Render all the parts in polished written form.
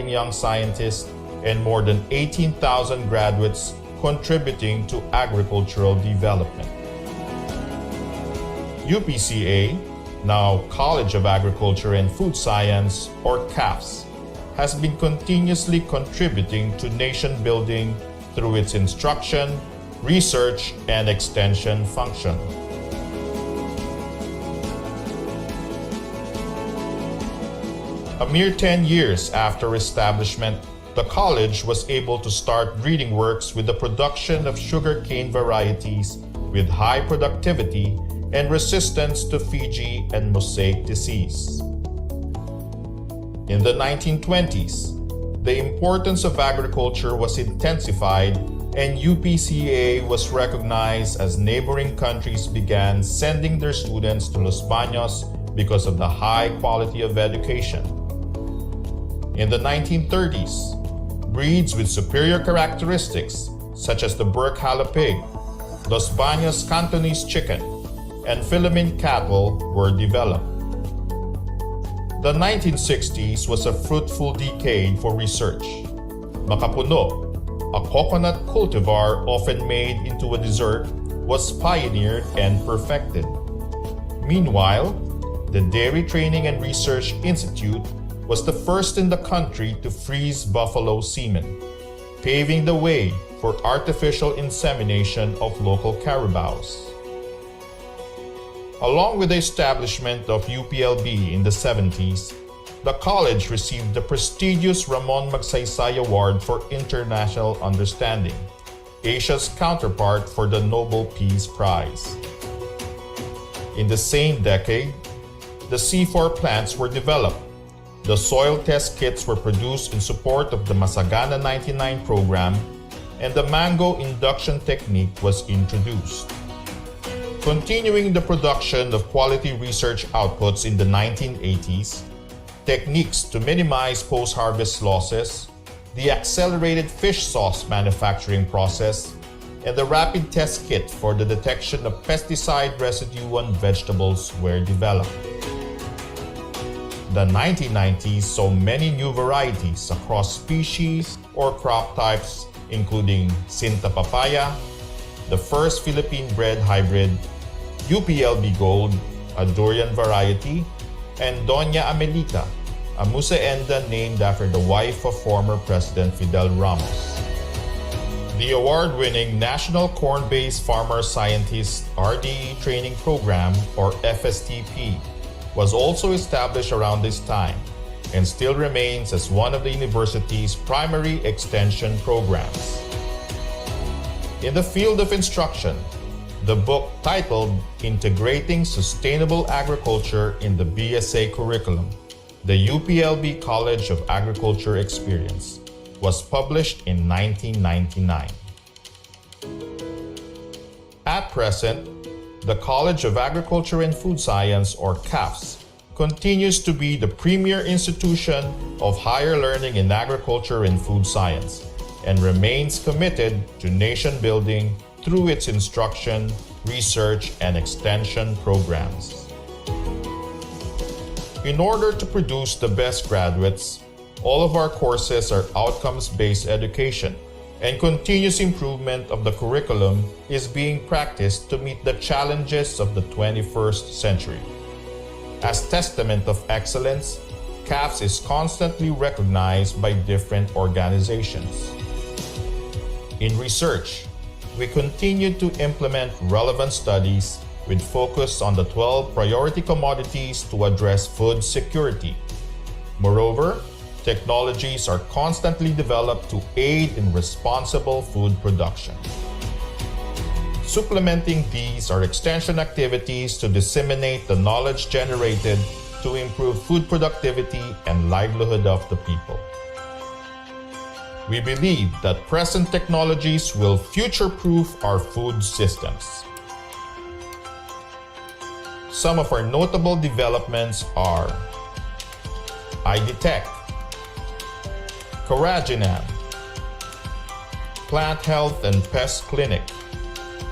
young scientists and more than 18,000 graduates contributing to agricultural development. UPCA, now College of Agriculture and Food Science, or CAFS, has been continuously contributing to nation building through its instruction, research, and extension function. A mere 10 years after establishment, the college was able to start breeding works with the production of sugarcane varieties with high productivity and resistance to Fiji and mosaic disease. In the 1920s, the importance of agriculture was intensified and UPCA was recognized as neighboring countries began sending their students to Los Baños because of the high quality of education. In the 1930s, breeds with superior characteristics such as the Burkhala pig, Los Baños Cantonese chicken, and Philippine cattle were developed. The 1960s was a fruitful decade for research. Makapuno, a coconut cultivar often made into a dessert, was pioneered and perfected. Meanwhile, the Dairy Training and Research Institute was the first in the country to freeze buffalo semen, paving the way for artificial insemination of local carabaos. Along with the establishment of UPLB in the 70s, the college received the prestigious Ramon Magsaysay Award for International Understanding, Asia's counterpart for the Nobel Peace Prize. In the same decade, the C4 plants were developed. The soil test kits were produced in support of the Masagana 99 program, and the mango induction technique was introduced. Continuing the production of quality research outputs in the 1980s, techniques to minimize post-harvest losses, the accelerated fish sauce manufacturing process, and the rapid test kit for the detection of pesticide residue on vegetables were developed. The 1990s saw many new varieties across species or crop types, including Sinta papaya, the first Philippine-bred hybrid, UPLB Gold, a durian variety, and Doña Amelita, a musaenda named after the wife of former President Fidel Ramos. The award-winning National Corn-Based Farmer Scientist RDE Training Program, or FSTP, was also established around this time and still remains as one of the university's primary extension programs. In the field of instruction, the book titled Integrating Sustainable Agriculture in the BSA Curriculum, the UPLB College of Agriculture Experience, was published in 1999. At present, the College of Agriculture and Food Science, or CAFS, continues to be the premier institution of higher learning in agriculture and food science and remains committed to nation building through its instruction, research, and extension programs. In order to produce the best graduates, all of our courses are outcomes-based education, and continuous improvement of the curriculum is being practiced to meet the challenges of the 21st century. As testament of excellence, CAFS is constantly recognized by different organizations. In research, we continue to implement relevant studies with focus on the 12 priority commodities to address food security. Moreover, technologies are constantly developed to aid in responsible food production. Supplementing these are extension activities to disseminate the knowledge generated to improve food productivity and livelihood of the people. We believe that present technologies will future-proof our food systems. Some of our notable developments are iDetect, Coraginam, Plant Health and Pest Clinic,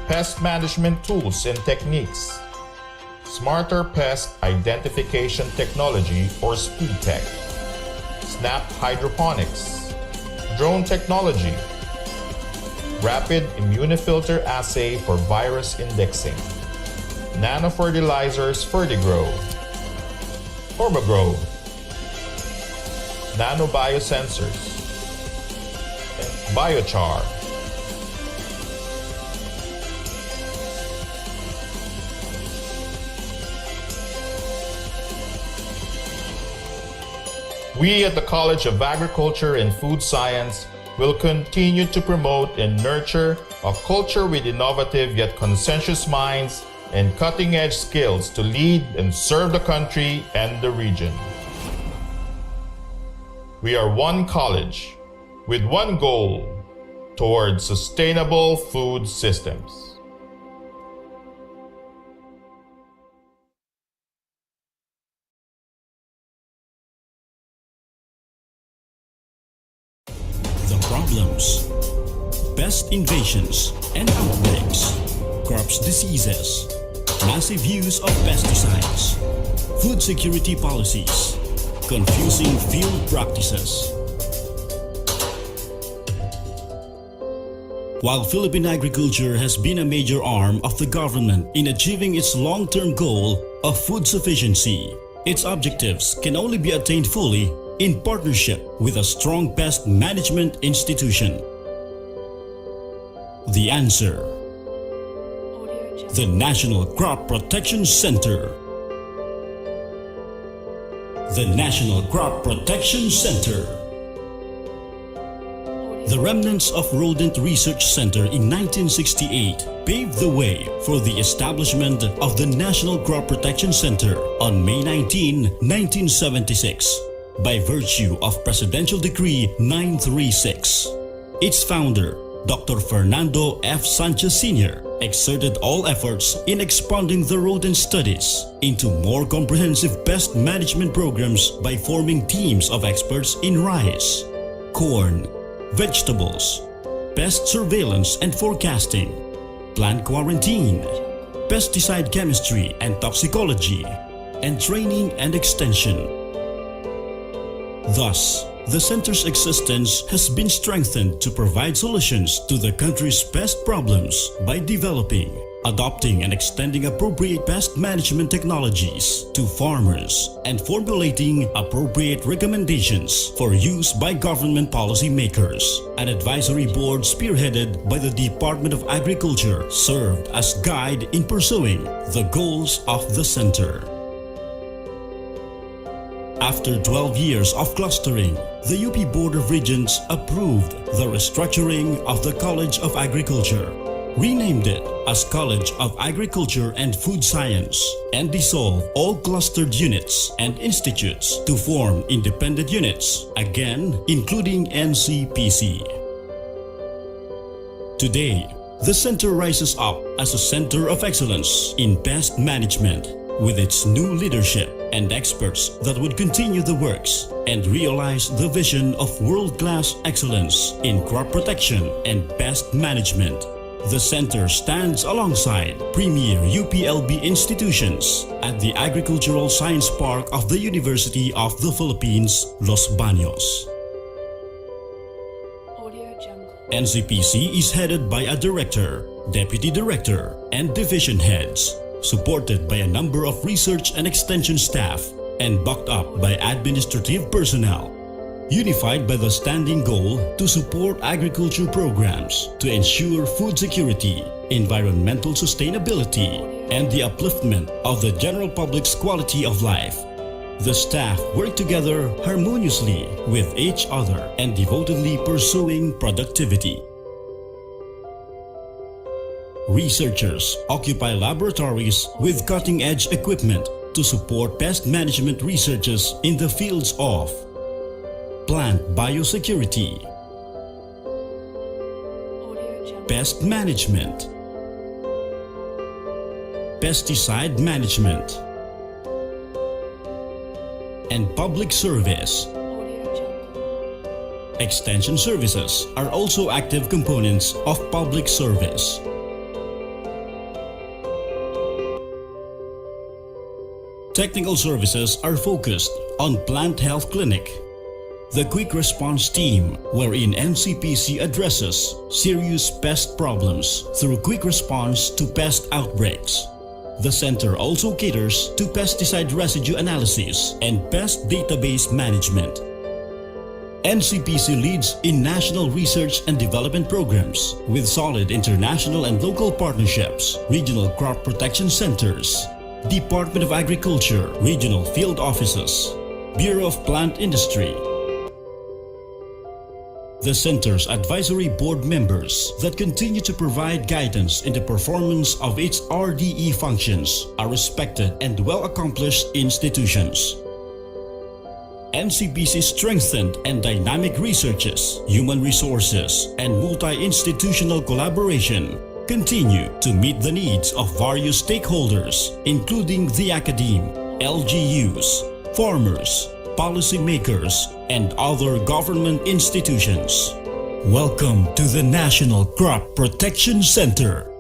Pest Management Tools and Techniques, Smarter Pest Identification Technology or SPITech, snap hydroponics, drone technology, rapid immunofilter assay for virus indexing, nanofertilizers Fertigrow, Hormogrow, nanobiosensors, and biochar. We at the College of Agriculture and Food Science will continue to promote and nurture a culture with innovative yet conscientious minds and cutting-edge skills to lead and serve the country and the region. We are one college with one goal towards sustainable food systems. The problems, pest invasions and outbreaks, crops diseases, massive use of pesticides, food security policies, confusing field practices. While Philippine agriculture has been a major arm of the government in achieving its long-term goal of food sufficiency, its objectives can only be attained fully in partnership with a strong pest management institution. The answer: the National Crop Protection Center. The National Crop Protection Center. The remnants of Rodent Research Center in 1968 paved the way for the establishment of the National Crop Protection Center on May 19, 1976, by virtue of Presidential Decree 936. Its founder, Dr. Fernando F. Sanchez Sr., exerted all efforts in expanding the rodent studies into more comprehensive pest management programs by forming teams of experts in rice, corn, vegetables, pest surveillance and forecasting, plant quarantine, pesticide chemistry and toxicology, and training and extension. Thus, the center's existence has been strengthened to provide solutions to the country's pest problems by developing, adopting and extending appropriate pest management technologies to farmers and formulating appropriate recommendations for use by government policymakers. An advisory board spearheaded by the Department of Agriculture served as guide in pursuing the goals of the center. After 12 years of clustering, the UP Board of Regents approved the restructuring of the College of Agriculture, renamed it as College of Agriculture and Food Science, and dissolved all clustered units and institutes to form independent units, again including NCPC. Today, the center rises up as a center of excellence in pest management, with its new leadership and experts that would continue the works and realize the vision of world-class excellence in crop protection and pest management. The center stands alongside premier UPLB institutions at the Agricultural Science Park of the University of the Philippines, Los Baños. NCPC is headed by a director, deputy director, and division heads, supported by a number of research and extension staff, and backed up by administrative personnel, unified by the standing goal to support agriculture programs to ensure food security, environmental sustainability, and the upliftment of the general public's quality of life. The staff work together harmoniously with each other and devotedly pursuing productivity. Researchers occupy laboratories with cutting-edge equipment to support pest management researches in the fields of plant biosecurity, pest management, pesticide management, and public service. Extension services are also active components of public service. Technical services are focused on plant health clinic, The Quick Response Team, wherein NCPC addresses serious pest problems through quick response to pest outbreaks. The center also caters to pesticide residue analysis and pest database management. NCPC leads in national research and development programs with solid international and local partnerships, regional crop protection centers, Department of Agriculture, regional field offices, Bureau of Plant Industry. The Center's advisory board members that continue to provide guidance in the performance of its RDE functions are respected and well-accomplished institutions. NCPC's strengthened and dynamic researches, human resources, and multi-institutional collaboration continue to meet the needs of various stakeholders, including the academe, LGUs, farmers, policymakers, and other government institutions. Welcome to the National Crop Protection Center.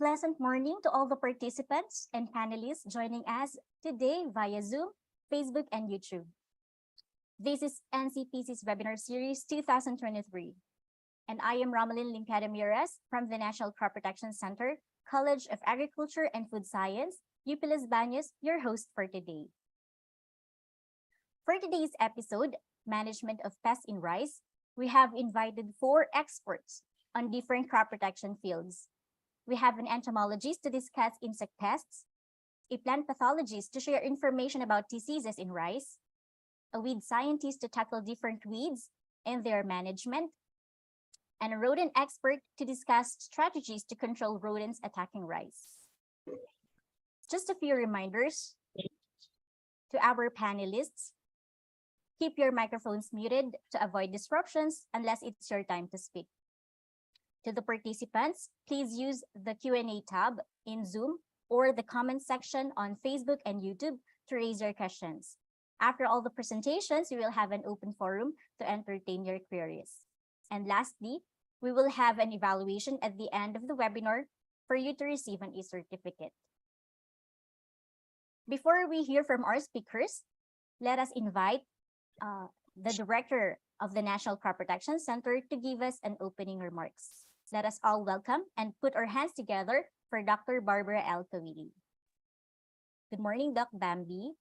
pleasant morning to all the participants and panelists joining us today via Zoom, Facebook, and YouTube. This is NCPC's webinar series 2023, and I am Romelyn Limpia Ramirez from the National Crop Protection Center, College of Agriculture and Food Science, UP Los Baños, your host for today. For today's episode, Management of Pests in Rice, we have invited 4 experts on different crop protection fields. We have an entomologist to discuss insect pests, a plant pathologist to share information about diseases in rice, a weed scientist to tackle different weeds and their management, and a rodent expert to discuss strategies to control rodents attacking rice. Just a few reminders to our panelists. Keep your microphones muted to avoid disruptions unless it's your time to speak. To the participants, please use the Q&A tab in Zoom or the comment section on Facebook and YouTube to raise your questions. After all the presentations, we will have an open forum to entertain your queries. And lastly, we will have an evaluation at the end of the webinar for you to receive an e-certificate. Before we hear from our speakers, let us invite the Director of the National Crop Protection Center to give us an opening remarks. Let us all welcome and put our hands together for Dr. Barbara L. Kawili. Good morning, Doc Bambi.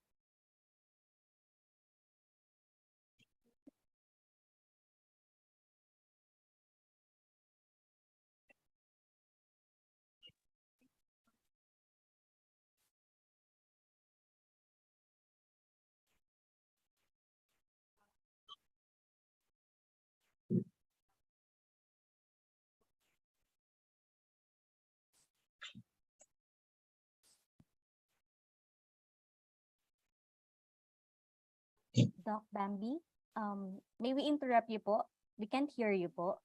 Doc Bambi, may we interrupt you po? We can't hear you po.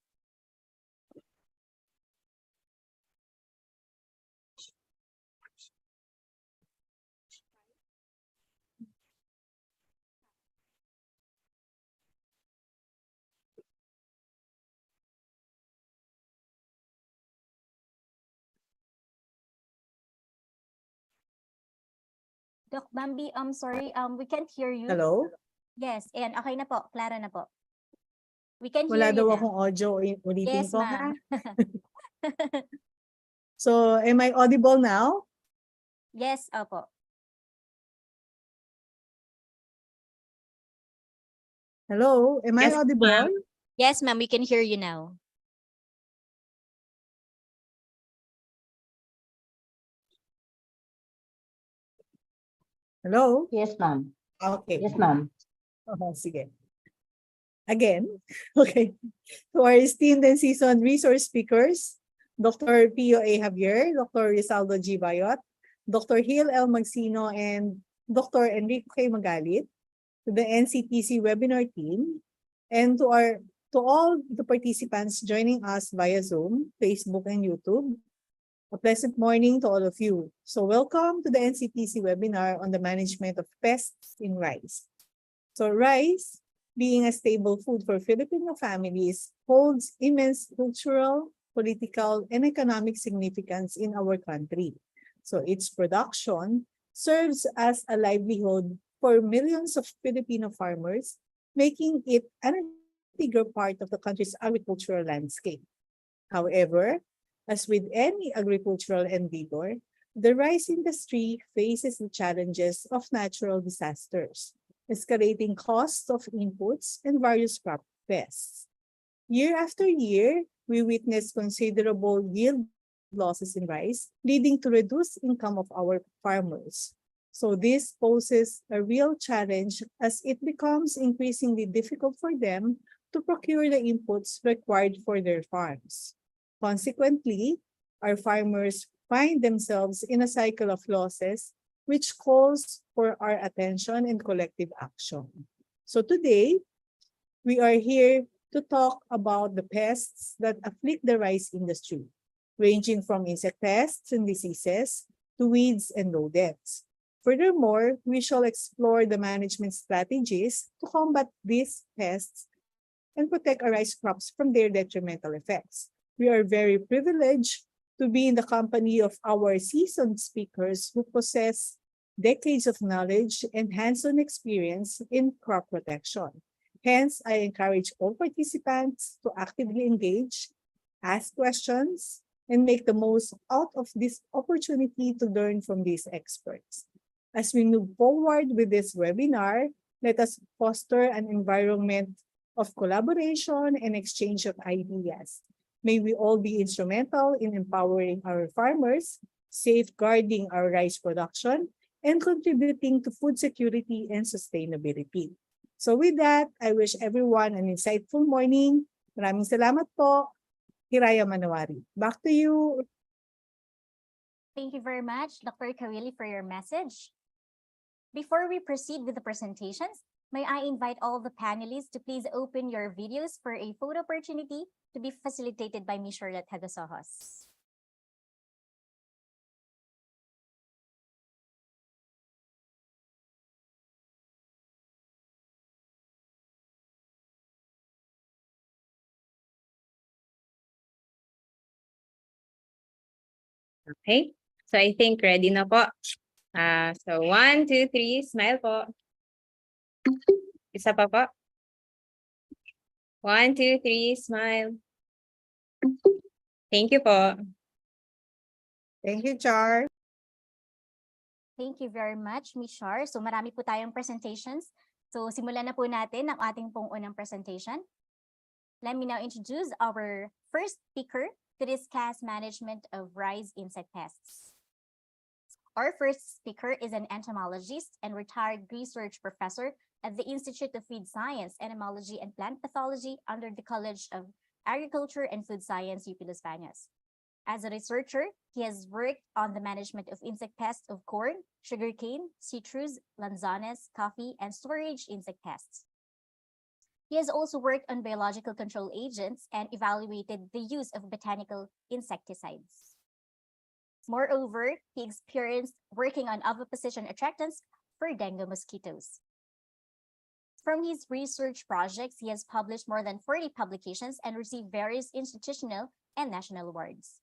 Doc Bambi, sorry, we can't hear you. Hello? Yes, and okay na po, klaro na po. We can hear Wala you daw na. akong audio. Ulitin Yes, ko, ma'am. ha? So, am I audible now? Yes, opo. Hello? Am I Yes, audible? Yes, ma'am, we can hear you now. Hello? Yes, ma'am. Okay. Yes, ma'am. Sige. Again, okay. To our esteemed and seasoned resource speakers, Dr. Pio A. Javier, Dr. Rizaldo G. Bayot, Dr. Hil L. Magsino, and Dr. Enrico K. Magalit, to the NCTC webinar team, and to all the participants joining us via Zoom, Facebook, and YouTube. A pleasant morning to all of you. So welcome to the NCTC webinar on the management of pests in rice. So rice, being a staple food for Filipino families, holds immense cultural, political, and economic significance in our country. So its production serves as a livelihood for millions of Filipino farmers, making it an integral part of the country's agricultural landscape. However, as with any agricultural endeavor, the rice industry faces the challenges of natural disasters, escalating costs of inputs, and various crop pests. Year after year, we witness considerable yield losses in rice, leading to reduced income of our farmers. So this poses a real challenge as it becomes increasingly difficult for them to procure the inputs required for their farms. Consequently, our farmers find themselves in a cycle of losses, which calls for our attention and collective action. So today, we are here to talk about the pests that afflict the rice industry, ranging from insect pests and diseases to weeds and rodents. Furthermore, we shall explore the management strategies to combat these pests and protect our rice crops from their detrimental effects. We are very privileged to be in the company of our seasoned speakers who possess decades of knowledge and hands-on experience in crop protection. Hence, I encourage all participants to actively engage, ask questions, and make the most out of this opportunity to learn from these experts. As we move forward with this webinar, let us foster an environment of collaboration and exchange of ideas. May we all be instrumental in empowering our farmers, safeguarding our rice production, and contributing to food security and sustainability. So with that, I wish everyone an insightful morning. Maraming salamat po. Hiraya Manawari. Back to you. Thank you very much, Dr. Kawili, for your message. Before we proceed with the presentations, may I invite all the panelists to please open your videos for a photo opportunity to be facilitated by Ms. Charlotte Hagasohos. Okay, so I think ready na po. So 1, 2, 3, smile po. Isa pa po. 1, 2, 3, smile. Thank you po. Thank you, Char. Thank you very much, Ms. Char. So marami po tayong presentations. So simulan na po natin ang ating pong unang presentation. Let me now introduce our first speaker to discuss management of rice insect pests. Our first speaker is an entomologist and retired research professor at the Institute of Feed Science, Entomology, and Plant Pathology under the College of Agriculture and Food Science, UP Los Baños. As a researcher, he has worked on the management of insect pests of corn, sugarcane, citrus, lanzones, coffee, and storage insect pests. He has also worked on biological control agents and evaluated the use of botanical insecticides. Moreover, he experienced working on oviposition attractants for dengue mosquitoes. From his research projects, he has published more than 40 publications and received various institutional and national awards.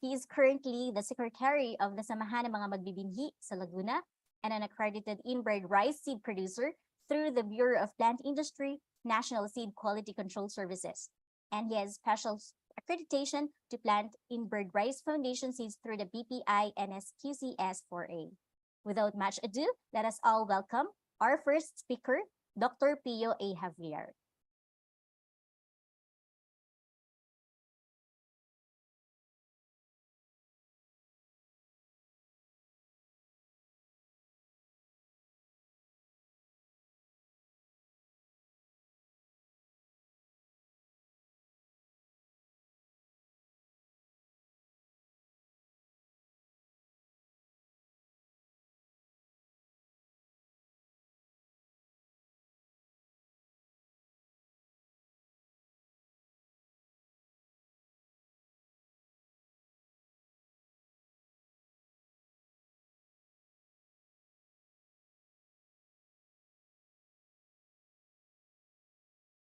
He is currently the secretary of the Samahan ng mga Magbibinhi sa Laguna and an accredited inbred rice seed producer through the Bureau of Plant Industry, National Seed Quality Control Services. And he has special accreditation to plant inbred rice foundation seeds through the BPI NSQCS 4A. Without much ado, let us all welcome our first speaker, Dr. Pio A. Javier.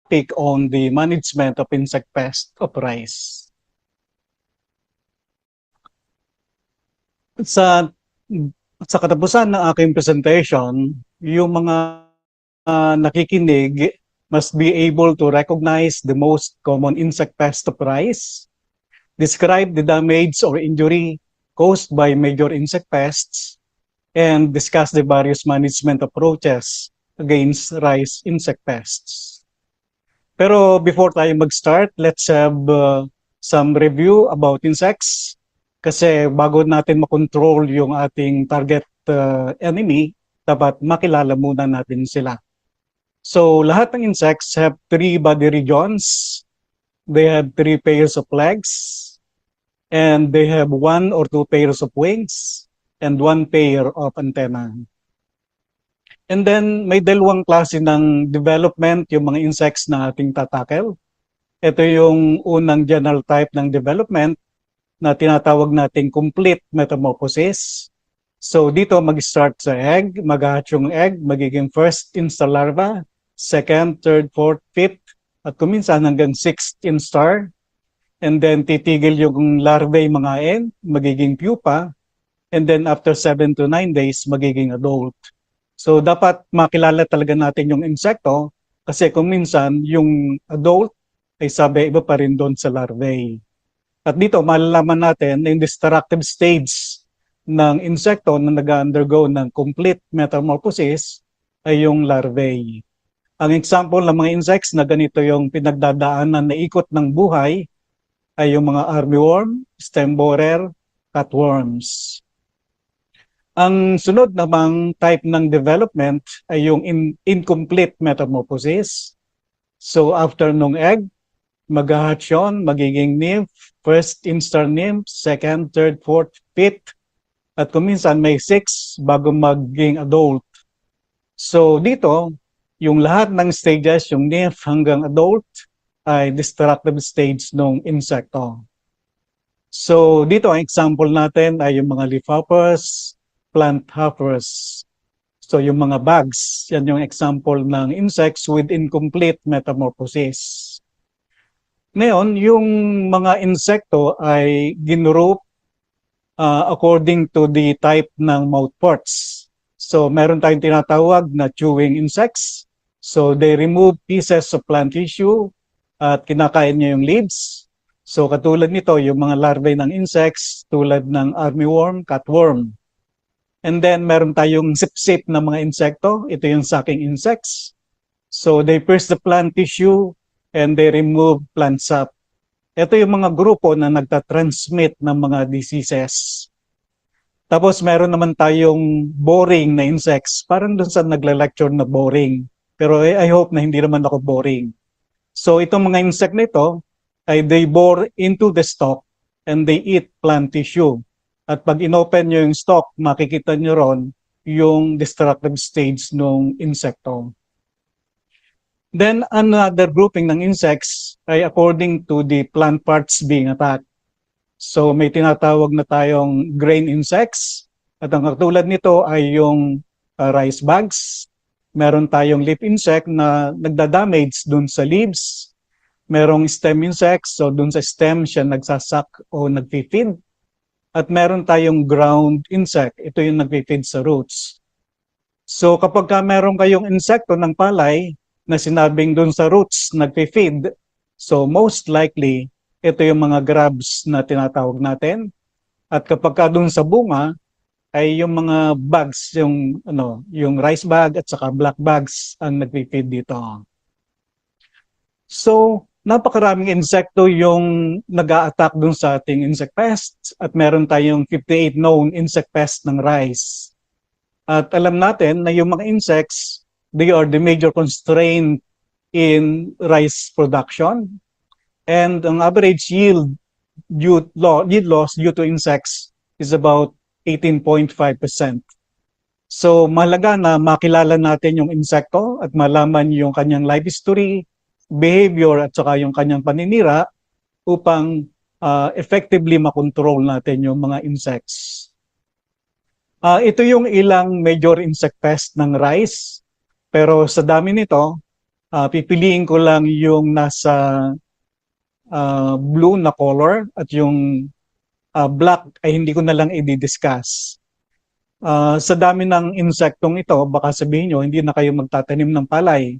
Take on the management of insect pests of rice. Sa katapusan ng aking presentation, yung mga nakikinig must be able to recognize the most common insect pest of rice, describe the damage or injury caused by major insect pests, and discuss the various management approaches against rice insect pests. Pero before tayo mag-start, let's have some review about insects. Kasi bago natin makontrol yung ating target enemy, dapat makilala muna natin sila. So lahat ng insects have 3 body regions. They have 3 pairs of legs. And they have 1 or 2 pairs of wings and 1 pair of antennae. And then may dalawang klase ng development yung mga insects na ating tatakel. Ito yung unang general type ng development na tinatawag nating complete metamorphosis. So dito mag-start sa egg, mag-hatch yung egg, magiging first instar larva, second, third, fourth, fifth, at kuminsan hanggang sixth instar. and then titigil yung larvae mangain, magiging pupa, and then after 7 to 9 days, magiging adult. So dapat makilala talaga natin yung insekto kasi kung minsan yung adult ay sabi iba pa rin doon sa larvae. At dito malalaman natin na yung destructive stage ng insekto na nag-undergo ng complete metamorphosis ay yung larvae. Ang example ng mga insects na ganito yung pinagdadaanan na ikot ng buhay ay yung mga armyworm, stem borer, cutworms. Ang sunod namang type ng development ay yung incomplete metamorphosis. So after nung egg, mag-hatch yun, magiging nymph, first instar nymph, second, third, fourth, fifth, at kung minsan may 6 bago maging adult. So dito, yung lahat ng stages, yung nymph hanggang adult, ay destructive stage ng insekto. So dito ang example natin ay yung mga leafhoppers, plant hoppers. So yung mga bugs, yan yung example ng insects with incomplete metamorphosis. Ngayon, yung mga insekto ay ginroup according to the type ng mouth parts. So meron tayong tinatawag na chewing insects. So they remove pieces of plant tissue at kinakain niya yung leaves. So katulad nito, yung mga larvae ng insects tulad ng armyworm, cutworm. And then meron tayong sip-sip na mga insekto. Ito yung sucking insects. So they pierce the plant tissue and they remove plant sap. Ito yung mga grupo na nagtatransmit ng mga diseases. Tapos meron naman tayong boring na insects. Parang dun sa nagla-lecture na boring. Pero I hope na hindi naman ako boring. So itong mga insect nito ay they bore into the stalk and they eat plant tissue. At pag inopen nyo yung stalk, makikita nyo ron yung destructive stage ng insekto. Then another grouping ng insects ay according to the plant parts being attacked. So may tinatawag na tayong grain insects. At ang katulad nito ay yung rice bugs. Meron tayong leaf insect na nagda-damage dun sa leaves. Merong stem insects, so dun sa stem siya nagsasak o nagfi-feed. At meron tayong ground insect, ito yung nagfi-feed sa roots. So kapag meron kayong insekto ng palay na sinabing dun sa roots nagfi-feed, so most likely ito yung mga grubs na tinatawag natin. At kapag dun sa bunga ay yung mga bugs, yung rice bug at saka black bugs ang nagfi-feed dito. So napakaraming insekto yung nag-a-attack dun sa ating insect pests at meron tayong 58 known insect pests ng rice. At alam natin na yung mga insects, they are the major constraint in rice production. And ang average yield loss due to insects is about 18.5%. So mahalaga na makilala natin yung insekto at malaman yung kanyang life history, behavior at saka yung kanyang paninira upang effectively makontrol natin yung mga insects. Ito yung ilang major insect pest ng rice, pero sa dami nito, pipiliin ko lang yung nasa blue na color at yung black ay hindi ko na lang i-discuss. Sa dami ng insektong ito, baka sabihin nyo, hindi na kayo magtatanim ng palay.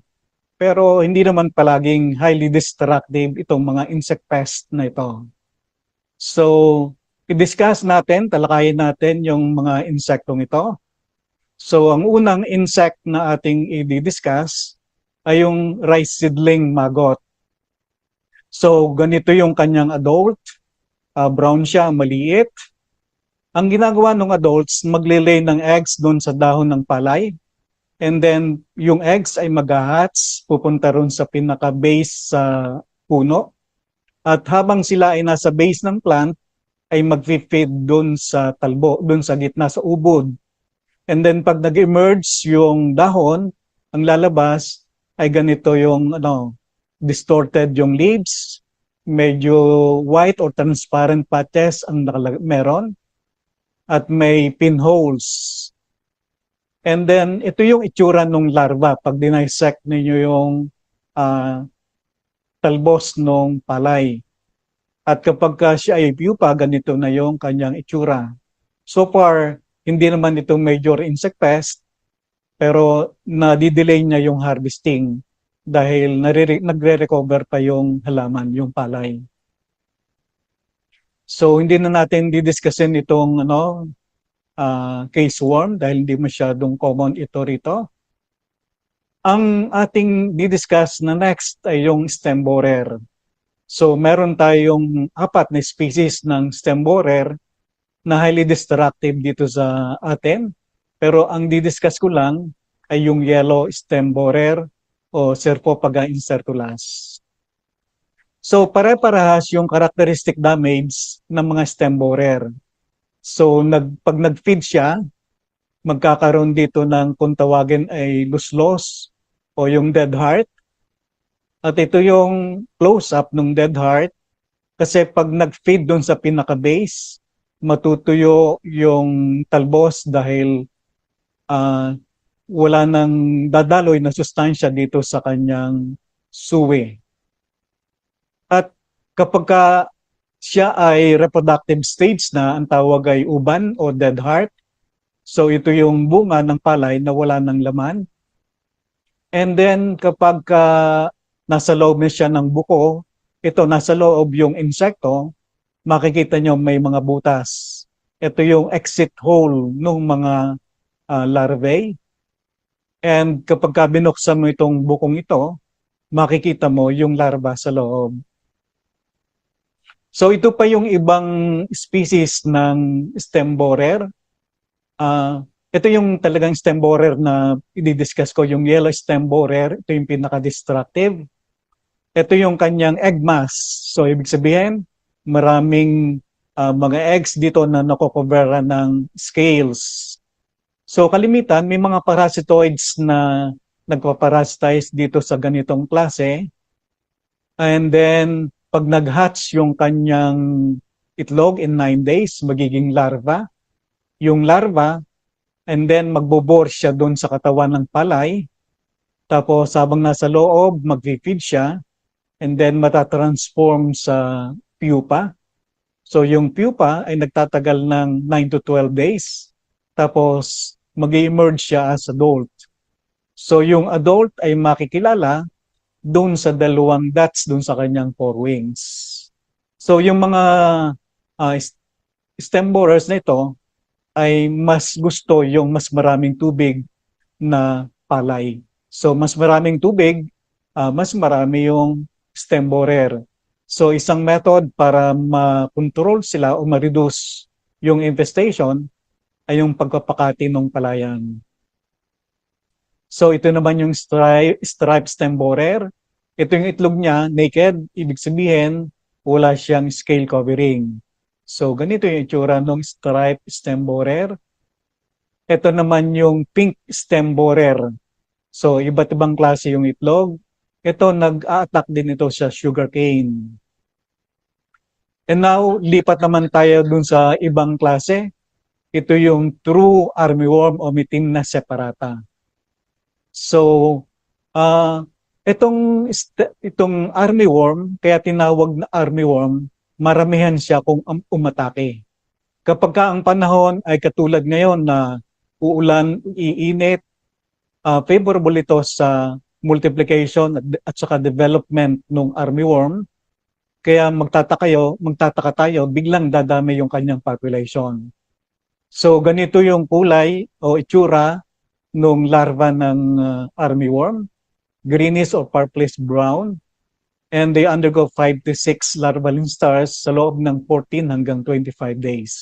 Pero hindi naman palaging highly destructive itong mga insect pest na ito. So, i-discuss natin, talakayin natin yung mga insektong ito. So, ang unang insect na ating i-discuss ay yung rice seedling maggot. So, ganito yung kanyang adult. Brown siya, maliit. Ang ginagawa ng adults, magle-lay ng eggs doon sa dahon ng palay. And then, yung eggs ay mag-hatch, pupunta ron sa pinaka-base sa puno. At habang sila ay nasa base ng plant, ay mag-feed doon sa talbo, doon sa gitna, sa ubod. And then, pag nag-emerge yung dahon, ang lalabas ay ganito yung distorted yung leaves, medyo white or transparent patches ang meron, at may pinholes. And then, ito yung itsura ng larva pag dinisect ninyo yung talbos ng palay. At kapag siya ay pupa, ganito na yung kanyang itsura. So far, hindi naman ito major insect pest, pero nadidelay niya yung harvesting dahil nagre-recover pa yung halaman, yung palay. So hindi na natin didiscusin itong case worm dahil hindi masyadong common ito rito. Ang ating didiscuss na next ay yung stem borer. So meron tayong 4 na species ng stem borer na highly destructive dito sa atin. Pero ang didiscuss ko lang ay yung yellow stem borer o Serpopaga incertulas. So pare-parehas yung characteristic damage ng mga stem borer. So pag nag-feed siya, magkakaroon dito ng kung tawagin ay luslos o yung dead heart. At ito yung close-up ng dead heart kasi pag nag-feed doon sa pinaka-base, matutuyo yung talbos dahil wala nang dadaloy na sustansya dito sa kanyang suwi. At kapag siya ay reproductive stage na, ang tawag ay uban o dead heart. So ito yung bunga ng palay na wala ng laman. And then kapag nasa loob na siya ng buko, ito nasa loob yung insekto, makikita nyo may mga butas. Ito yung exit hole ng mga larvae. And kapag binuksan mo itong bukong ito, makikita mo yung larva sa loob. So ito pa yung ibang species ng stem borer. Ito yung talagang stem borer na i-discuss ko, yung yellow stem borer. Ito yung pinaka-destructive. Ito yung kanyang egg mass. So ibig sabihin, maraming mga eggs dito na nakocoveran ng scales. So kalimitan, may mga parasitoids na nagpaparasitize dito sa ganitong klase. And then, pag nag-hatch yung kanyang itlog in 9 days, magiging larva. Yung larva, and then magbobore siya doon sa katawan ng palay. Tapos habang nasa loob, mag-feed siya. And then matatransform sa pupa. So yung pupa ay nagtatagal ng 9 to 12 days. Tapos mag-emerge siya as adult. So yung adult ay makikilala doon sa dalawang dots doon sa kanyang forewings. So yung mga stem borers na ito ay mas gusto yung mas maraming tubig na palay. So mas maraming tubig, mas marami yung stem borer. So isang method para ma-control sila o ma-reduce yung infestation ay yung pagpapakati ng palayan. So ito naman yung striped stem borer. Ito yung itlog niya, naked, ibig sabihin wala siyang scale covering. So ganito yung itsura ng striped stem borer. Ito naman yung pink stem borer. So iba't ibang klase yung itlog. Ito nag-a-attack din ito sa sugarcane. And now lipat naman tayo dun sa ibang klase. Ito yung true armyworm o mitim na separata. So, itong armyworm, kaya tinawag na armyworm, maramihan siya kung umatake. Kapag ang panahon ay katulad ngayon na uulan, iinit, favorable ito sa multiplication at saka development ng armyworm. Kaya magtataka tayo, biglang dadami yung kanyang population. So ganito yung kulay o itsura ng larva ng armyworm, greenish or purplish brown, and they undergo 5 to 6 larval instars sa loob ng 14 hanggang 25 days.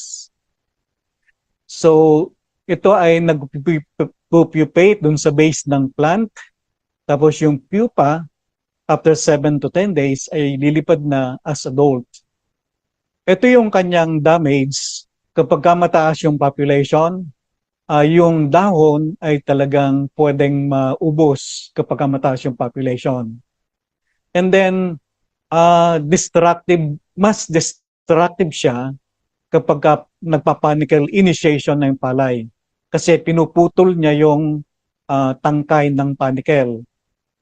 So ito ay nag-pupate dun sa base ng plant, tapos yung pupa, after 7 to 10 days, ay lilipad na as adult. Ito yung kanyang damage. Kapag mataas yung population, yung dahon ay talagang pwedeng maubos kapag mataas yung population. And then, mas destructive siya kapag nagpapanical initiation ng palay. Kasi pinuputol niya yung tangkay ng panicle.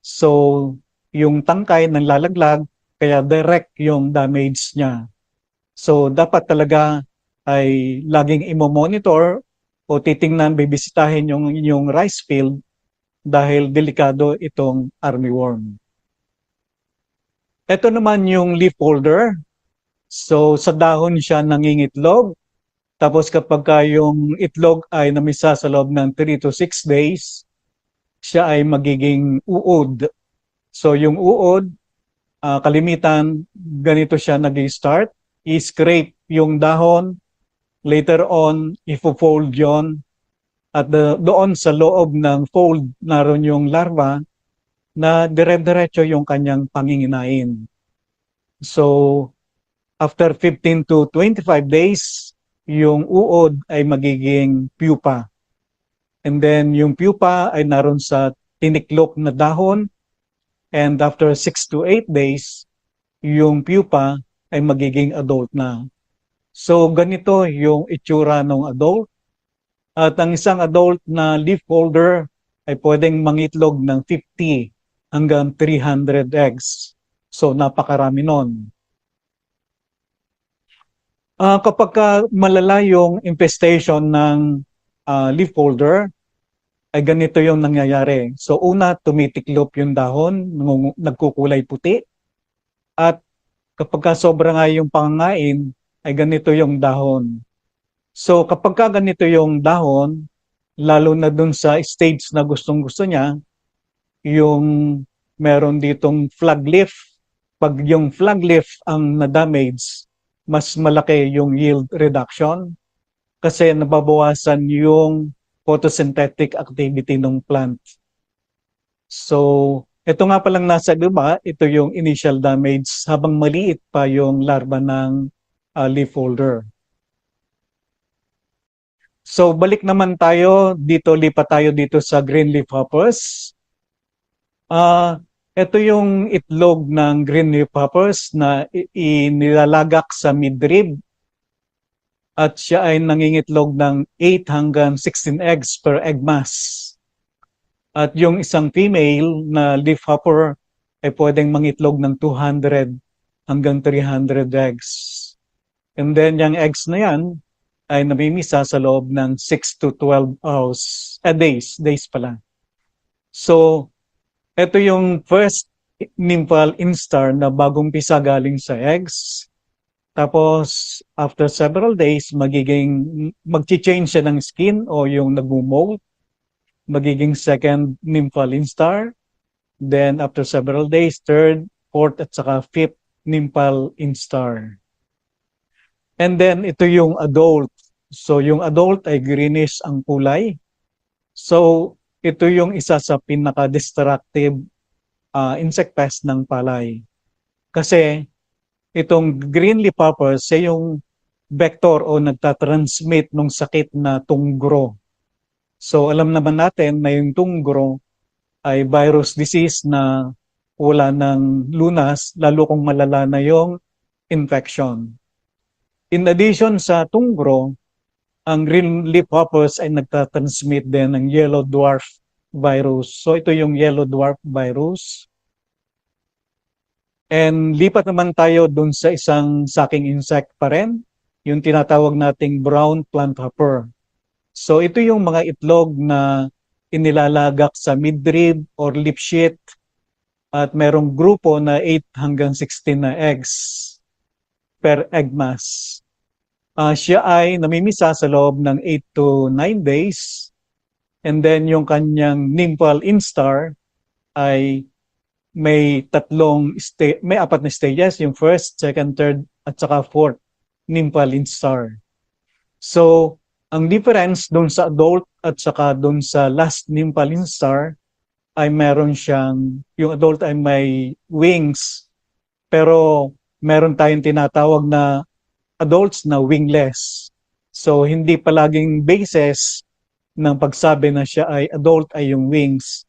So, yung tangkay ng lalaglag, kaya direct yung damage niya. So dapat talaga ay laging imo-monitor o titingnan, bibisitahin yung inyong rice field dahil delikado itong armyworm. Ito naman yung leaf folder. So sa dahon siya nangingitlog. Tapos kapag yung itlog ay namisa sa loob ng 3 to 6 days, siya ay magiging uod. So yung uod, kalimitan, ganito siya nag-start. I-scrape yung dahon, later on, ifo-fold yon. At doon sa loob ng fold, naroon yung larva na dire-diretso yung kanyang panginginain. So, after 15 to 25 days, yung uod ay magiging pupa. And then yung pupa ay naroon sa tiniklop na dahon. And after 6 to 8 days, yung pupa ay magiging adult na. So ganito yung itsura ng adult. At ang isang adult na leaf folder ay pwedeng mangitlog ng 50 hanggang 300 eggs. So napakarami nun. Kapag malala yung infestation ng leaf folder, ay ganito yung nangyayari. So una, tumitiklop yung dahon, nagkukulay puti. At kapag sobra nga yung pangangain, ay ganito yung dahon. So kapag ganito yung dahon, lalo na dun sa stage na gustong-gusto niya, yung meron ditong flag leaf. Pag yung flag leaf ang na-damage, mas malaki yung yield reduction kasi nababawasan yung photosynthetic activity ng plant. So, ito nga palang nasa baba, ito yung initial damage habang maliit pa yung larva ng leaf folder. So, balik naman tayo dito, lipat tayo dito sa green leafhoppers. Ito yung itlog ng green leafhoppers na inilalagak sa midrib. At siya ay nangingitlog ng 8 hanggang 16 eggs per egg mass. At yung isang female na leafhopper ay pwedeng mangitlog ng 200 hanggang 300 eggs. And then yung eggs na yan ay namimisa sa loob ng 6 to 12 hours, days pala. So, ito yung first nymphal instar na bagong pisa galing sa eggs. Tapos, after several days, mag-change siya ng skin o yung nag-molt. Magiging second nymphal instar. Then, after several days, third, fourth, at saka fifth nymphal instar. And then, ito yung adult. So, yung adult ay greenish ang kulay. So, ito yung isa sa pinaka-destructive insect pest ng palay. Kasi, itong green leafhoppers, siya yung vector o nagtatransmit ng sakit na tunggro. So alam naman natin na yung tunggro ay virus disease na wala ng lunas, lalo kung malala na yung infection. In addition sa tunggro, ang green leafhoppers ay nagtatransmit din ng yellow dwarf virus. So ito yung yellow dwarf virus. And lipat naman tayo dun sa isang sucking insect pa rin, yung tinatawag nating brown plant hopper. So ito yung mga itlog na inilalagak sa midrib or lip sheath at merong grupo na 8 hanggang 16 na eggs per egg mass. Siya ay namimisa sa loob ng 8 to 9 days and then yung kanyang nymphal instar ay may apat na stages, yung first, second, third, at saka fourth nymphal instar. So, ang difference doon sa adult at saka doon sa last nymphal instar ay meron siyang, yung adult ay may wings, pero meron tayong tinatawag na adults na wingless. So, hindi palaging basis ng pagsabi na siya ay adult ay yung wings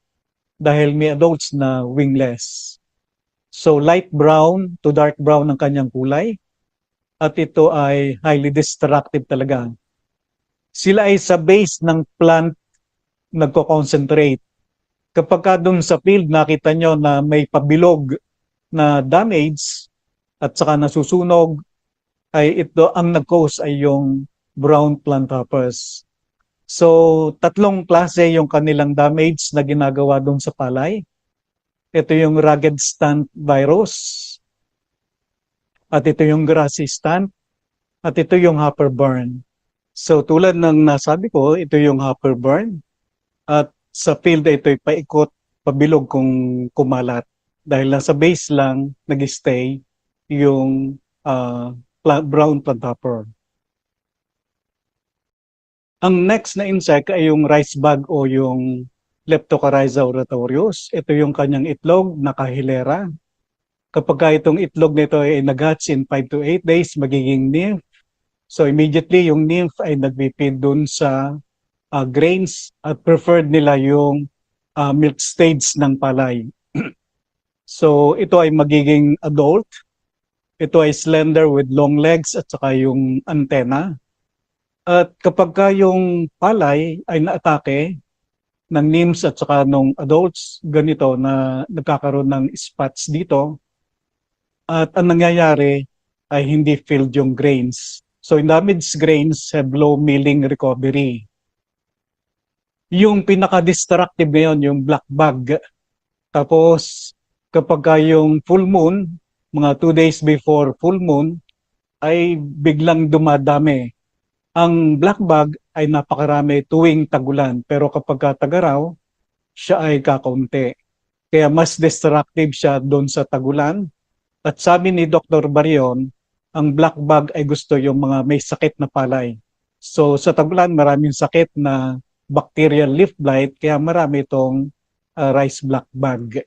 dahil may adults na wingless. So light brown to dark brown ang kanyang kulay at ito ay highly destructive talaga. Sila ay sa base ng plant nagko-concentrate. Kapag doon sa field nakita nyo na may pabilog na damage at saka nasusunog, ay ito ang nag-cause ay yung brown planthoppers. So, tatlong klase yung kanilang damage na ginagawa doon sa palay. Ito yung rugged stunt virus, at ito yung grassy stunt, at ito yung hopper burn. So, tulad ng nasabi ko, ito yung hopper burn. At sa field ito'y paikot, pabilog kung kumalat. Dahil lang sa base lang, nag-stay yung brown planthopper. Ang next na insect ay yung rice bug o yung Leptocoryza oratorius. Ito yung kanyang itlog, nakahilera. Kapag itong itlog nito ay nag-hatch in 5 to 8 days, magiging nymph. So immediately yung nymph ay nag-feed dun sa grains at preferred nila yung milk stage ng palay. So ito ay magiging adult. Ito ay slender with long legs at saka yung antenna. At kapag yung palay ay naatake ng nymphs at saka nung adults, ganito na nagkakaroon ng spots dito. At ang nangyayari ay hindi filled yung grains. So damaged grains have low milling recovery. Yung pinaka-destructive ngayon, yung black bug. Tapos kapag yung full moon, mga 2 days before full moon, ay biglang dumadami. Ang black bug ay napakarami tuwing tagulan, pero kapag tag-araw, siya ay kakaunti. Kaya mas destructive siya doon sa tagulan. At sabi ni Dr. Barion, ang black bug ay gusto yung mga may sakit na palay. So sa tagulan, maraming sakit na bacterial leaf blight, kaya marami itong rice black bug.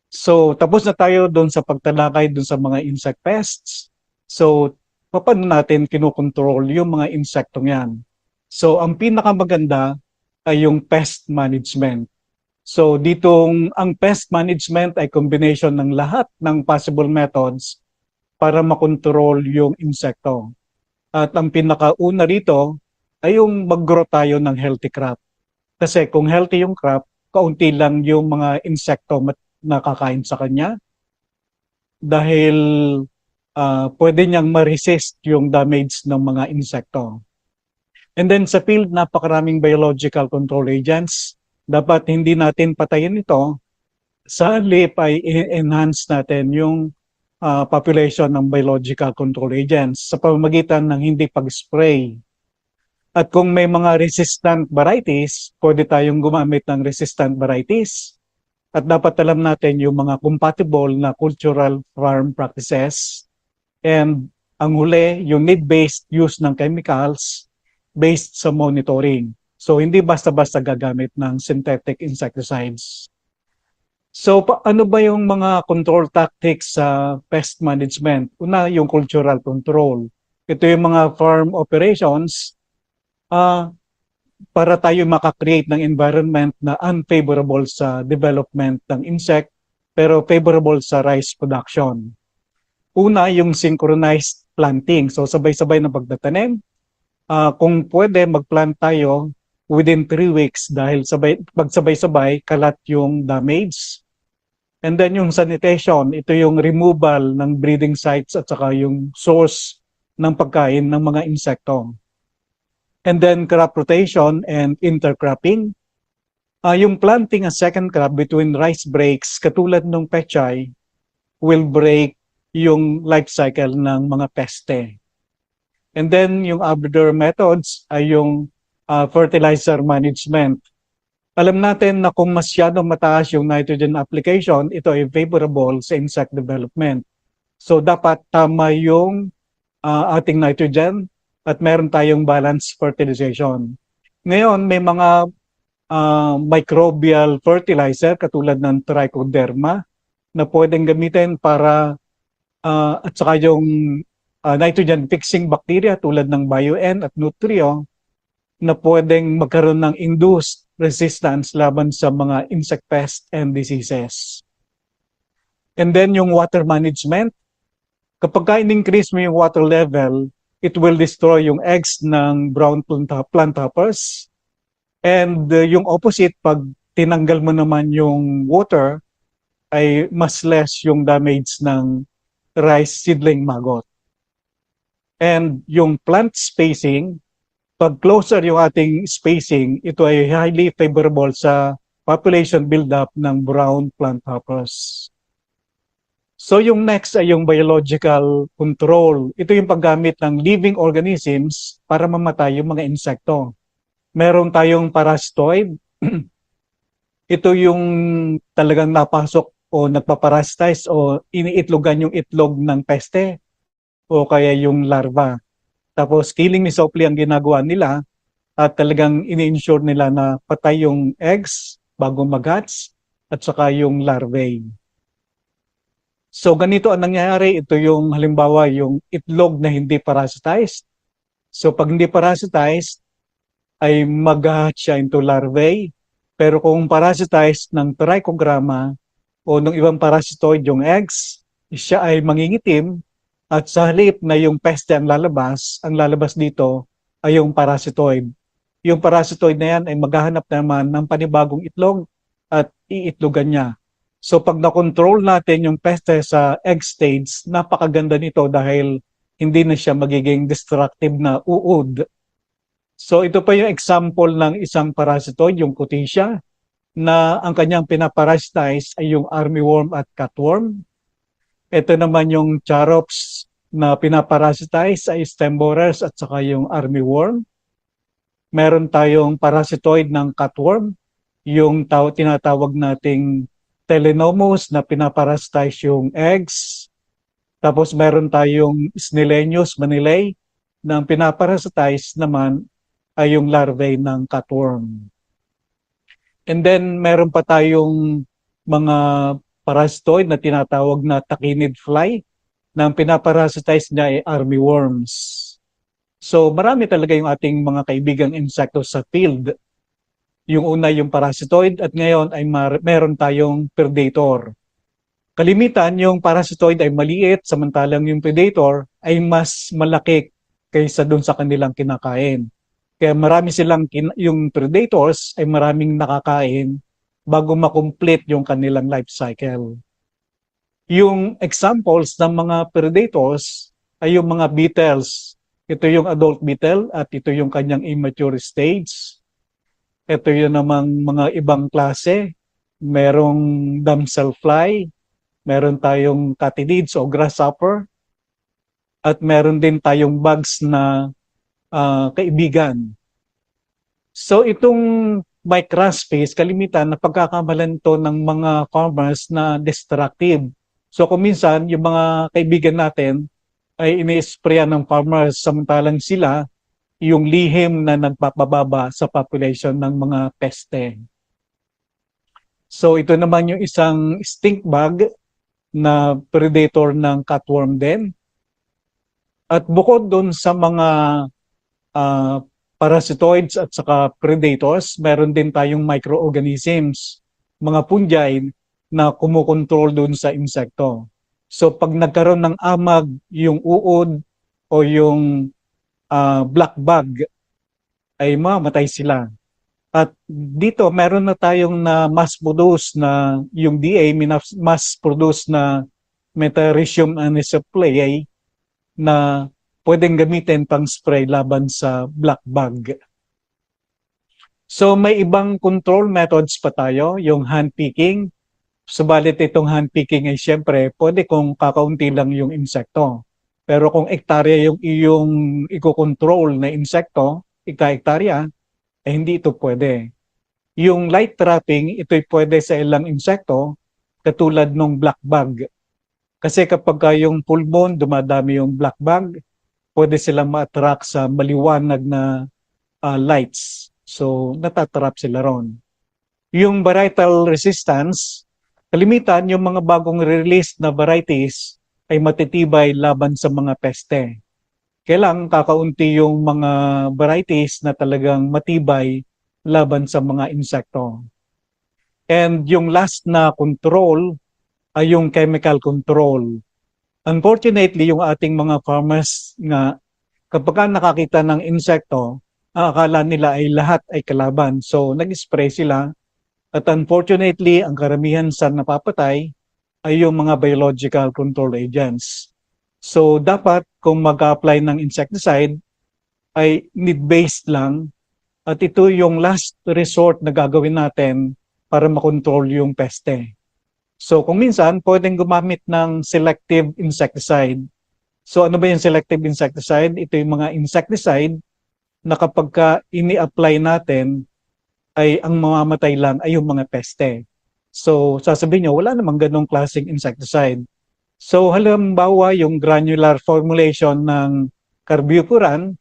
So tapos na tayo doon sa pagtalakay doon sa mga insect pests. So paano natin kinokontrol yung mga insektong yan? So, ang pinakamaganda ay yung pest management. So, ditong ang pest management ay combination ng lahat ng possible methods para makontrol yung insekto. At ang pinakauna rito ay yung mag-grow tayo ng healthy crop. Kasi kung healthy yung crop, kaunti lang yung mga insekto na kakain sa kanya. Dahil pwede niyang ma-resist yung damage ng mga insekto. And then sa field, napakaraming biological control agents. Dapat hindi natin patayin ito. Sa halip ay enhance natin yung population ng biological control agents sa pamamagitan ng hindi pag-spray. At kung may mga resistant varieties, pwede tayong gumamit ng resistant varieties. At dapat alam natin yung mga compatible na cultural farm practices. And ang huli, yung need-based use ng chemicals based sa monitoring. So hindi basta-basta gagamit ng synthetic insecticides. So ano ba yung mga control tactics sa pest management? Una, yung cultural control. Ito yung mga farm operations para tayo makakreate ng environment na unfavorable sa development ng insect pero favorable sa rice production. Una, yung synchronized planting. So sabay-sabay na pagtatanim. Kung pwede, mag-plant tayo within 3 weeks dahil pagsabay-sabay, kalat yung damage. And then yung sanitation, ito yung removal ng breeding sites at saka yung source ng pagkain ng mga insekto. And then crop rotation and intercropping. Yung planting a second crop between rice breaks, katulad ng pechay, will break yung life cycle ng mga peste. And then yung other methods ay yung fertilizer management. Alam natin na kung masyadong mataas yung nitrogen application, ito ay favorable sa insect development. So dapat tama yung ating nitrogen at meron tayong balanced fertilization. Ngayon, may mga microbial fertilizer katulad ng trichoderma na pwedeng gamitin para at saka yung nitrogen fixing bacteria tulad ng BioN at Nutrio na pwedeng magkaroon ng induced resistance laban sa mga insect pests and diseases. And then yung water management, kapag in-increase mo yung water level, it will destroy yung eggs ng brown planthoppers. And yung opposite, pag tinanggal mo naman yung water, ay mas less yung damage ng rice seedling maggot. And yung plant spacing, pag closer yung ating spacing, ito ay highly favorable sa population buildup ng brown plant hoppers. So yung next ay yung biological control. Ito yung paggamit ng living organisms para mamatay yung mga insekto. Meron tayong parasitoid. Ito yung talagang napasok o nagpaparasitize o iniitlogan yung itlog ng peste o kaya yung larva. Tapos killing me softly ang ginagawa nila at talagang ini-ensure nila na patay yung eggs bago mag-hatch at saka yung larvae. So ganito ang nangyayari, ito yung halimbawa yung itlog na hindi parasitized. So pag hindi parasitized ay mag-hatch siya into larvae. Pero kung parasitized ng trichogramma o ng ibang parasitoid yung eggs, siya ay mangingitim at sa halip na yung peste ang lalabas dito ay yung parasitoid. Yung parasitoid na yan ay maghahanap naman ng panibagong itlog at iitlogan niya. So pag na-control natin yung peste sa egg stage, napakaganda nito dahil hindi na siya magiging destructive na uod. So ito pa yung example ng isang parasitoid, yung Cuttia, na ang kanyang pinaparasitize ay yung armyworm at cutworm. Ito naman yung charops na pinaparasitize ay stem borers at saka yung armyworm. Meron tayong parasitoid ng cutworm, yung tinatawag nating Telenomus na pinaparasitize yung eggs. Tapos meron tayong Snellenius manilae na pinaparasitize naman ay yung larvae ng cutworm. And then meron pa tayong mga parasitoid na tinatawag na tachinid fly na ang pinaparasitize niya ay armyworms. So marami talaga yung ating mga kaibigang insekto sa field. Yung una yung parasitoid at ngayon ay meron tayong predator. Kalimitan yung parasitoid ay maliit samantalang yung predator ay mas malaki kaysa dun sa kanilang kinakain. Kaya marami silang, yung predators ay maraming nakakain bago makomplete yung kanilang life cycle. Yung examples ng mga predators ay yung mga beetles. Ito yung adult beetle at ito yung kanyang immature stage. Ito yung namang mga ibang klase. Merong damselfly, meron tayong katydids o grasshopper, at meron din tayong bugs na kaibigan. So itong microspace, kalimitan na pagkakamalan to ng mga farmers na destructive. So kung minsan yung mga kaibigan natin ay ini-sprayan ng farmers samantalang sila yung lihim na nagpapababa sa population ng mga peste. So ito naman yung isang stink bug na predator ng cutworm din. At bukod doon sa mga parasitoids at saka predators, meron din tayong microorganisms, mga fungi na kumukontrol doon sa insekto. So pag nagkaroon ng amag yung uod o yung black bug, ay mamatay sila. At dito meron na tayong na mass-produce na yung DA, mass-produce na Metarhizium anisopleae na pwedeng gamitin pang spray laban sa black bug. So may ibang control methods pa tayo, yung hand picking. Subalit itong hand picking ay siyempre pwede kung kakaunti lang yung insekto. Pero kung ektarya yung iyong iko-control na insekto, ika-ektarya, eh hindi ito pwede. Yung light trapping, ito'y pwede sa ilang insekto, katulad ng black bug. Kasi kapag yung full moon, dumadami yung black bug, pwede silang ma-attract sa maliwanag na lights. So, natatrap sila ron. Yung varietal resistance, kalimitan yung mga bagong release na varieties ay matitibay laban sa mga peste. Kailang kakaunti yung mga varieties na talagang matibay laban sa mga insekto. And yung last na control ay yung chemical control. Unfortunately, yung ating mga farmers nga kapag nakakita ng insekto, akala nila ay lahat ay kalaban. So nag-spray sila at unfortunately, ang karamihan sa napapatay ay yung mga biological control agents. So dapat kung mag-apply ng insecticide ay need-based lang at ito yung last resort na gagawin natin para makontrol yung peste. So kung minsan, pwedeng gumamit ng selective insecticide. So ano ba yung selective insecticide? Ito yung mga insecticide na kapag ka ini-apply natin, ay ang mamamatay lang ay yung mga peste. So sasabihin nyo, wala namang ganong klaseng insecticide. So halimbawa yung granular formulation ng carbufuran,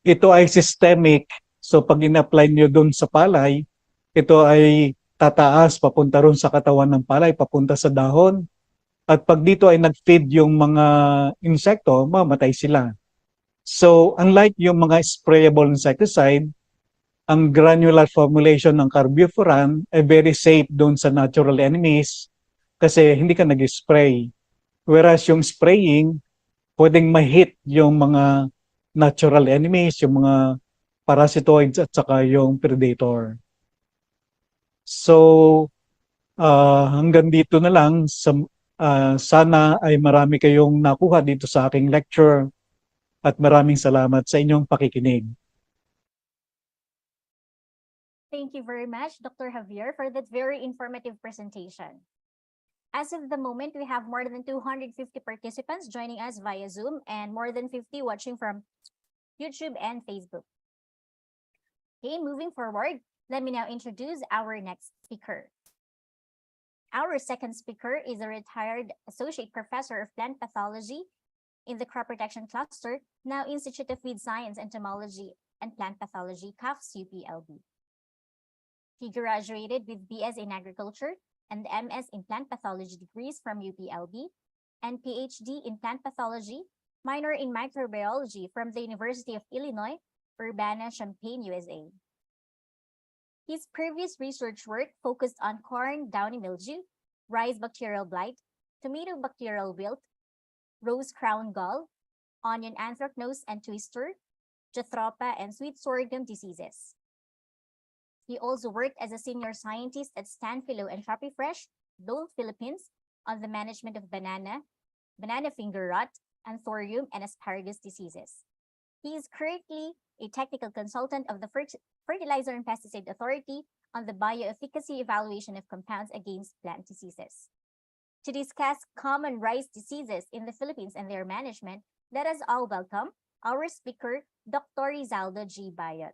ito ay systemic. So pag in-apply nyo dun sa palay, ito ay tataas papunta ron sa katawan ng palay, papunta sa dahon. At pag dito ay nag-feed yung mga insekto, mamatay sila. So unlike yung mga sprayable insecticide, ang granular formulation ng carbufuran ay very safe doon sa natural enemies kasi hindi ka nag-spray. Whereas yung spraying, pwedeng ma-hit yung mga natural enemies, yung mga parasitoids at saka yung predator. So, hanggang dito na lang. Sana ay marami kayong nakuha dito sa aking lecture at maraming salamat sa inyong pakikinig. Thank you very much, Dr. Javier, for that very informative presentation. As of the moment, we have more than 250 participants joining us via Zoom and more than 50 watching from YouTube and Facebook. Okay, moving forward, let me now introduce our next speaker. Our second speaker is a retired associate professor of plant pathology in the crop protection cluster, now Institute of Weed Science, Entomology, and Plant Pathology, CAFS UPLB. He graduated with BS in Agriculture and MS in Plant Pathology degrees from UPLB and PhD in Plant Pathology, minor in Microbiology from the University of Illinois, Urbana-Champaign, USA. His previous research work focused on corn downy mildew, rice bacterial blight, tomato bacterial wilt, rose crown gall, onion anthracnose and twister, jatropha, and sweet sorghum diseases. He also worked as a senior scientist at Stanfilo and Shopee Fresh, Dole, Philippines, on the management of banana finger rot, and thorium and asparagus diseases. He is currently a technical consultant of the Fertilizer and Pesticide Authority on the bioefficacy evaluation of compounds against plant diseases. To discuss common rice diseases in the Philippines and their management, let us all welcome our speaker, Dr. Rizaldo G. Bayot.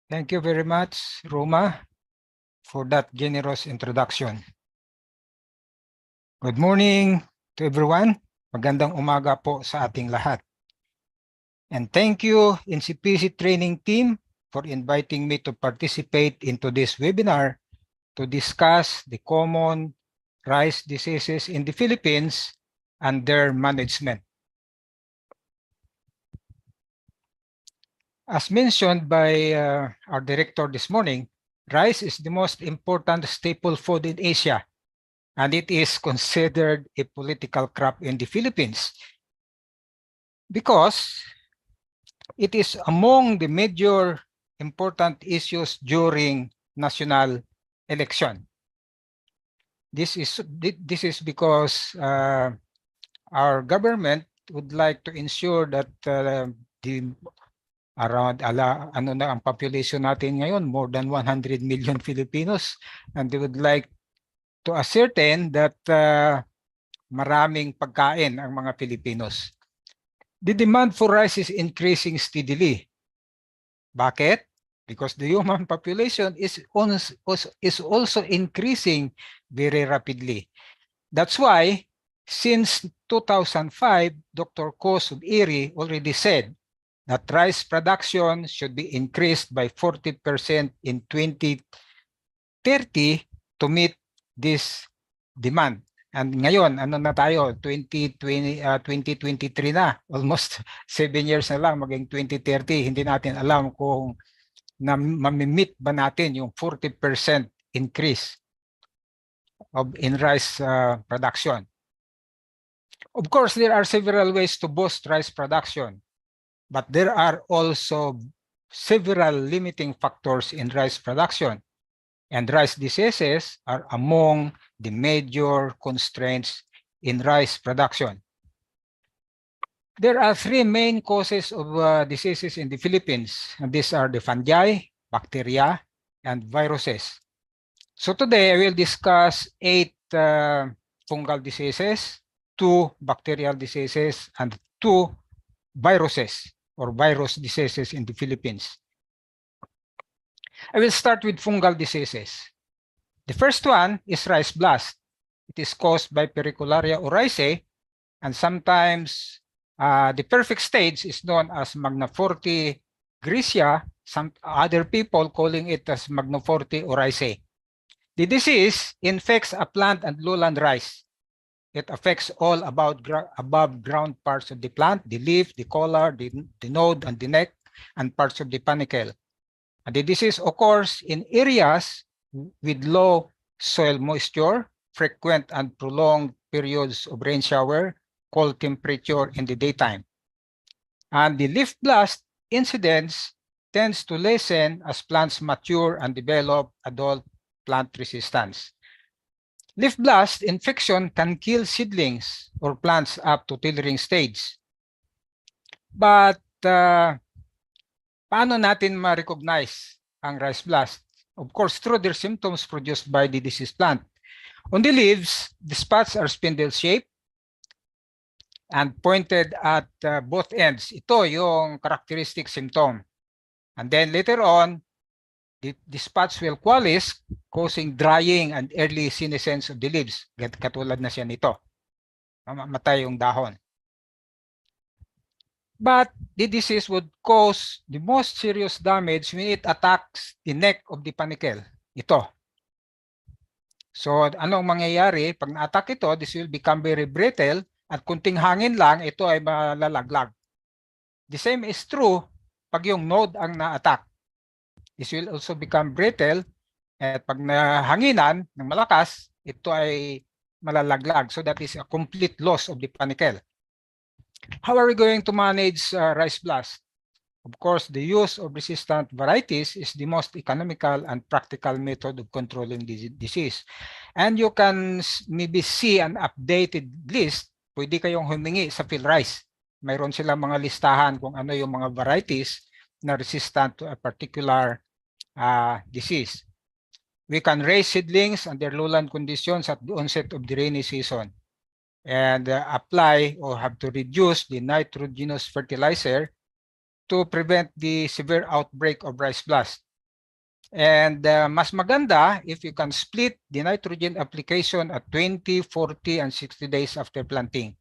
Thank you very much, Roma, for that generous introduction. Good morning to everyone. Magandang umaga po sa ating lahat. And thank you, NCPC training team, for inviting me to participate into this webinar to discuss the common rice diseases in the Philippines and their management. As mentioned by our director this morning, rice is the most important staple food in Asia, and it is considered a political crop in the Philippines because it is among the major important issues during national election. This is because our government would like to ensure that ang population natin ngayon, more than 100 million Filipinos, and they would like to ascertain that maraming pagkain ang mga Filipinos. The demand for rice is increasing steadily. Bakit? Because the human population is also increasing very rapidly. That's why, since 2005, Dr. Kos of Erie already said that rice production should be increased by 40% in 2030 to meet this demand. And ngayon, ano na tayo? 2023 na. Almost 7 years na lang, maging 2030. Hindi natin alam kung mamimit ba natin yung 40% increase in rice production. Of course, there are several ways to boost rice production. But there are also several limiting factors in rice production. And rice diseases are among the major constraints in rice production. There are three main causes of diseases in the Philippines, and these are the fungi, bacteria, and viruses. So today I will discuss 8 fungal diseases, 2 bacterial diseases, and 2 viruses or virus diseases in the Philippines. I will start with fungal diseases. The first one is rice blast. It is caused by Pericularia oryzae, and sometimes the perfect stage is known as Magnaforte grigia, some other people calling it as Magnaforte oryzae. The disease infects a plant and lowland rice. It affects all above ground parts of the plant, the leaf, the collar, the node, and the neck, and parts of the panicle. And the disease occurs in areas with low soil moisture, frequent and prolonged periods of rain shower, cold temperature in the daytime. And the leaf blast incidence tends to lessen as plants mature and develop adult plant resistance. Leaf blast infection can kill seedlings or plants up to tillering stage. But paano natin ma-recognize ang rice blast? Of course, through their symptoms produced by the diseased plant. On the leaves, the spots are spindle-shaped and pointed at both ends. Ito yung characteristic symptom. And then later on, the spots will coalesce, causing drying and early senescence of the leaves. Katulad na siya nito. Mamatay yung dahon. But the disease would cause the most serious damage when it attacks the neck of the panicle. Ito. So, anong mangyayari? Pag na-attack ito, this will become very brittle at kunting hangin lang, ito ay malalaglag. The same is true pag yung node ang na-attack. This will also become brittle at pag nahanginan ng malakas, ito ay malalaglag. So, that is a complete loss of the panicle. How are we going to manage rice blast? Of course, the use of resistant varieties is the most economical and practical method of controlling the disease. And you can maybe see an updated list. Pwede kayong humingi sa PhilRice. Mayroon silang mga listahan kung ano yung mga varieties na resistant to a particular disease. We can raise seedlings under lowland conditions at the onset of the rainy season and apply or have to reduce the nitrogenous fertilizer to prevent the severe outbreak of rice blast. And mas maganda if you can split the nitrogen application at 20, 40, and 60 days after planting.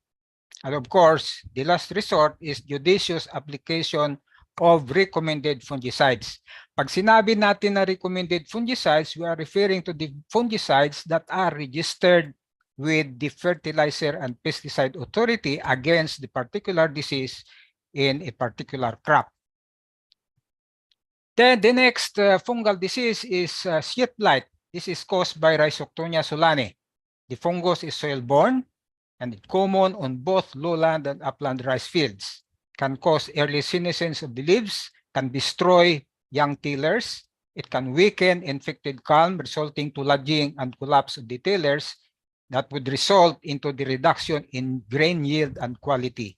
And of course, the last resort is judicious application of recommended fungicides. Pag sinabi natin na recommended fungicides, we are referring to the fungicides that are registered with the Fertilizer and Pesticide Authority against the particular disease in a particular crop. Then the next fungal disease is sheath blight. This is caused by Rhizoctonia solani. The fungus is soil-borne and it's common on both lowland and upland rice fields. Can cause early senescence of the leaves, can destroy young tillers. It can weaken infected culm, resulting to lodging and collapse of the tillers. That would result into the reduction in grain yield and quality.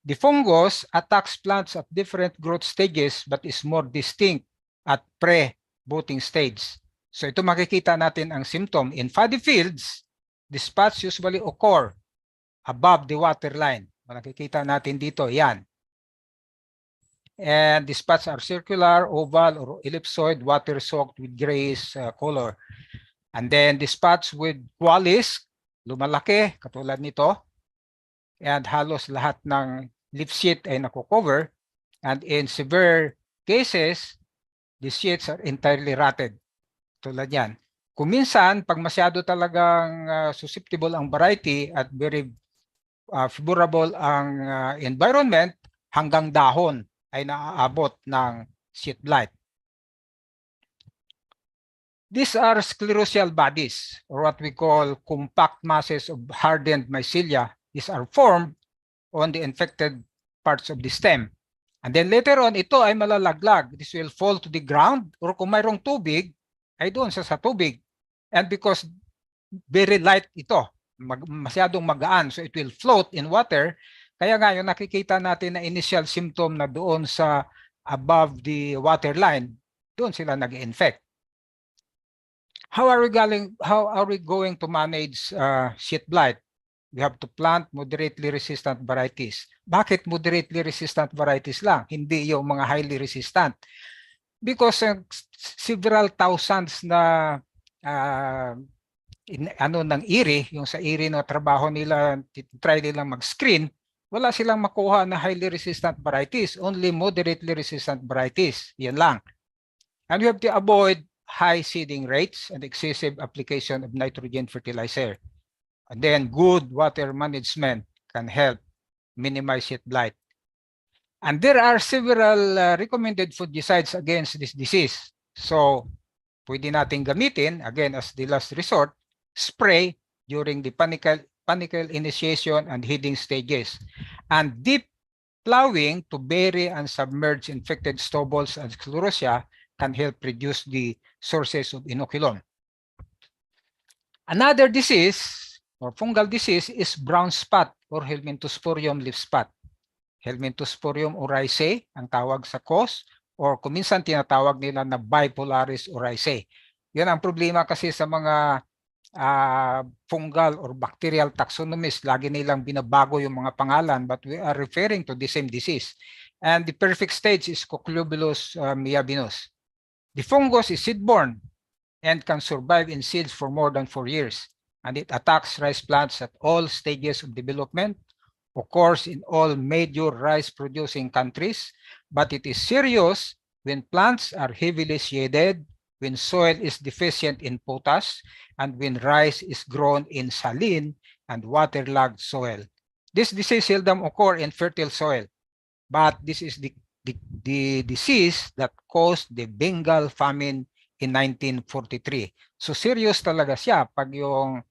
The fungus attacks plants at different growth stages but is more distinct at pre-budding stage. So ito makikita natin ang symptom. In paddy fields, the spots usually occur above the water line. Makikita natin dito, yan. And the spots are circular, oval, or ellipsoid, water-soaked with grayish color. And then the spots with qualis, lumalaki, katulad nito. And halos lahat ng leaf sheet ay nakocover. And in severe cases, the sheets are entirely rotted. Tulad yan. Kung minsan, pag masyado talagang susceptible ang variety at very favorable ang environment, hanggang dahon ay naaabot ng sheath blight. These are sclerotial bodies, or what we call compact masses of hardened mycelia. These are formed on the infected parts of the stem. And then later on, ito ay malalaglag. This will fall to the ground, or kung mayroong tubig, ay doon sa tubig. And because very light ito, masyadong magaan, so it will float in water. Kaya nga yung nakikita natin na initial symptom na doon sa above the water line, doon sila nag-infect. How are we going to manage sheet blight? We have to plant moderately resistant varieties. Bakit moderately resistant varieties lang? Hindi yung mga highly resistant. Because several thousands na ng IRI, yung sa IRI na trabaho nila, try nilang mag-screen, wala silang makuha na highly resistant varieties, only moderately resistant varieties. Yan lang. And we have to avoid high seeding rates and excessive application of nitrogen fertilizer. And then good water management can help minimize sheet blight. And there are several recommended fungicides against this disease. So, pwede natin gamitin, again, as the last resort, spray during the panicle initiation and heeding stages. And deep plowing to bury and submerge infected stubbles and sclerotia can help reduce the sources of inoculum. Another disease or fungal disease is brown spot or Helminthosporium leaf spot. Helminthosporium oryzae ang tawag sa cause, or kuminsan tinatawag nila na bipolaris oryzae. Yan ang problema kasi sa mga fungal or bacterial taxonomies, lagi nilang binabago yung mga pangalan, but we are referring to the same disease. And the perfect stage is Cocclubulus miavinus. The fungus is seed-borne and can survive in seeds for more than 4 years. And it attacks rice plants at all stages of development, occurs in all major rice-producing countries, but it is serious when plants are heavily shaded, when soil is deficient in potash, and when rice is grown in saline and waterlogged soil. This disease seldom occurs in fertile soil, but this is the disease that caused the Bengal famine in 1943. So serious talaga siya pag yung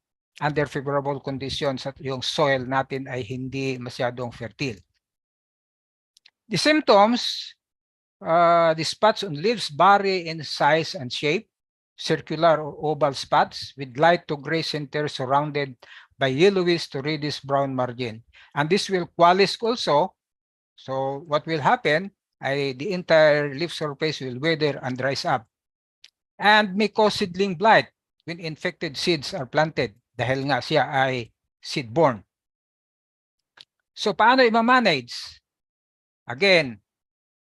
under favorable conditions at yung soil natin ay hindi masyadong fertile. The symptoms, the spots on leaves vary in size and shape, circular or oval spots with light to gray center surrounded by yellowish to reddish brown margin. And this will coalesce also. So what will happen, the entire leaf surface will wither and dries up. And may cause seedling blight when infected seeds are planted dahil nga siya ay seed-borne. So paano i-manage? Again,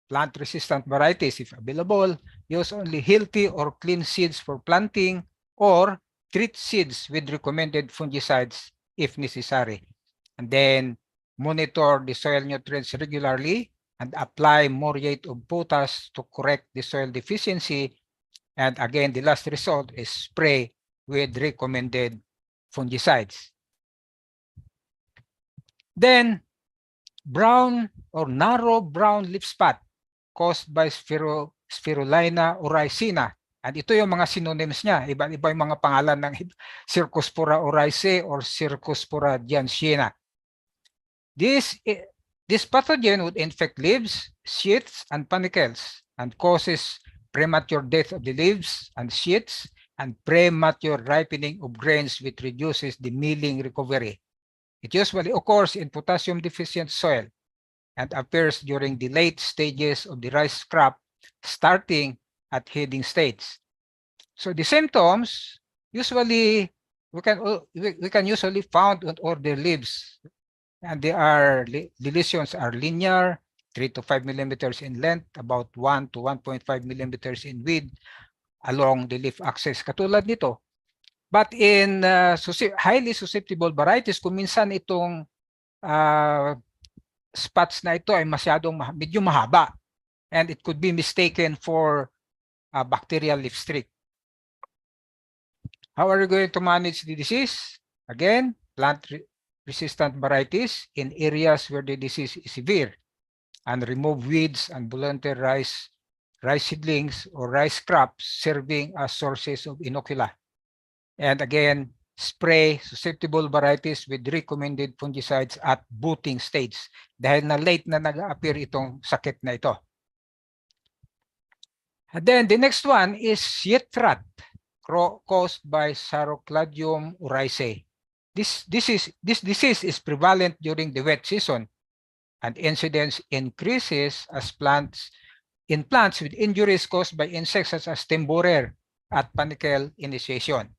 plant-resistant varieties, if available, use only healthy or clean seeds for planting or treat seeds with recommended fungicides if necessary. And then monitor the soil nutrients regularly and apply muriate of potash to correct the soil deficiency. And again, the last result is spray with recommended fungicides. Then, brown or narrow brown leaf spot caused by Spirulina orycina. And ito yung mga synonyms niya. Iba-iba yung mga pangalan ng Cercospora oryzae or Cercospora giancina. This pathogen would infect leaves, sheaths, and panicles and causes premature death of the leaves and sheaths and premature ripening of grains, which reduces the milling recovery. It usually occurs in potassium-deficient soil and appears during the late stages of the rice crop, starting at heading stage. So the symptoms usually we can usually found on all their leaves, and the lesions are linear, 3 to 5 millimeters in length, about 1 to 1.5 millimeters in width along the leaf axis, katulad nito. But in highly susceptible varieties, kung minsan itong spots na ito ay medyo mahaba, and it could be mistaken for bacterial leaf streak. How are you going to manage the disease? Again, plant-resistant varieties in areas where the disease is severe, and remove weeds and volunteer rice seedlings or rice crops serving as sources of inocula. And again, spray susceptible varieties with recommended fungicides at booting stage dahil na late na nag-appear itong sakit na ito. And then the next one is sheath rot. caused by Sarocladium oryzae. This disease is prevalent during the wet season, and incidence increases as plants with injuries caused by insects such as stem borer at panicle initiation.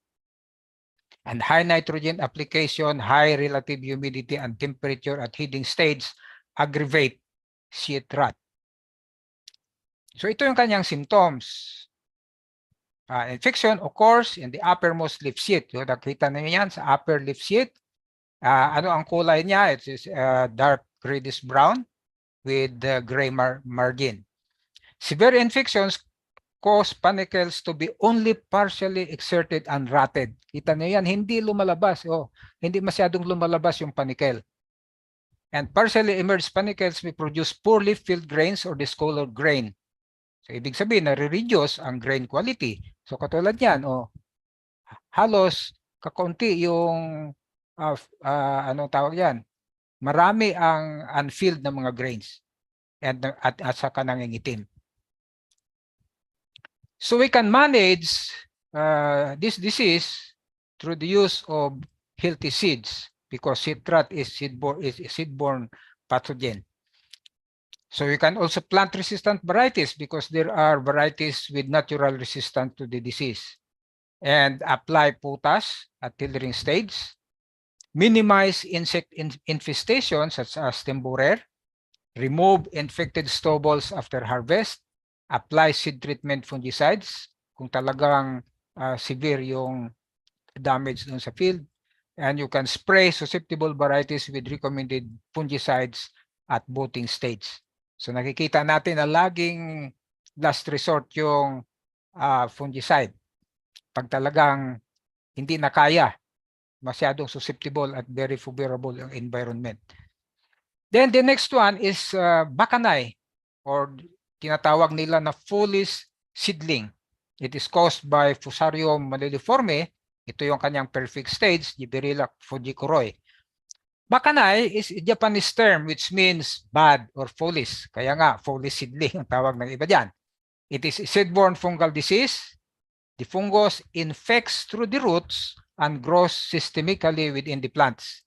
And high nitrogen application, high relative humidity and temperature at heating stage aggravate sheet rot. So ito yung kanyang symptoms. Infection occurs in the uppermost leaf sheet. So nakita niyo yan sa upper leaf sheet. Ano ang kulay niya? It is dark reddish brown with gray margin. Severe infections cause panicles to be only partially exerted and rotted. Kita niyo yan, hindi lumalabas. Hindi masyadong lumalabas yung panicle. And partially emerged panicles may produce poorly filled grains or discolored grain. So, ibig sabihin, nare-reduce ang grain quality. So, katulad yan, halos kakaunti yung, anong tawag yan? Marami ang unfilled na mga grains at saka nangingitim. So, we can manage this disease through the use of healthy seeds because seed rot is seed-borne pathogen. So you can also plant resistant varieties because there are varieties with natural resistance to the disease. And apply potash at tillering stage. Minimize insect infestation such as stem borer. Remove infected stubbles after harvest. Apply seed treatment fungicides kung talagang severe yung damage dun sa field. And you can spray susceptible varieties with recommended fungicides at budding stage. So nakikita natin na laging last resort yung fungicide. Pag talagang hindi na kaya, masyadong susceptible at very vulnerable ang environment. Then the next one is bakanay or tinatawag nila na foolish seedling. It is caused by Fusarium maliliforme. Ito yung kanyang perfect stage, Gibberella fujikiroi. Bakanay is a Japanese term which means bad or foolish. Kaya nga, foolish seedling ang tawag ng iba dyan. It is a seed-borne fungal disease. The fungus infects through the roots and grows systemically within the plants.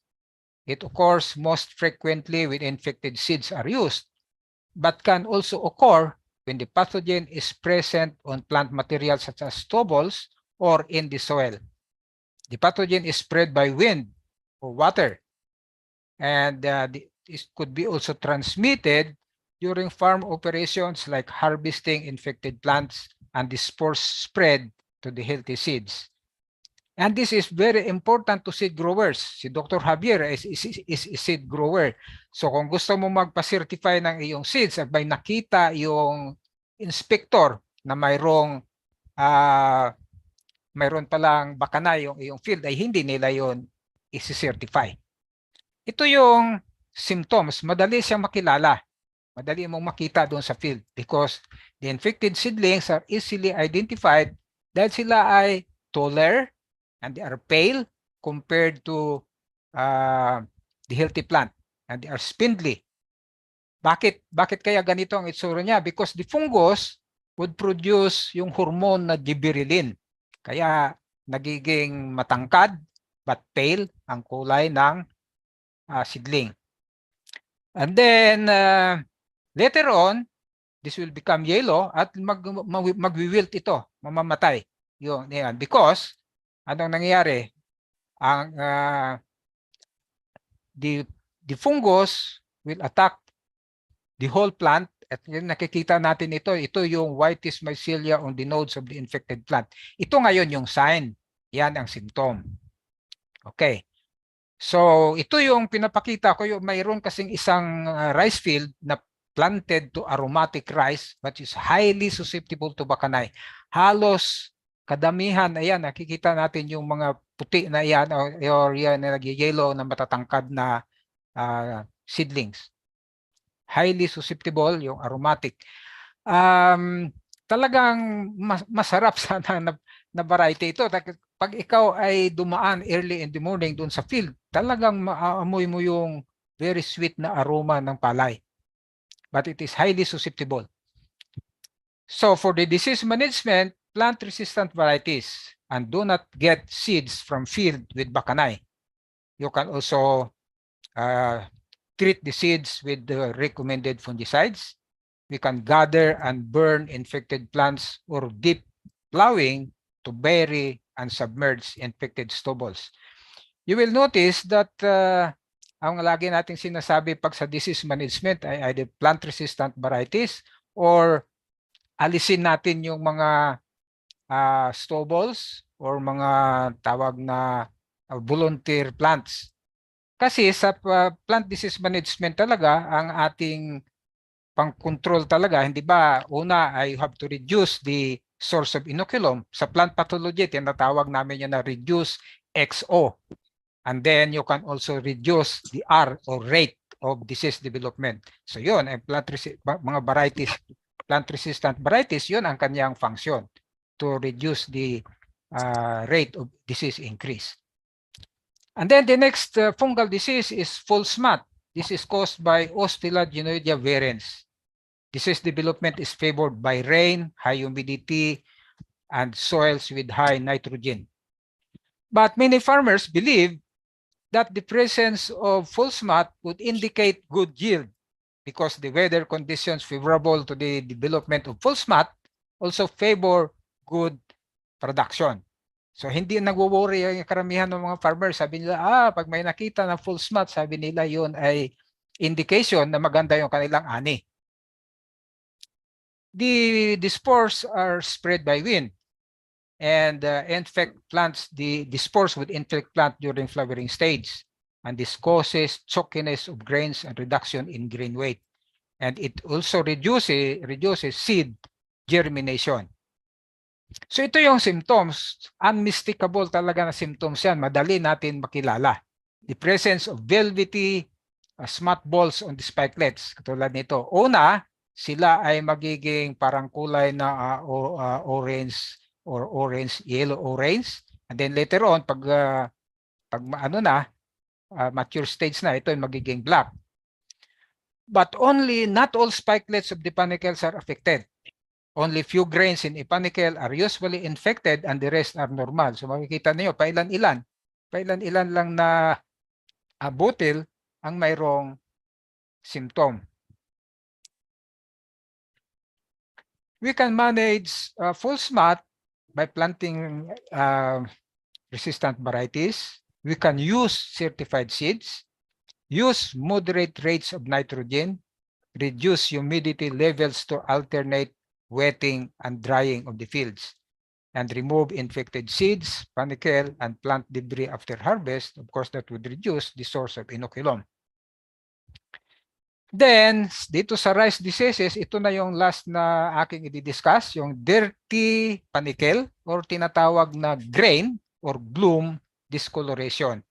It occurs most frequently when infected seeds are used, but can also occur when the pathogen is present on plant material such as stubbles or in the soil. The pathogen is spread by wind or water. And this could be also transmitted during farm operations like harvesting infected plants and the spores spread to the healthy seeds. And this is very important to seed growers. Si Dr. Javier is a seed grower. So kung gusto mo magpa-certify ng iyong seeds at may nakita yung inspector na mayroon palang bakanay yung iyong field ay hindi nila yon isi-certify. Ito yung symptoms, madali siyang makilala. Madali mong makita doon sa field because the infected seedlings are easily identified dahil sila ay taller and they are pale compared to the healthy plant and they are spindly. Bakit kaya ganito ang itsura niya? Because the fungus would produce yung hormone na gibberellin. Kaya nagiging matangkad but pale ang kulay ng seedling. And then later on, this will become yellow at magwiwilt ito, mamamatay. Yun, because anong nangyayari? Ang the fungus will attack the whole plant at yung nakikita natin ito yung whitish mycelia on the nodes of the infected plant. Ito ngayon yung sign. Yan ang symptom. Okay. So, ito yung pinapakita ko, yung mayroon kasing isang rice field na planted to aromatic rice but is highly susceptible to bakanay. Halos kadamihan, ayan, nakikita natin yung mga puti na yan or yan na nag-yellow na matatangkad na seedlings. Highly susceptible yung aromatic. Talagang masarap sana na variety ito. Pag ikaw ay dumaan early in the morning doon sa field, talagang maamoy mo yung very sweet na aroma ng palay. But it is highly susceptible. So for the disease management, plant resistant varieties and do not get seeds from field with Bacanay. You can also treat the seeds with the recommended fungicides. We can gather and burn infected plants or deep plowing to bury and submerge infected stubbles. You will notice that ang lagi nating sinasabi pag sa disease management ay either plant-resistant varieties or alisin natin yung mga stubbles or mga tawag na volunteer plants. Kasi sa plant disease management talaga, ang ating pang-control talaga, hindi ba, una ay you have to reduce the source of inoculum. Sa plant pathology, tinatawag namin yan na reduce XO. And then you can also reduce the R or rate of disease development. So yun, ay mga varieties, plant-resistant varieties, yun ang kanyang function to reduce the rate of disease increase. And then the next fungal disease is false mat. This is caused by Ostila-Genoidea varians. Disease development is favored by rain, high humidity, and soils with high nitrogen. But many farmers believe that the presence of false mat would indicate good yield because the weather conditions favorable to the development of false mat also favor good production. So hindi nagwo-worry ang karamihan ng mga farmers. Sabi nila, pag may nakita na false mat, sabi nila yun ay indication na maganda yung kanilang ani. The spores are spread by wind and infect plants. The spores would infect plant during flowering stage, and this causes chalkiness of grains and reduction in grain weight. And it also reduces seed germination. So ito yung symptoms, unmistakable talaga na symptoms yan, madali natin makilala. The presence of velvety smut balls on the spikelets, katulad nito. Una, sila ay magiging parang kulay na orange or orange, yellow orange. And then later on, pag mature stage na, ito ay magiging black. But not all spikelets of the panicles are affected. Only few grains in a panicle are usually infected and the rest are normal. So makikita niyo pailan-ilan lang na butil ang mayroong symptom. We can manage false mat by planting resistant varieties. We can use certified seeds, use moderate rates of nitrogen, reduce humidity levels to alternate wetting and drying of the fields, and remove infected seeds, panicle, and plant debris after harvest. Of course, that would reduce the source of inoculum. Then, dito sa rice diseases, ito na yung last na aking i-discuss, yung dirty panicle or tinatawag na grain or bloom discoloration.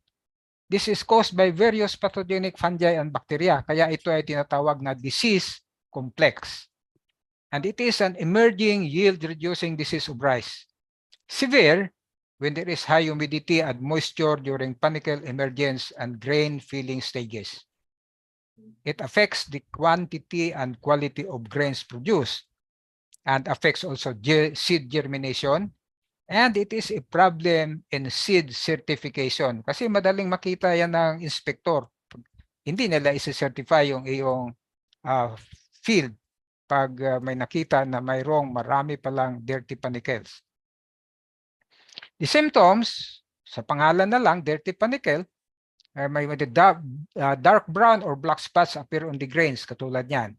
This is caused by various pathogenic fungi and bacteria, kaya ito ay tinatawag na disease complex. And it is an emerging yield-reducing disease of rice. Severe when there is high humidity and moisture during panicle emergence and grain filling stages. It affects the quantity and quality of grains produced and affects also seed germination. And it is a problem in seed certification. Kasi madaling makita yan ng inspector. Hindi nila isi-certify yung iyong field pag may nakita na mayroong marami palang dirty panicles. The symptoms, sa pangalan na lang, dirty panicle, may dark brown or black spots appear on the grains, katulad yan.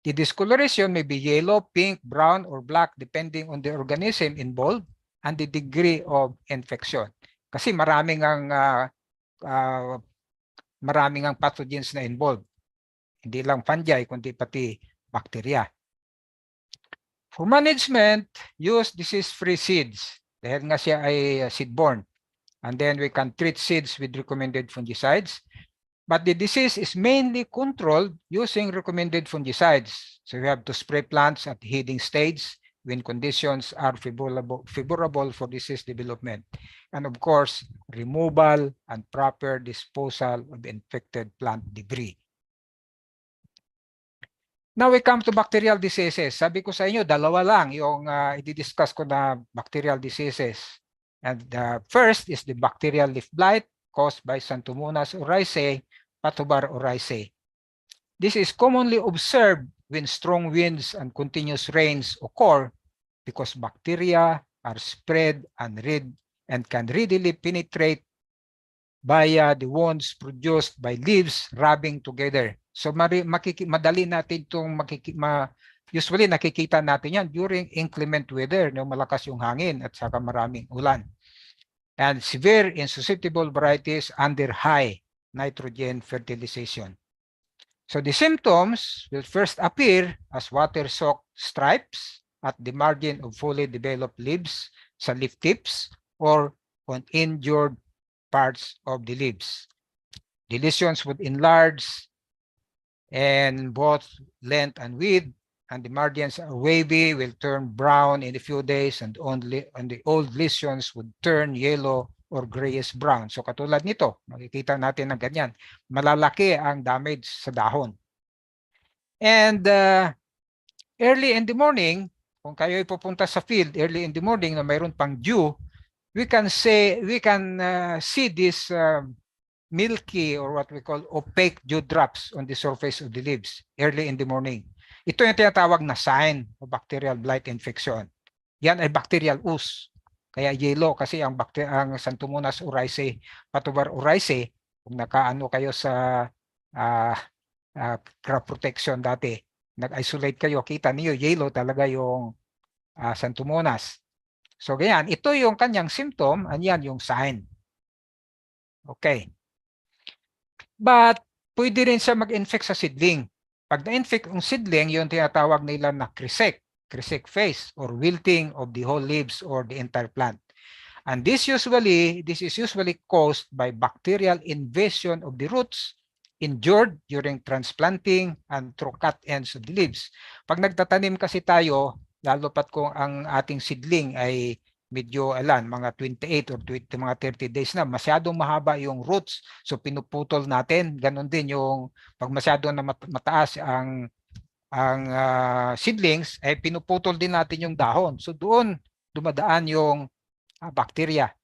The discoloration may be yellow, pink, brown, or black depending on the organism involved and the degree of infection. Kasi maraming ang pathogens na involved. Hindi lang fungi, kundi pati bacteria. For management, use disease-free seeds. Dahil nga siya ay seed-borne. And then we can treat seeds with recommended fungicides. But the disease is mainly controlled using recommended fungicides. So we have to spray plants at heading stage when conditions are favorable for disease development. And of course, removal and proper disposal of infected plant debris. Now we come to bacterial diseases. Sabi ko sa inyo, dalawa lang yung i-discuss ko na bacterial diseases. And the first is the bacterial leaf blight caused by Xanthomonas oryzae, Patobar oryzae. This is commonly observed when strong winds and continuous rains occur because bacteria are spread and can readily penetrate via the wounds produced by leaves rubbing together. So madali natin itong usually nakikita natin yan during inclement weather, no, malakas yung hangin at saka maraming ulan. And severe and susceptible varieties under high nitrogen fertilization. So the symptoms will first appear as water-soaked stripes at the margin of fully developed leaves sa leaf tips or on injured parts of the leaves. The lesions would enlarge and both length and width, and the margins are wavy, will turn brown in a few days, and the old lesions would turn yellow or grayish brown. So katulad nito, makikita natin ng ganyan. Malalaki ang damage sa dahon. And early in the morning, kung kayo pupunta sa field early in the morning na mayroon pang dew, we can see this milky or what we call opaque dewdrops on the surface of the leaves early in the morning. Ito yung tinatawag na sign of bacterial blight infection. Yan ay bacterial ooze. Kaya yellow kasi ang Xanthomonas oryzae, Patobar oryzae, kung nakaano kayo sa crop protection dati, nag-isolate kayo, kita niyo yellow talaga yung Xanthomonas. So ganyan, ito yung kanyang symptom, anyan yung sign. Okay. But pwede rin siya mag-infect sa seedling. Pag na-infect ang seedling, yung tinatawag nila na cresek phase or wilting of the whole leaves or the entire plant. And this is usually caused by bacterial invasion of the roots injured during transplanting and through cut ends of the leaves. Pag nagtatanim kasi tayo, lalo pat kung ang ating seedling ay medyo mga 28 or mga 30 days na, masyadong mahaba yung roots. So pinuputol natin. Ganon din yung pag masyadong na mataas ang seedlings, ay pinuputol din natin yung dahon. So doon dumadaan yung bacteria.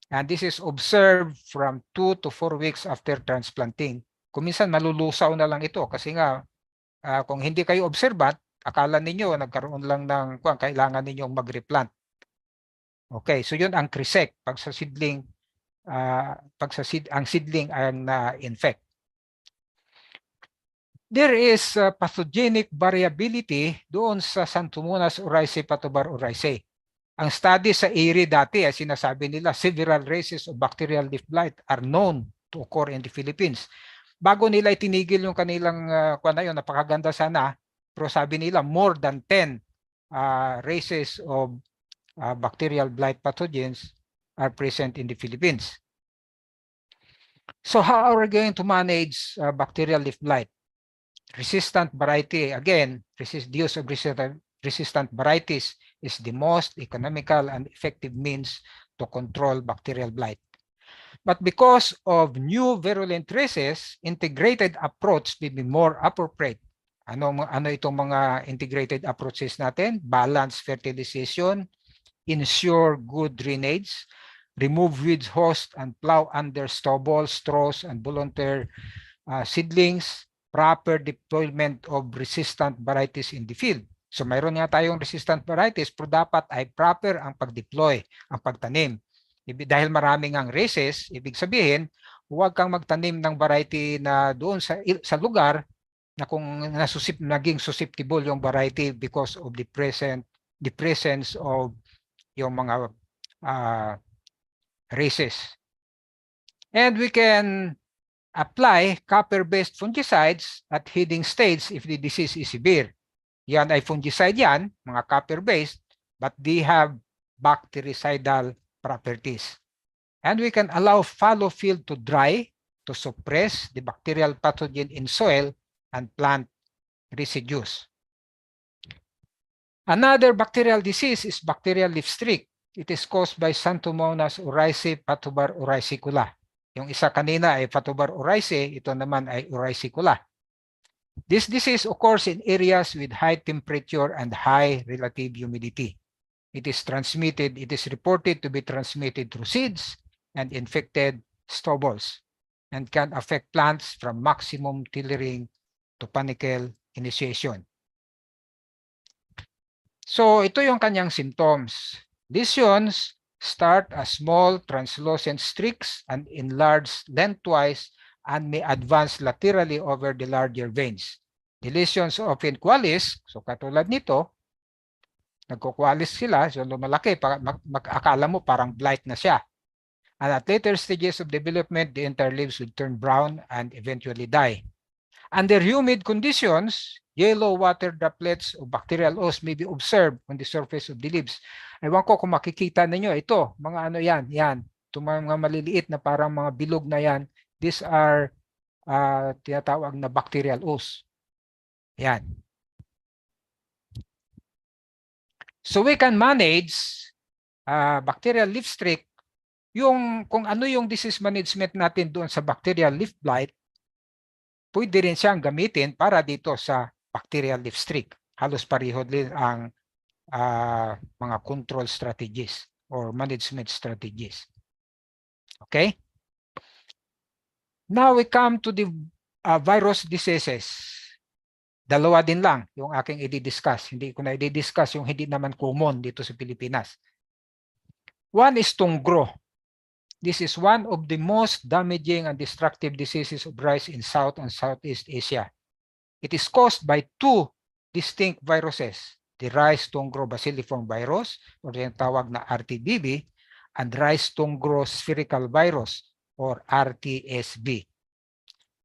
And this is observed from 2 to 4 weeks after transplanting. Kung minsan malulusaw na lang ito kasi nga kung hindi kayo observant, akala ninyo nagkaroon lang ng kailangan ninyong mag-replant. Okay, so yun ang cresek pag sa seedling, ang seedling ang na-infect. There is pathogenic variability doon sa Xanthomonas oryzae, Patobar oryzae. Ang study sa ERI dati ay sinasabi nila several races of bacterial leaf blight are known to occur in the Philippines. Bago nila itinigil yung kanilang napakaganda sana, pero sabi nila more than 10 races of bacterial blight pathogens are present in the Philippines. So how are we going to manage bacterial leaf blight? Resistant variety, again, the use of resistant varieties is the most economical and effective means to control bacterial blight. But because of new virulent races, integrated approach will be more appropriate. Ano itong mga integrated approaches natin? Balanced fertilization, ensure good drainage, remove weeds host and plow under stubble, straws, and volunteer seedlings, proper deployment of resistant varieties in the field. So mayroon nga tayong resistant varieties, pero dapat ay proper ang pag-deploy, ang pagtanim. Dahil maraming ang races, ibig sabihin, huwag kang magtanim ng variety na doon sa lugar na kung naging susceptible yung variety because of the presence of yung mga races. And we can apply copper-based fungicides at heading stage if the disease is severe. Yan ay fungicide yan, mga copper-based, but they have bactericidal properties. And we can allow fallow field to dry to suppress the bacterial pathogen in soil and plant residues. Another bacterial disease is bacterial leaf streak. It is caused by Xanthomonas oryzae, Patobar oryzicula. Yung isa kanina ay Patobar oryzae, ito naman ay oryzicula. This disease occurs in areas with high temperature and high relative humidity. It is transmitted, it is reported to be transmitted through seeds and infected stubbles and can affect plants from maximum tillering to panicle initiation. So ito yung kanyang symptoms. Lesions start as small translucent streaks and enlarge lengthwise and may advance laterally over the larger veins. The lesions often coalesce, so katulad nito, nagkukwalis sila, so lumalaki, akala mo parang blight na siya. And at later stages of development, the entire leaves will turn brown and eventually die. Under humid conditions, yellow water droplets of bacterial ooze may be observed on the surface of the leaves. Ewan ko kung makikita ninyo, ito, mga ano yan, yan. Ito mga maliliit na parang mga bilog na yan, these are tinatawag na bacterial ooze. Yan. So we can manage bacterial leaf streak, yung kung ano yung disease management natin doon sa bacterial leaf blight, pwede rin siyang gamitin para dito sa bacterial leaf streak. Halos pareho din ang mga control strategies or management strategies. Okay? Now we come to the virus diseases. Dalawa din lang yung aking i-discuss. Hindi ko na i-discuss yung hindi naman common dito sa Pilipinas. One is tungro. This is one of the most damaging and destructive diseases of rice in South and Southeast Asia. It is caused by two distinct viruses, the rice tungro bacilliform virus, or yung tawag na RTBV, and rice tungro spherical virus, or RTSV.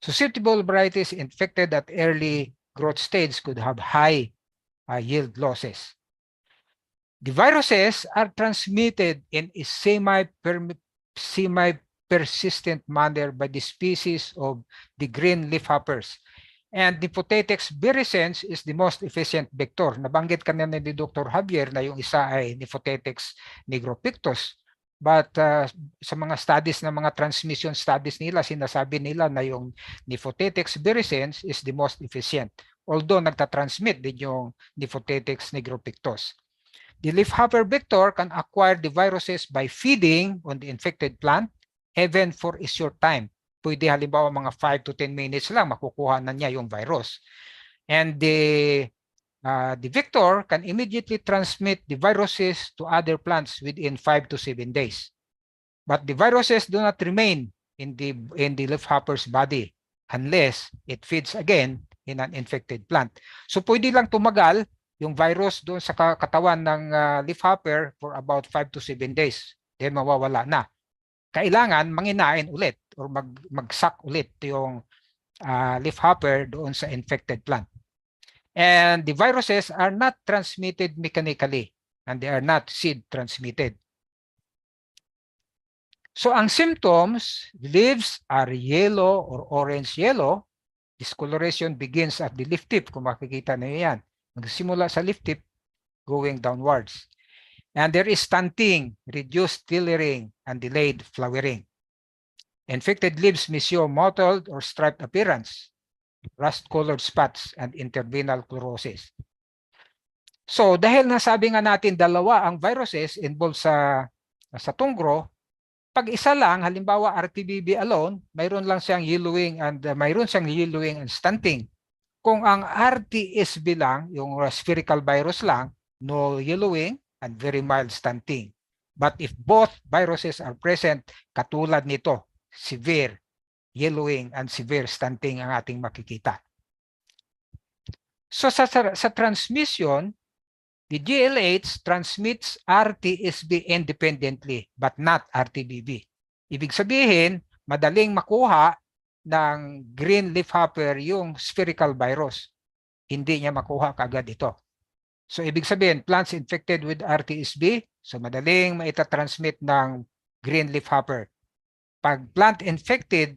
Susceptible varieties infected at early growth stage could have high yield losses. The viruses are transmitted in a semi-persistent manner by the species of the green leafhoppers. And the Nipotetex virescens is the most efficient vector. Nabanggit kanina ni Dr. Javier na yung isa ay Nipotetex nigropictus. But sa mga studies na mga transmission studies nila, sinasabi nila na yung Nipotetex virescens is the most efficient. Although nagtatransmit din yung Nipotetex nigropictus. The leafhopper vector can acquire the viruses by feeding on the infected plant even for a short time. Pwede halimbawa mga 5 to 10 minutes lang makukuha na niya yung virus. And the vector can immediately transmit the viruses to other plants within 5 to 7 days. But the viruses do not remain in the leafhopper's body unless it feeds again in an infected plant. So pwede lang tumagal yung virus doon sa katawan ng leafhopper for about 5 to 7 days. Then mawawala na. Kailangan manginain ulit or magsak ulit yung leafhopper doon sa infected plant. And the viruses are not transmitted mechanically and they are not seed transmitted. So ang symptoms, leaves are yellow or orange-yellow. Discoloration begins at the leaf tip. Kung makikita niyo yan. Magsimula sa leaf tip going downwards. And there is stunting, reduced tillering, and delayed flowering. Infected leaves may show mottled or striped appearance, rust-colored spots, and interveinal chlorosis. So dahil nasabi nga natin dalawa ang viruses involved sa tungro, pag isa lang, halimbawa RTBB alone, mayroon lang siyang yellowing and stunting. Kung ang RTSB lang, yung spherical virus lang, no yellowing and very mild stunting. But if both viruses are present, katulad nito, severe yellowing and severe stunting ang ating makikita. So sa transmission, the GLH transmits RTSB independently but not RTBB. Ibig sabihin, madaling makuha ng green leafhopper yung spherical virus. Hindi niya makuha kaagad ito. So ibig sabihin, plants infected with RTSB, so madaling maitatransmit ng green leafhopper. Pag plant infected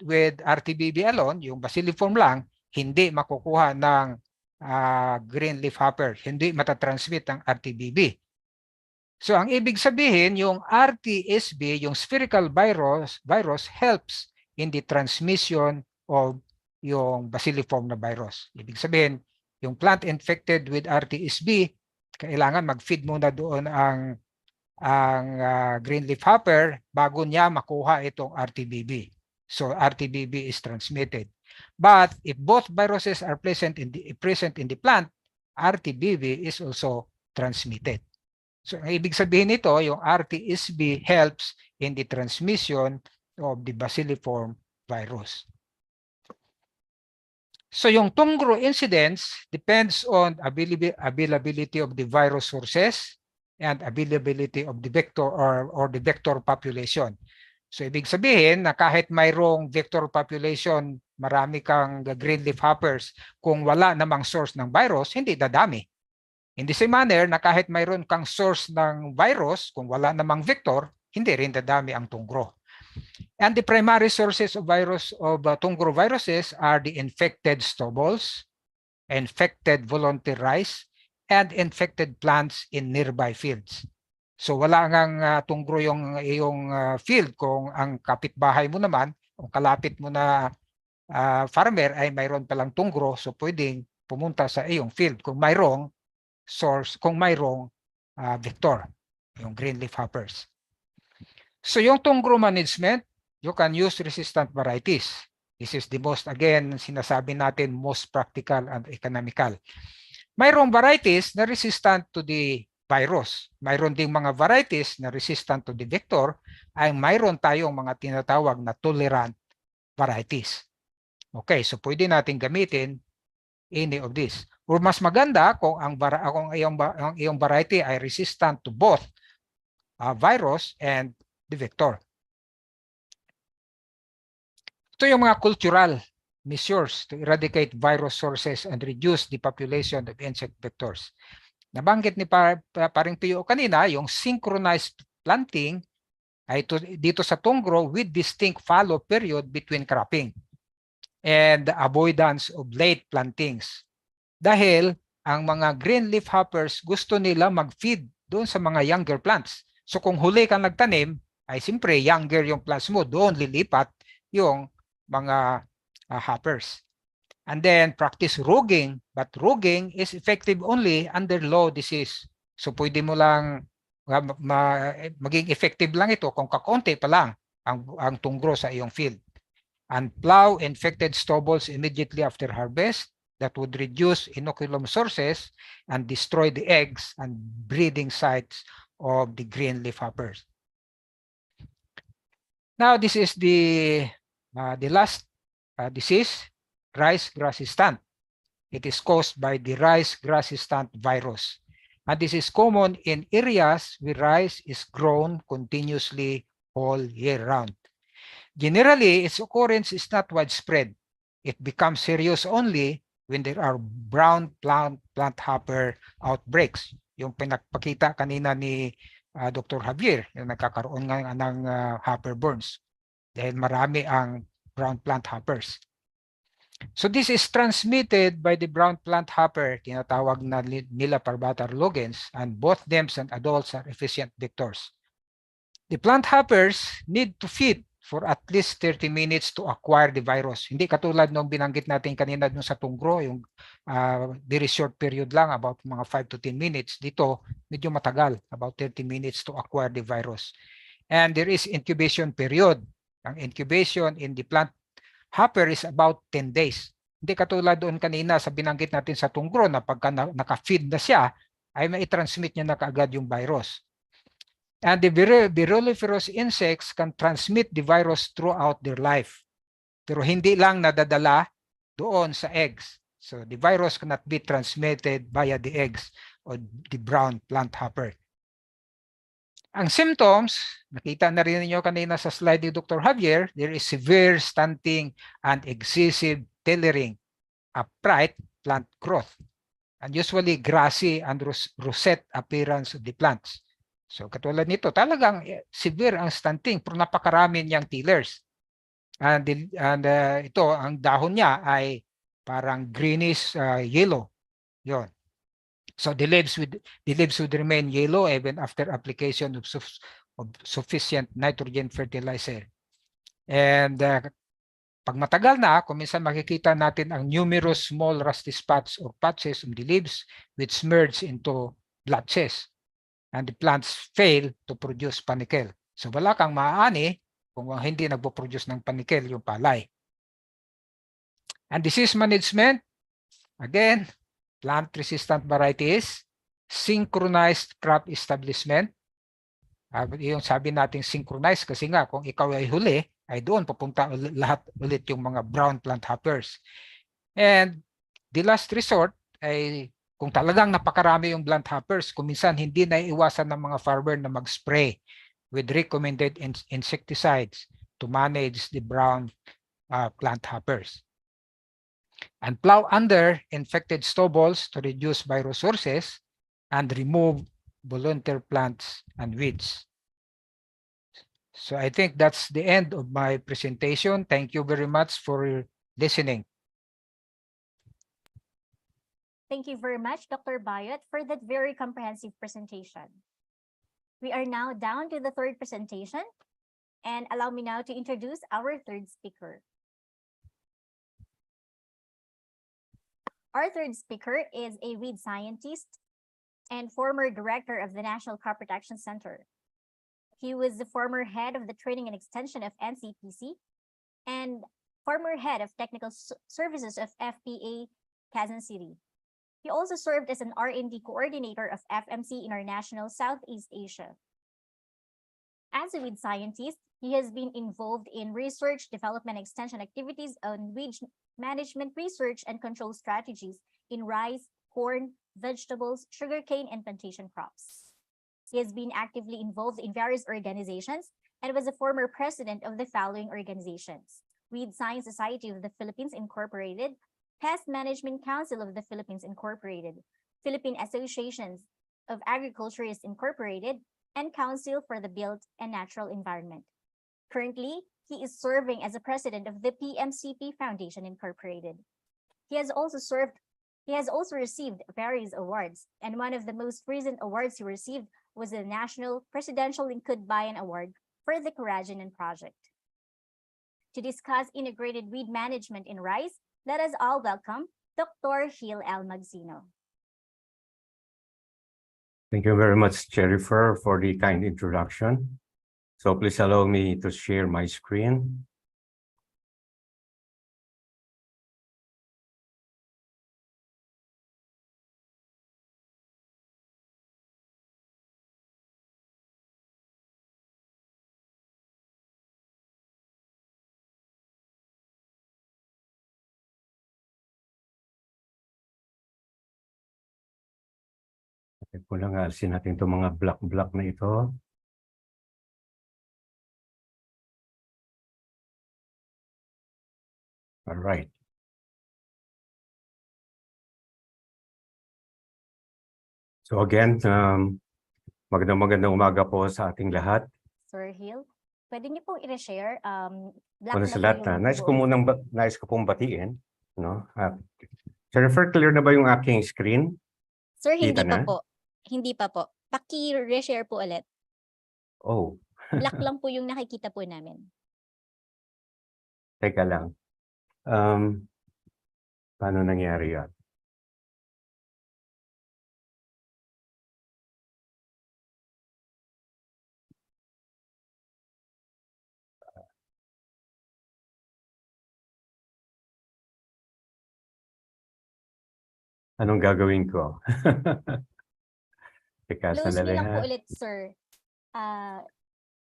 with RTBB alone, yung bacilliform lang, hindi makukuha ng green leafhopper. Hindi matatransmit ang RTBB. So ang ibig sabihin, yung RTSB, yung spherical virus helps in the transmission of yung bacilliform na virus. Ibig sabihin, yung plant infected with RTSB Kailangan mag-feed muna doon ang green leaf hopper bago niya makuha itong RTBB. So RTBB is transmitted. But if both viruses are present in the plant, RTBB is also transmitted. So ang ibig sabihin nito, yung RTSB helps in the transmission of the bacilliform virus. So yung tungro incidence depends on availability of the virus sources and availability of the vector or the vector population. So ibig sabihin na kahit mayroong vector population, marami kang green leaf hoppers, kung wala namang source ng virus, hindi dadami. In the same manner na kahit mayroon kang source ng virus, kung wala namang vector, hindi rin dadami ang tungro. And the primary sources of tungro viruses are the infected stubbles, infected volunteer rice, and infected plants in nearby fields. So wala ngang tungro yung iyong field kung ang kapitbahay mo naman, kung kalapit mo na farmer ay mayroon palang tungro, so pwedeng pumunta sa iyong field kung mayroong source, kung mayroong vector, yung green leaf hoppers. So yung tungro management, you can use resistant varieties. This is the most, again, sinasabi natin, most practical and economical. Mayroong varieties na resistant to the virus. Mayroon ding mga varieties na resistant to the vector, ay mayroon tayong mga tinatawag na tolerant varieties. Okay, so pwede natin gamitin any of these. Or mas maganda kung ang iyong variety ay resistant to both virus and the vector. Ito yung mga cultural measures to eradicate virus sources and reduce the population of insect vectors. Nabanggit ni paring Pio kanina, yung synchronized planting ay dito sa tungro with distinct fallow period between cropping and the avoidance of late plantings. Dahil ang mga green leaf hoppers gusto nila mag-feed doon sa mga younger plants. So kung huli kang nagtanim, ay simpre younger yung plants mo, doon lilipat yung mga hoppers. And then practice rugging, but rugging is effective only under low disease. So pwede mo lang maging effective lang ito kung kakonti pa lang ang tungro sa iyong field. And plow infected stubbles immediately after harvest. That would reduce inoculum sources and destroy the eggs and breeding sites of the green leaf hoppers. Now this is the last disease, rice grassi stunt. It is caused by the rice grassi stunt virus. And this is common in areas where rice is grown continuously all year round. Generally, its occurrence is not widespread. It becomes serious only when there are brown plant hopper outbreaks. Yung pinagpakita kanina ni Dr. Javier, yung nagkakaroon nga ng hopper burns dahil marami ang brown plant hoppers. So this is transmitted by the brown plant hopper, tinatawag na nila Parvata logens, and both nymphs and adults are efficient vectors. The plant hoppers need to feed for at least 30 minutes to acquire the virus. Hindi katulad nung binanggit natin kanina dun sa tungro, yung very short period lang, about mga 5 to 10 minutes. Dito, medyo matagal, about 30 minutes to acquire the virus. And there is incubation period. Ang incubation in the plant hopper is about 10 days. Hindi katulad doon kanina sa binanggit natin sa tungro na pagka naka-feed na siya, ay mai-transmit niya na kaagad yung virus. And the virulliferous insects can transmit the virus throughout their life. Pero hindi lang nadadala doon sa eggs. So the virus cannot be transmitted via the eggs or the brown plant hopper. Ang symptoms, nakita na rin niyo kanina sa slide ni Dr. Javier, there is severe stunting and excessive tillering, upright plant growth, and usually grassy and rosette appearance of the plants. So katulad nito, talagang severe ang stunting pero napakarami niyang tillers. And ito, ang dahon niya ay parang greenish yellow. Yon. So the leaves would remain yellow even after application of sufficient nitrogen fertilizer. And pag matagal na, kung minsan makikita natin ang numerous small rusty spots or patches on the leaves which merge into blotches and the plants fail to produce panicle. So wala kang maaani kung hindi nagpo-produce ng panicle yung palay. And disease management, again, plant-resistant varieties, synchronized crop establishment. Yung sabi natin synchronized kasi nga kung ikaw ay huli, ay doon papunta lahat ulit yung mga brown plant hoppers. And the last resort ay kung talagang napakarami yung plant hoppers, kung minsan hindi na iwasan ng mga farmer na mag-spray with recommended insecticides to manage the brown plant hoppers. And plow under infected stubbles to reduce virus sources and remove volunteer plants and weeds. So I think that's the end of my presentation. Thank you very much for listening. Thank you very much, Dr. Bayot, for that very comprehensive presentation. We are now down to the third presentation, and allow me now to introduce our third speaker. Our third speaker is a weed scientist and former director of the National Crop Protection Center. He was the former head of the Training and Extension of NCPC and former head of Technical Services of FPA Quezon City. He also served as an R&D coordinator of FMC International Southeast Asia. As a weed scientist, he has been involved in research, development, extension activities on weed management research and control strategies in rice, corn, vegetables, sugarcane, and plantation crops. He has been actively involved in various organizations and was a former president of the following organizations: Weed Science Society of the Philippines Incorporated, Pest Management Council of the Philippines Incorporated, Philippine Associations of Agriculturists Incorporated, and Council for the Built and Natural Environment. Currently, he is serving as a president of the PMCP Foundation Incorporated. He has also received various awards, and one of the most recent awards he received was the National Presidential Lingkod Bayan Award for the Coraginan Project. To discuss integrated weed management in rice, let us all welcome Dr. Gil L. Magsino. Thank you very much, Jennifer, for the kind introduction. So please allow me to share my screen. Po lang, alisin natin itong mga block na ito. All right. So again, magandang umaga po sa ating lahat. Sir Gil, pwede niyo pong i-share Una sa lahat, nais ko pong batiin. No? Jennifer, clear na ba yung aking screen? Sir, hindi Kita pa na? po. Hindi pa po. Paki-reshare po ulit. Oh. Black lang po yung nakikita po namin. Teka lang. Paano nangyari yan? Anong gagawin ko? Teka, Close niyo sandali lang po ha. ulit, sir.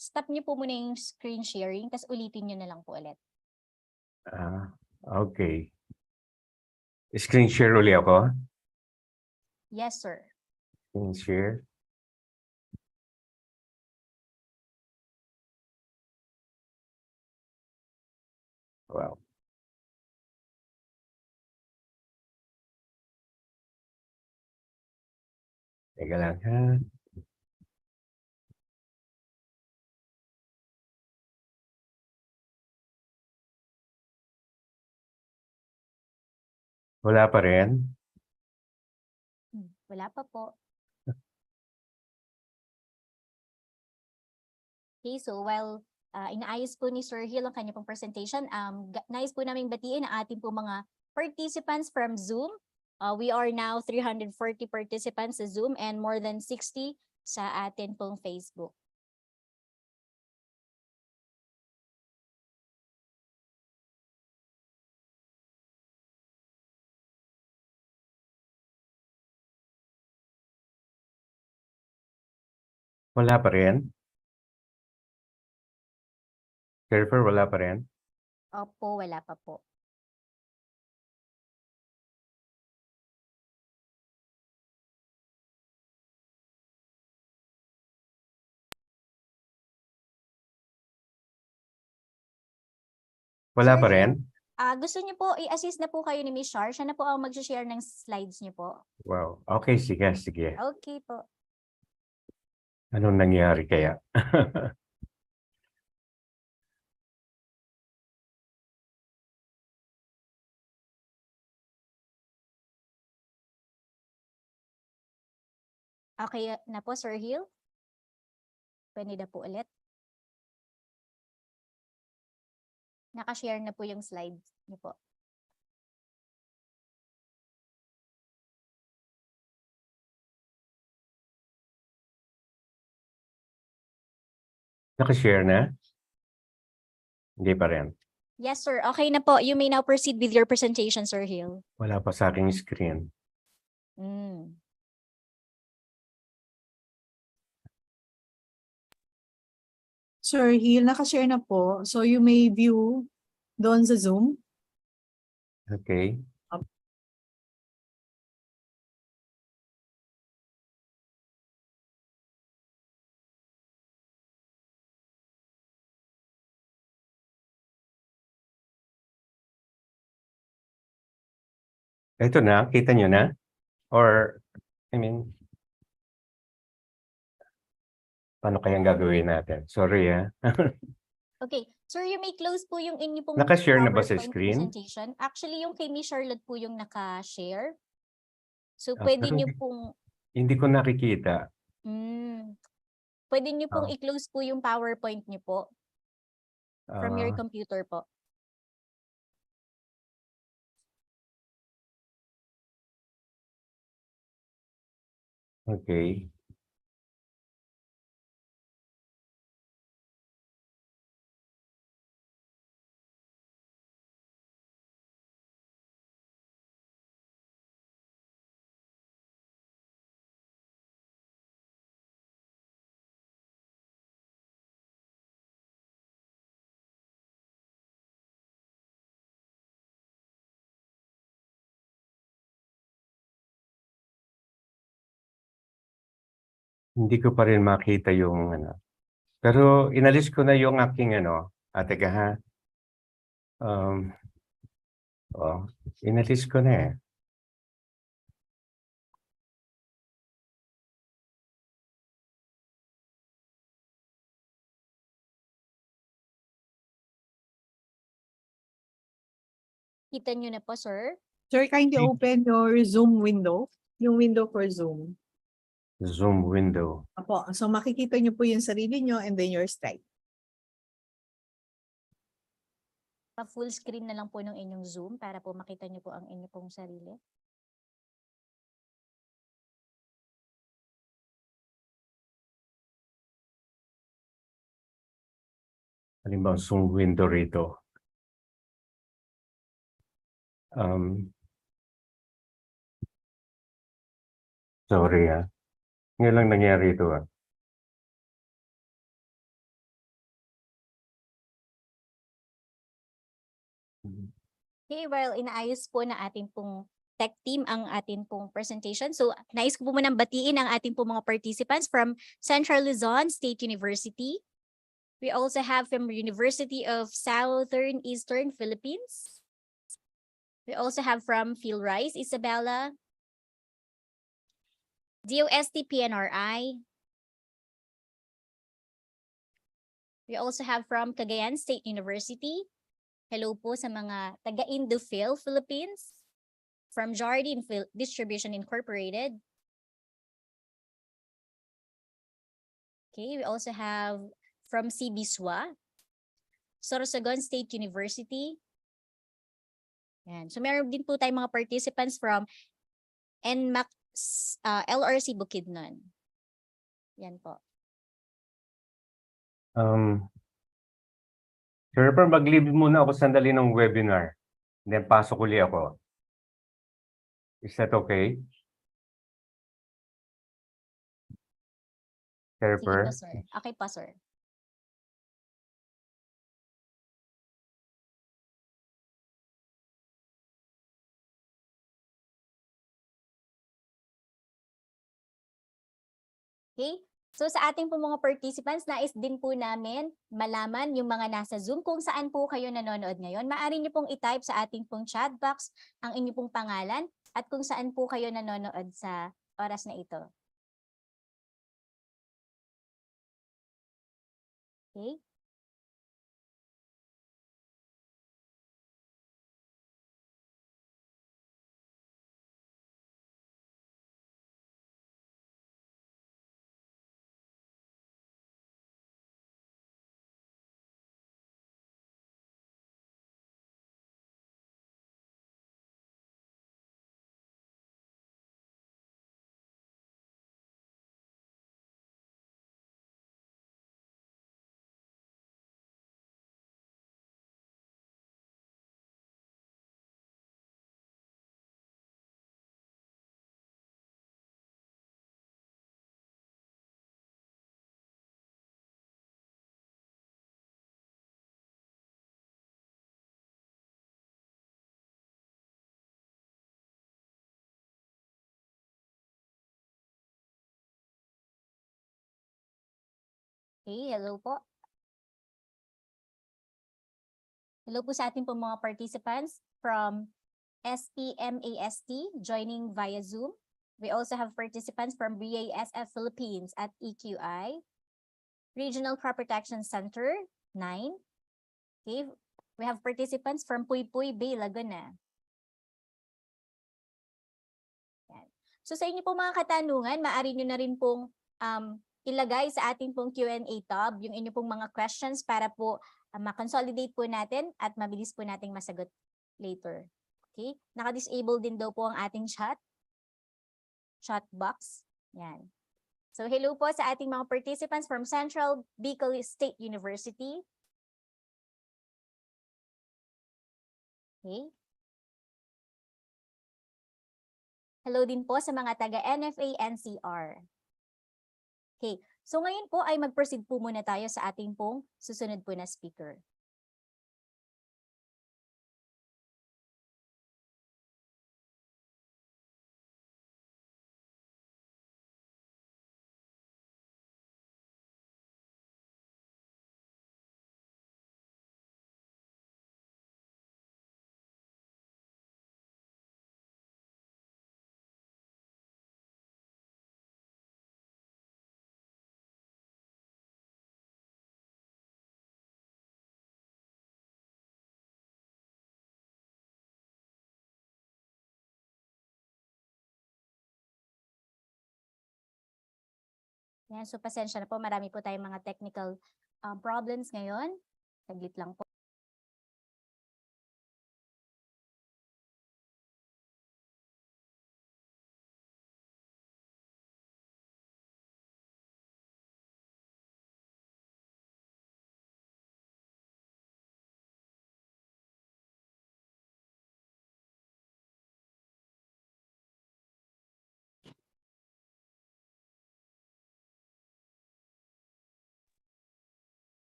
Stop niyo po muna yung screen sharing, tapos ulitin niyo na lang po ulit. Okay. Screen share uli ako? Yes, sir. Screen share. Wow. Teka lang ha. Wala pa rin. Wala pa po. Okay, so while inaayos po ni Sir Gil ang kanya pong presentation, nais po namin batiin ang ating po mga participants from Zoom We are now 340 participants sa Zoom and more than 60 sa atin pong Facebook. Wala pa rin? Jennifer, wala pa rin? Opo, wala pa po. Wala Sir, pa rin? gusto niyo po i-assist na po kayo ni Miss Char. Siya na po ang mag-share ng slides niyo po. Wow. Okay, sige, sige. Okay po. Anong nangyari kaya? Okay na po, Sir Hill? Pwede na po ulit. Nakashare na po yung slides niyo po. Nakashare na? Hindi pa rin. Yes, sir. Okay na po. You may now proceed with your presentation, Sir Hill. Wala pa sa aking screen. Mm. Sir Hill, nakashare na po. So you may view doon sa Zoom. Okay. Ito na, kita nyo na? Or, I mean, paano kayang gagawin natin? Sorry, ah. Okay. Sir, you may close po yung inyo pong Nakashare na ba sa PowerPoint screen? presentation. Actually, yung kay Miss Charlotte po yung nakashare. So, Ah, pwede pero niyo pong, hindi ko nakikita. pwede niyo pong Ah. i-close po yung PowerPoint niyo po from your Ah, computer po. okay. Hindi ko pa rin makita yung ano. Pero inalis ko na yung aking ano. Teka ha. Oh, inalis ko na eh. Kita niyo na po, sir. Sir, kindly open your Zoom window. Yung window for Zoom. Zoom window. Apo, so makikita niyo po yung sarili niyo and then your slide. Pa-full screen na lang po ng inyong Zoom para po makita niyo po ang inyong pong sarili. Halimbawa, Zoom window rito. Sorry ah. Ngayon lang nangyari ito ah. Okay, while inaayos po na ating pong tech team ang ating pong presentation. So, nais ko po munang batiin ang ating pong mga participants from Central Luzon State University. We also have from University of Southern Eastern Philippines. We also have from PhilRice, Isabela. DOST PNRI. We also have from Cagayan State University. Hello po sa mga taga-Indophil, Philippines. From Jardine Distribution Incorporated. Okay, we also have from CBSWA, Sorsogon State University. Yan. So meron din po tayong mga participants from NMAX LRC Bukidnon. Yan po. Sir, mag-leave muna ako sandali ng webinar. Then pasok uli ako. Is that okay? Sige po, Sir, sir. Okay po, sir. Okay? So sa ating po mga participants, nais din po namin malaman yung mga nasa Zoom kung saan po kayo nanonood ngayon. Maaari niyo pong i-type sa ating pong chat box ang inyong pong pangalan at kung saan po kayo nanonood sa oras na ito. Okay? Okay, hello po. Hello po sa ating po mga participants from SPMAST joining via Zoom. We also have participants from BASF Philippines at EQI, Regional Crop Protection Center 9. Okay, we have participants from Puypuy Bay, Laguna. Yan. So sa inyo po mga katanungan, maaari nyo na rin pong ilagay sa ating pong Q&A tab yung inyo pong mga questions para po ma-consolidate po natin at mabilis po nating masagot later. Okay? Naka-disable din daw po ang ating chat box. Yan. So hello po sa ating mga participants from Central Bicol State University. Okay. Hello din po sa mga taga NFA NCR. Okay, so ngayon po ay mag-proceed po muna tayo sa ating pong susunod po na speaker. Yan, so pasensya na po, marami po tayong mga technical problems ngayon. Saglit lang po.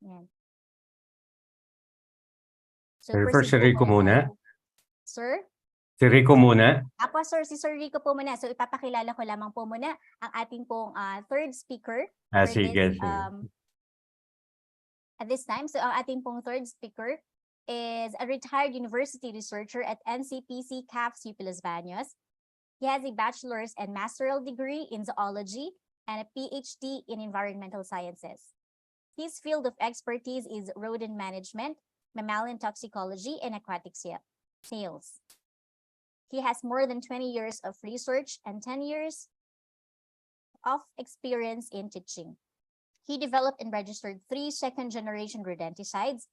Yan. So, Sir, proceed si po Rico muna. tayo. Sir? Si Rico muna. Ako, sir, si Sir Rico po muna. So, ipapakilala ko lamang po muna ang ating pong third speaker for Sige. this, at this time. So, ang ating pong third speaker is a retired university researcher at NCPC CAFS UP Los Baños. He has a bachelor's and master's degree in zoology and a PhD in environmental sciences. His field of expertise is rodent management, mammalian toxicology, and aquatic sales. He has more than 20 years of research and 10 years of experience in teaching. He developed and registered 3 second-generation rodenticides.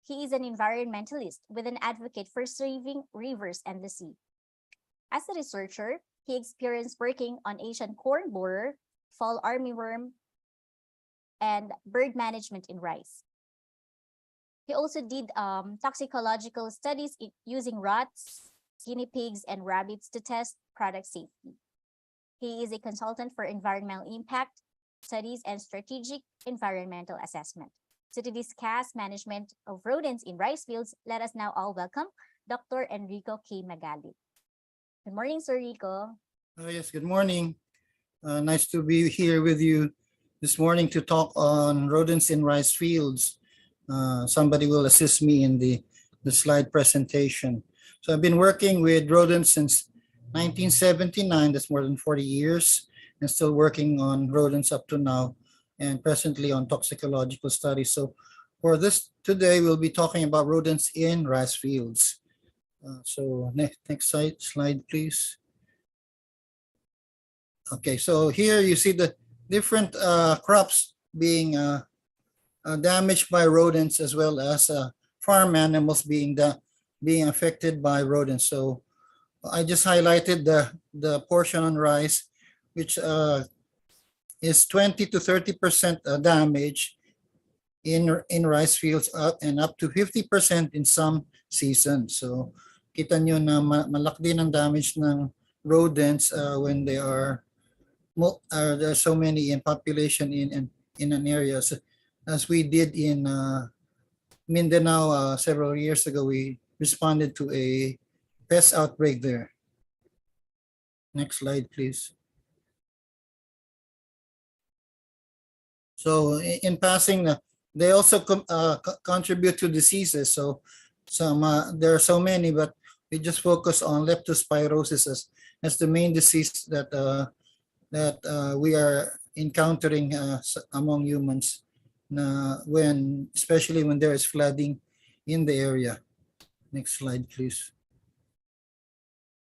He is an environmentalist with an advocate for saving rivers and the sea. As a researcher, He experienced working on Asian corn borer, fall armyworm, and bird management in rice. He also did toxicological studies using rats, guinea pigs, and rabbits to test product safety. He is a consultant for environmental impact studies and strategic environmental assessment. So to discuss management of rodents in rice fields, let us now all welcome Dr. Enrico K. Magalit. Good morning, Sir Rico. Yes, good morning. Nice to be here with you this morning to talk on rodents in rice fields. Somebody will assist me in the slide presentation. So I've been working with rodents since 1979, that's more than 40 years, and still working on rodents up to now, and presently on toxicological studies. So for this today, we'll be talking about rodents in rice fields. So next slide, please. Okay, so here you see the different crops being damaged by rodents, as well as farm animals being affected by rodents. So I just highlighted the portion on rice, which is 20 to 30% damage in rice fields, and up to 50% in some seasons. So kita nyo na malaki din ang damage ng rodents when they are there are so many in population in an area. So, as we did in Mindanao several years ago, we responded to a pest outbreak there. Next slide, please. So in passing, they also contribute to diseases. So there are so many, but we just focus on leptospirosis as the main disease that we are encountering among humans, especially when there is flooding in the area. Next slide, please.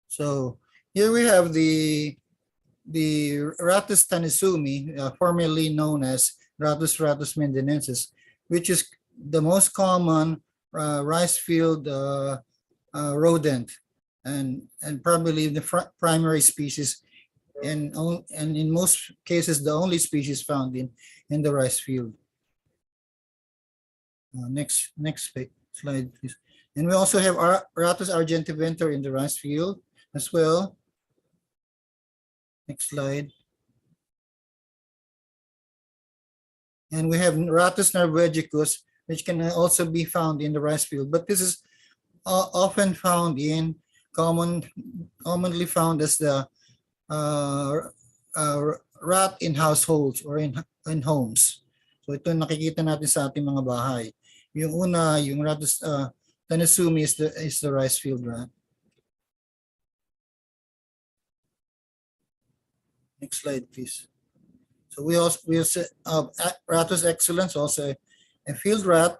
So here we have the Rattus tanisumi, formerly known as Rattus mendenensis, which is the most common rice field rodent, and probably the primary species, and in most cases the only species found in the rice field. Next slide, please. And we also have Rattus argentiventer in the rice field as well. Next slide. And we have Rattus norvegicus, which can also be found in the rice field, but this is often found commonly found as the rat in households or in homes. So ito nakikita natin sa ating mga bahay. Yung una, yung Rattus tanisumi is the rice field rat. Next slide, please. So we also Rattus excellens, also a field rat.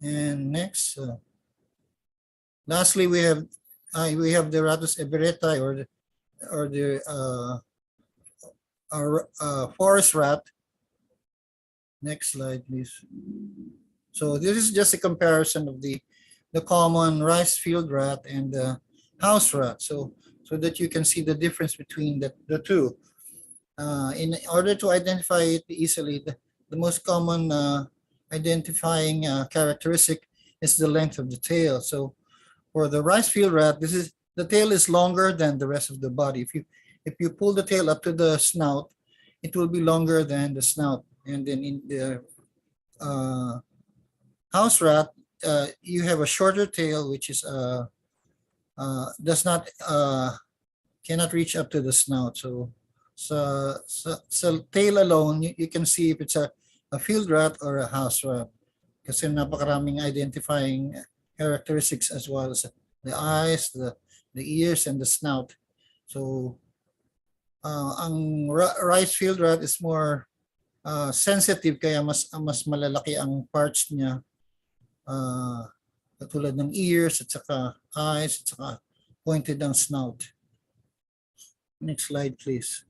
And next, lastly, we have the Rattus evereti, or the forest rat. Next slide, please. So this is just a comparison of the common rice field rat and the house rat, so that you can see the difference between the two. In order to identify it easily, the most common identifying characteristic is the length of the tail. So for the rice field rat, the tail is longer than the rest of the body. If you pull the tail up to the snout, it will be longer than the snout. And then in the house rat, you have a shorter tail, which is cannot reach up to the snout. So tail alone, you can see if it's a field rat or a house rat, kasi napakaraming identifying characteristics, as well as the eyes, the ears, and the snout. So ang rice field rat is more sensitive, kaya mas malalaki ang parts niya, katulad ng ears, at saka eyes, at saka pointed ang snout. Next slide, please.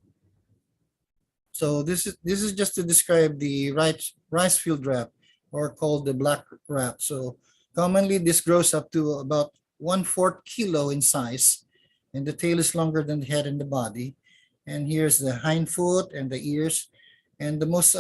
So this is just to describe the rice field rat, or called the black rat. So commonly this grows up to about 1/4 kilo in size, and the tail is longer than the head and the body. And here's the hind foot and the ears. And the most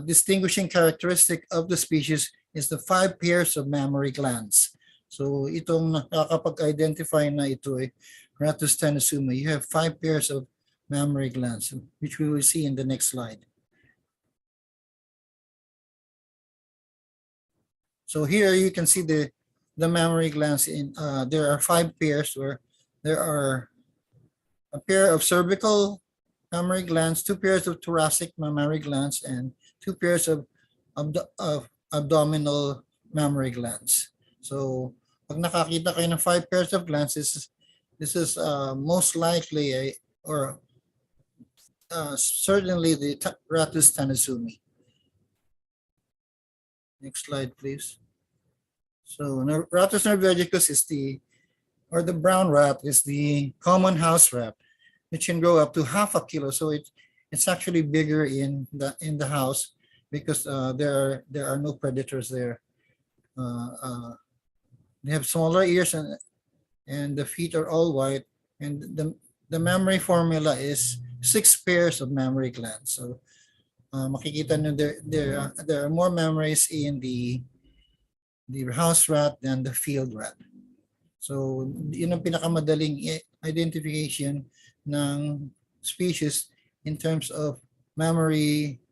distinguishing characteristic of the species is the 5 pairs of mammary glands. So itong nakakapag-identify na ito ay Rattus tenasuma. You have 5 pairs of mammary glands, which we will see in the next slide. So here you can see the mammary glands. There are 5 pairs where there are a pair of cervical mammary glands, 2 pairs of thoracic mammary glands, and 2 pairs of abdominal mammary glands. So pag nakakita kayo ng 5 pairs of glands, this is most likely certainly the Rattus tenasumi. Next slide, please. So Rattus norvegicus is the brown rat is the common house rat, which can grow up to half a kilo. So it's actually bigger in the house because there are no predators there. They have smaller ears and the feet are all white, and the mammary formula is 6 pairs of mammary glands. So makikita nyo there are more mammaries in the house rat than the field rat. So yun ang pinakamadaling identification ng species in terms of mammary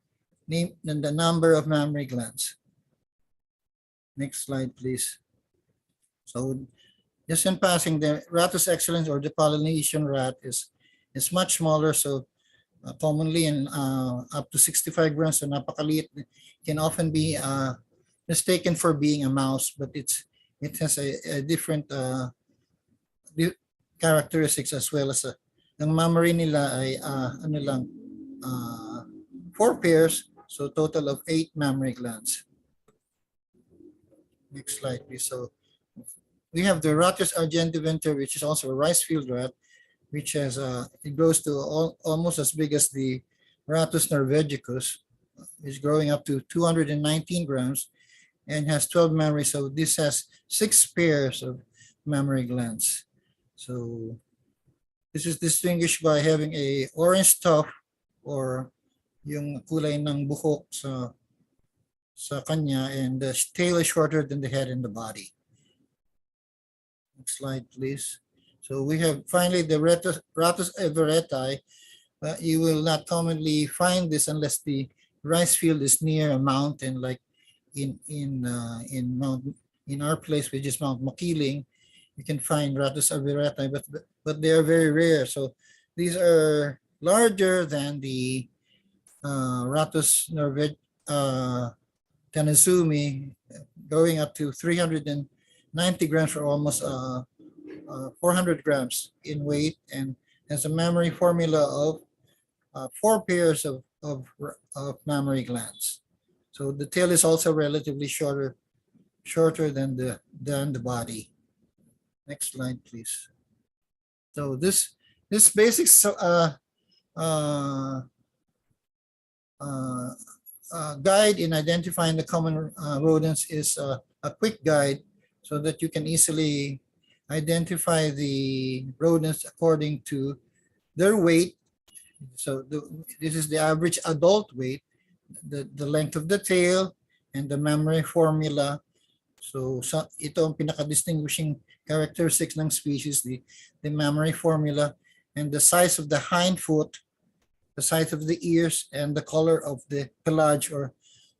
name and the number of mammary glands. Next slide, please. So just in passing, the Rattus excellens or the Polynesian rat is much smaller. So commonly in up to 65 grams, so napakaliit, can often be mistaken for being a mouse, but it has a different characteristics as well as ang mammary nila ay 4 pairs, so total of 8 mammary glands. Next slide, please. So we have the Rattus argentiventer, which is also a rice field rat, which has it grows to almost as big as the Rattus norvegicus. It's growing up to 219 grams and has 12 mammaries. So this has 6 pairs of mammary glands. So this is distinguished by having a orange tuft or yung kulay ng buhok sa kanya, and the tail is shorter than the head and the body. Next slide, please. So we have finally the Rattus everetti. You will not commonly find this unless the rice field is near a mountain, like in our place, which is Mount Makiling. You can find Rattus everetti, but they are very rare. So these are larger than the Rattus tenasumi, going up to 390 grams or almost 400 grams in weight, and has a mammary formula of 4 pairs of mammary glands. So the tail is also relatively shorter than the body. Next slide, please. So this basic guide in identifying the common rodents is a quick guide so that you can easily identify the rodents according to their weight. So this is the average adult weight, the length of the tail, and the mammary formula. So ito ang pinaka-distinguishing characteristics ng species, the mammary formula, and the size of the hind foot, the size of the ears, and the color of the pelage or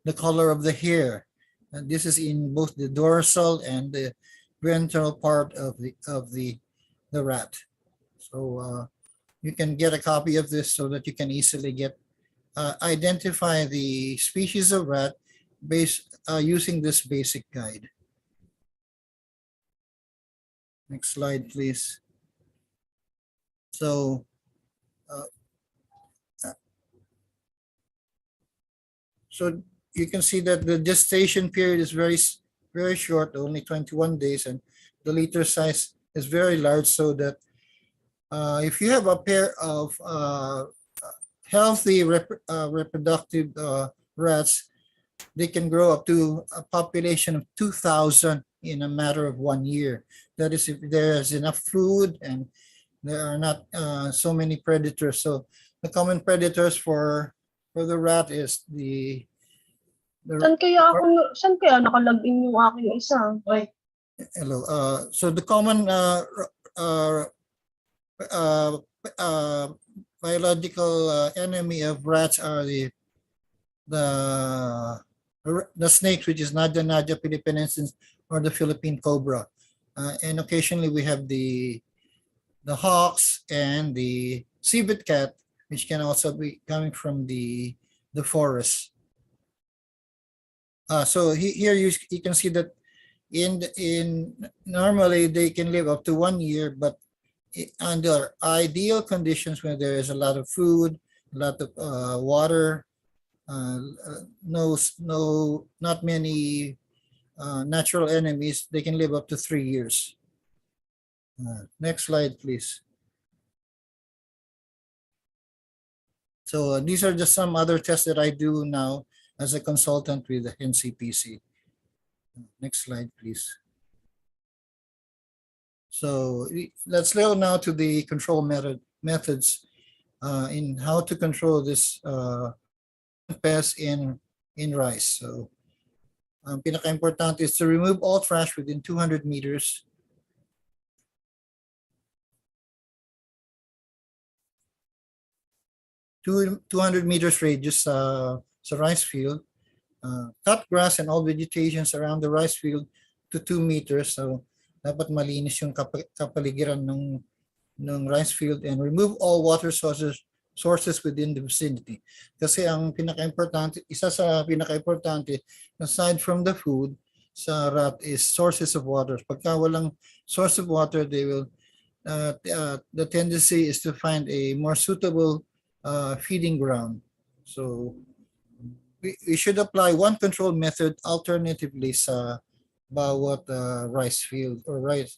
the color of the hair. And this is in both the dorsal and the ventral part of the rat. So you can get a copy of this so that you can easily identify the species of rat using this basic guide. Next slide, please. So you can see that the gestation period is very short, only 21 days, and the litter size is very large, so that if you have a pair of healthy reproductive rats, they can grow up to a population of 2,000 in a matter of 1 year. That is, if there's enough food and there are not so many predators. So the common predators for the rat is the Saan kaya nakalagin yung aking isa? hello. So the common uh, uh, uh, biological enemy of rats are the snakes, which is Naja philippinensis, or the Philippine cobra, and occasionally we have the hawks and the civet cat, which can also be coming from the forest. So here you can see that in normally they can live up to 1 year, but under ideal conditions, when there is a lot of food, a lot of water, not many natural enemies, they can live up to 3 years. Next slide, please. So these are just some other tests that I do now as a consultant with the NCPC. Next slide, please. So let's go now to the control methods in how to control this pest in rice. So pinaka-importante is to remove all trash within 200 meters. 200 meters radius sa rice field. Cut grass and all vegetations around the rice field to 2 meters. So dapat malinis yung kapaligiran ng rice field, and remove all water sources within the vicinity. Kasi ang pinaka-importante, isa sa pinaka-importante, aside from the food sa rat, is sources of water. Pagka walang source of water, they will the tendency is to find a more suitable feeding ground. So we should apply one control method alternatively sa bawat rice field or rice.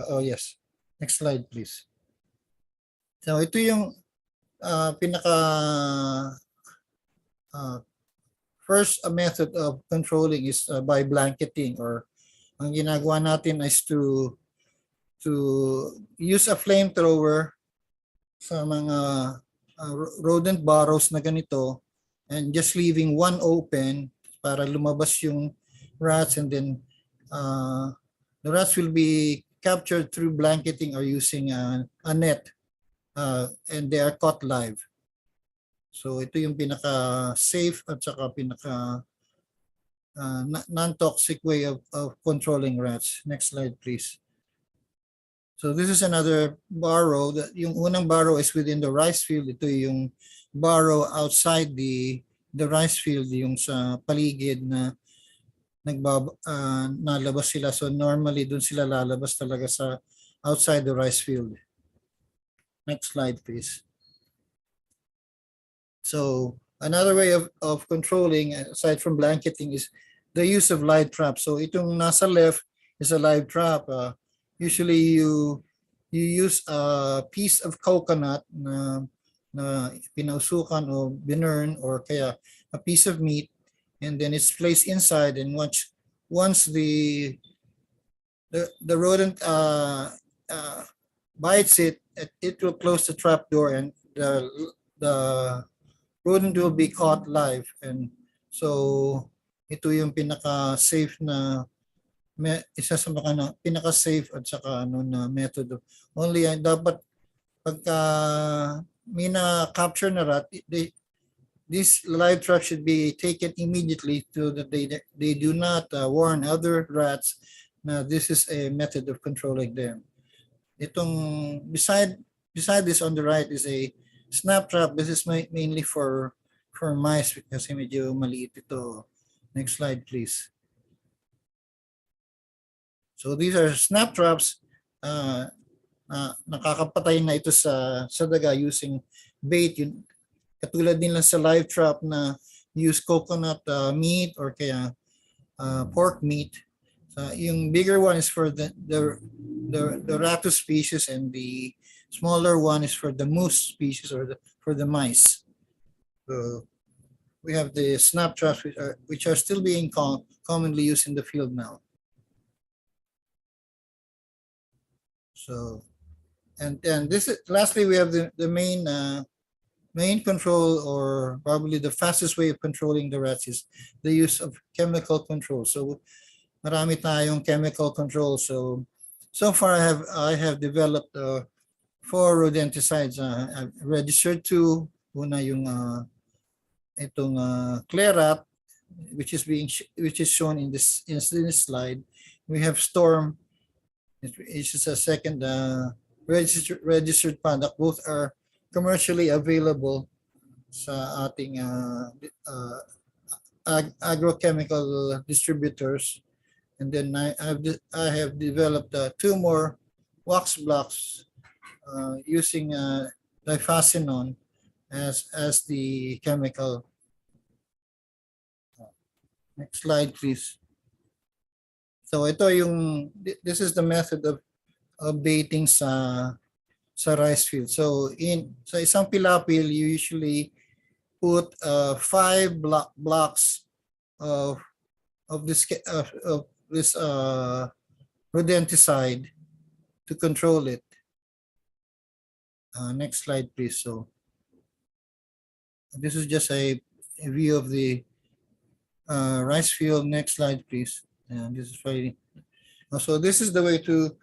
Oh yes, next slide please. So ito yung pinaka first method of controlling is by blanketing, or ang ginagawa natin is to use a flamethrower sa mga rodent burrows na ganito, and just leaving one open para lumabas yung rats, and then the rats will be captured through blanketing or using a net, and they are caught live. So ito yung pinaka-safe at saka pinaka non-toxic way of controlling rats. Next slide please. So this is another burrow. Yung unang burrow is within the rice field. Ito yung burrow outside the rice field, yung sa paligid na nalabas sila. So normally dun sila lalabas talaga sa outside the rice field. Next slide please. So another way of controlling aside from blanketing is the use of live traps. So itong nasa left is a live trap. Usually you use a piece of coconut na pinausukan o binurn, or kaya a piece of meat, and then it's placed inside, and once the rodent bites it, it will close the trap door, and the rodent will be caught live. And so ito yung pinaka-safe na isa sa mga pinaka-safe at saka na method. Only dapat pagka may na-capture na rat, this live trap should be taken immediately so that they do not warn other rats na this is a method of controlling them. Itong beside this on the right is a snap trap. This is mainly for mice kasi medyo maliit ito. Next slide please. So these are snap traps. Nakakapatay na ito sa daga using bait. Katulad nila sa live trap na use coconut meat or kaya pork meat. Yung bigger one is for the ratus species, and the smaller one is for the moose species or for the mice. So we have the snap traps which are still being commonly used in the field now. So, and this is lastly, we have the main control, or probably the fastest way of controlling the rats, is the use of chemical control. So marami tayong chemical control. So far I have developed 4 rodenticides. I've registered 2. Una yung itong Claret, which is shown in this slide. We have Storm, which is a second registered product. Both are commercially available sa ating agrochemical distributors. And then I have developed 2 more wax blocks using diphacinone as the chemical. Next slide, please. So this is the method of baiting sa rice field. So sa isang pilapil, you usually put 5 blocks of this rodenticide to control it. Next slide, please. So this is just a view of the rice field. Next slide, please. And this is really, so this is the way to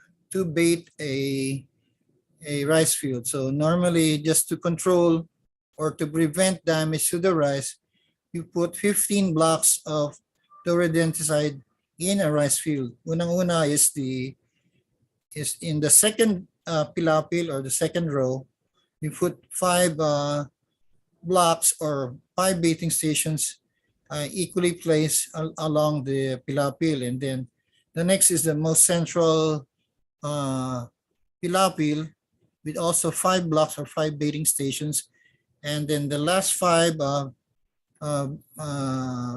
bait a rice field. So normally, just to control or to prevent damage to the rice, you put 15 blocks of the rodenticide in a rice field. Unang-una is in the second pilapil, or the second row. You put 5 blocks or 5 baiting stations equally placed along the pilapil, and then the next is the most central pilapil with also 5 blocks or 5 baiting stations, and then the last 5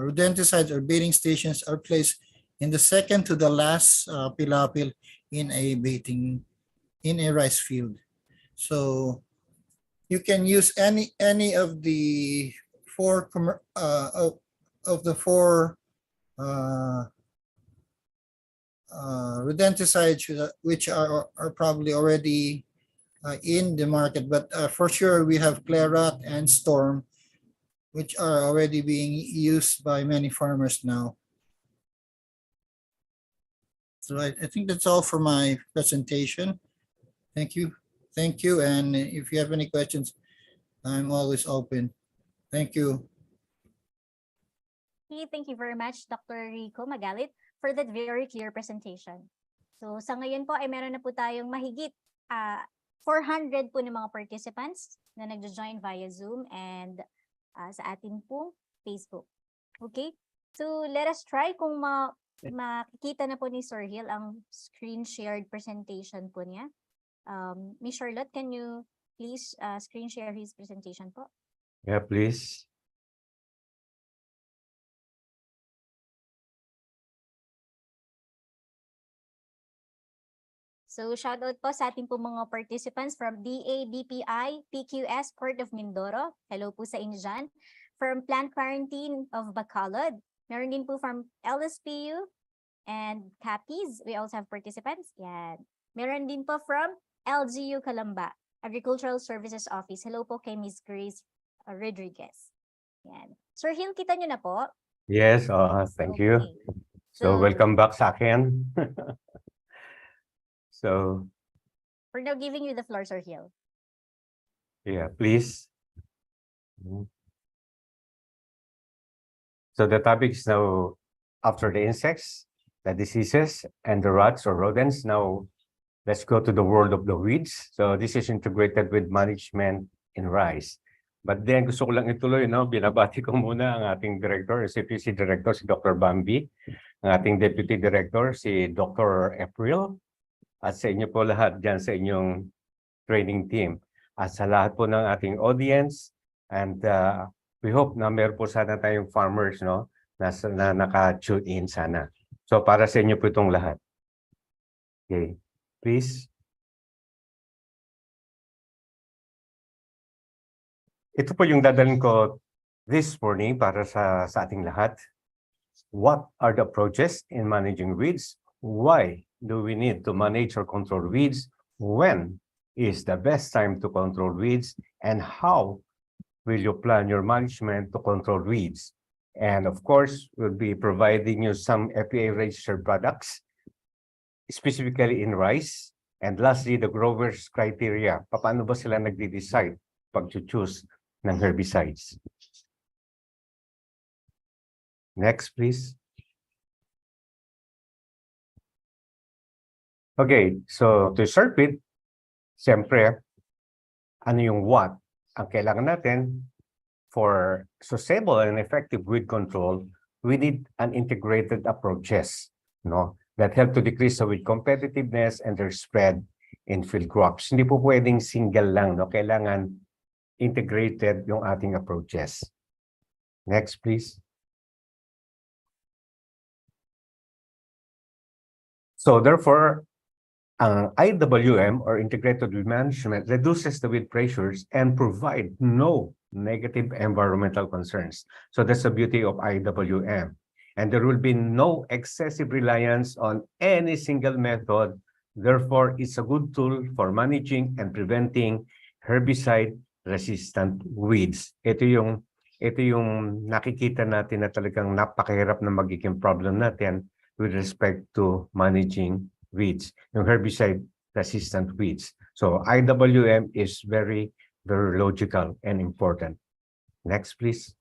rodenticides or baiting stations are placed in the second to the last pilapil in a rice field. So you can use any of the 4 rodenticides which are probably already in the market, but for sure we have Claret and Storm, which are already being used by many farmers now. So I think that's all for my presentation. Thank you. And if you have any questions, I'm always open. Thank you. Thank you very much, Dr. Rico Magalit, for that very clear presentation. So sa ngayon po ay meron na po tayong mahigit 400 po ng mga participants na nagjo-join via Zoom and sa ating po Facebook. Okay? So let us try kung makikita na po ni Sir Hill ang screen shared presentation po niya. Ms. Charlotte, can you please screen share his presentation po? Yeah, please. So shoutout po sa ating po mga participants from DA, PQS, Port of Mindoro. Hello po sa inyo dyan. From Plant Quarantine of Bacolod. Meron din po from LSPU and CAPIS. We also have participants. Yan. Meron din po from LGU Calamba, Agricultural Services Office. Hello po kay Ms. Grace Rodriguez. Yan. Sir Hill, kita nyo na po? Yes, thank you. So welcome back sa akin. So we're now giving you the floor, Sir Hill. yeah, please. So the topic is now, after the insects, the diseases, and the rats or rodents. Now let's go to the world of the weeds. So this is integrated with management in rice. But then gusto ko lang ituloy, binabati ko muna ang ating director, CPC Director, si Dr. Bambi, ang ating Deputy Director, si Dr. April, at sa inyo po lahat dyan sa inyong training team. At sa lahat po ng ating audience, and we hope na meron po sana tayong farmers na naka-tune in sana. So para sa inyo po itong lahat. Okay, please. Ito po yung dadalhin ko This morning, para sa ating lahat, what are the approaches in managing weeds? Why do we need to manage or control weeds? When is the best time to control weeds? And how will you plan your management to control weeds? And of course, we'll be providing you some FEA-registered products, specifically in rice. And lastly, the growers' criteria. Paano ba sila nagde-decide pag-choose ng herbicides? Next, please. Okay, so to start with, siyempre, ano yung what? Ang kailangan natin for sustainable and effective weed control, we need an integrated approaches, no? That help to decrease the weed competitiveness and their spread in field crops. Hindi po pwedeng single lang, no? Kailangan integrated yung ating approaches. Next, please. So therefore, ang IWM or Integrated Weed Management reduces the weed pressures and provide no negative environmental concerns. So that's the beauty of IWM. And there will be no excessive reliance on any single method. Therefore, it's a good tool for managing and preventing herbicide-resistant weeds. Ito yung nakikita natin na talagang napakahirap na magiging problem natin with respect to managing weeds, yung herbicide-resistant weeds. So IWM is very, very logical and important. Next, please.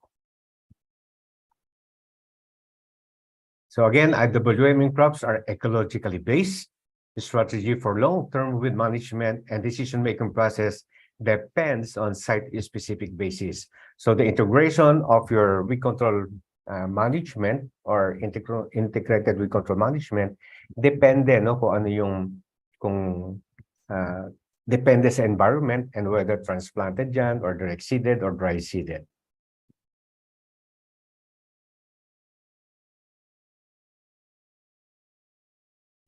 So again, IWM in crops are ecologically based. The strategy for long-term weed management and decision-making process depends on site-specific basis. So the integration of your weed control management or integrated weed control management depende, no, kung ano yung depende sa environment and whether transplanted dyan or direct seeded or dry seeded.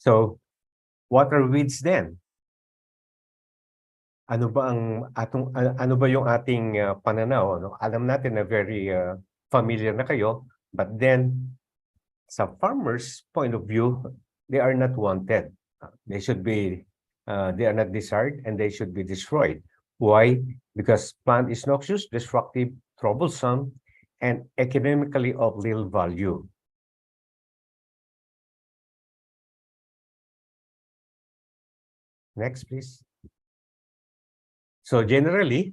So what are weeds then? Ano ba yung ating pananaw, no? Alam natin na very familiar na kayo, but then sa farmers' point of view, they are not wanted. They should be, they are not desired and they should be destroyed. Why? Because plant is noxious, destructive, troublesome, and economically of little value. Next, please. So generally,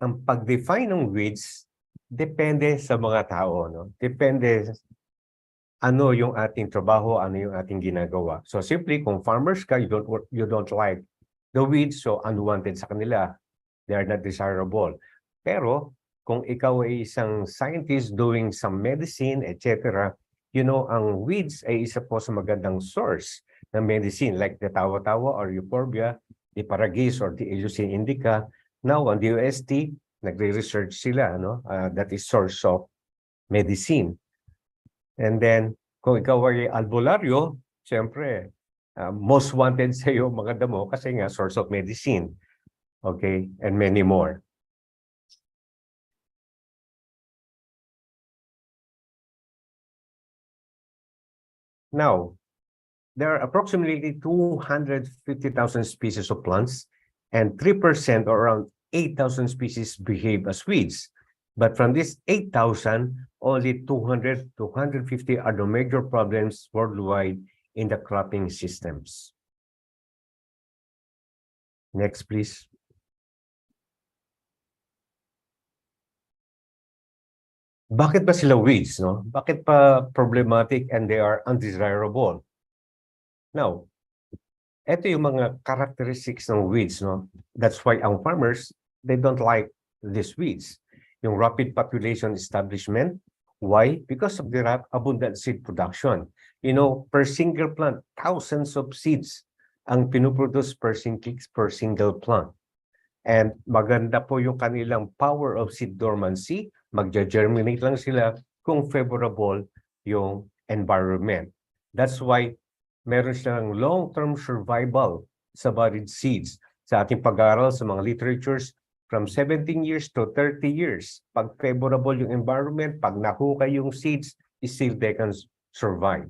ang pag-define ng weeds depende sa mga tao, no? Depende ano yung ating trabaho, ano yung ating ginagawa. So simply, kung farmers ka, you don't like the weeds, so unwanted sa kanila. They are not desirable. Pero kung ikaw ay isang scientist doing some medicine, etc., you know, ang weeds ay isa po sa magandang source ng medicine like the tawa-tawa or euphorbia, the paragis or the Eleusin indica. Now, on the UST, nagre-research sila, no? That is source of medicine. And then, kung ikaw ay albularyo, siyempre, most wanted sa iyo mga damo kasi nga source of medicine. Okay? And many more. Now, there are approximately 250,000 species of plants and 3% or around 8,000 species behave as weeds. But from this 8,000, only 200 to 150 are the major problems worldwide in the cropping systems. Next, please. Bakit ba sila weeds, no? Bakit pa problematic and they are undesirable? Now, ito yung mga characteristics ng weeds, no? That's why ang farmers, they don't like these weeds. Yung rapid population establishment. Why? Because of the abundant seed production. You know, per single plant, thousands of seeds ang pinuproduce per single plant. And maganda po yung kanilang power of seed dormancy. Magja-germinate lang sila kung favorable yung environment. That's why meron silang long-term survival sa buried seeds. Sa ating pag-aaral sa mga literatures, from 17 years to 30 years. Pag favorable yung environment, pag nahukay yung seeds, still they can survive.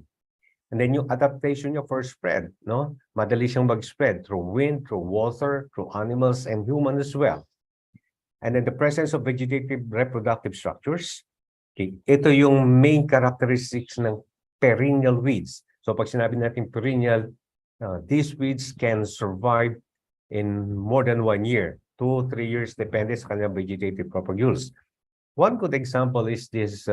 And then yung adaptation niya for spread, no? Madali siyang mag-spread through wind, through water, through animals and human as well. And then the presence of vegetative reproductive structures. Okay, ito yung main characteristics ng perennial weeds. So pag sinabi natin perennial, these weeds can survive in more than 1 year, 2, 3 years, depende sa kanilang vegetative propagules. One good example is this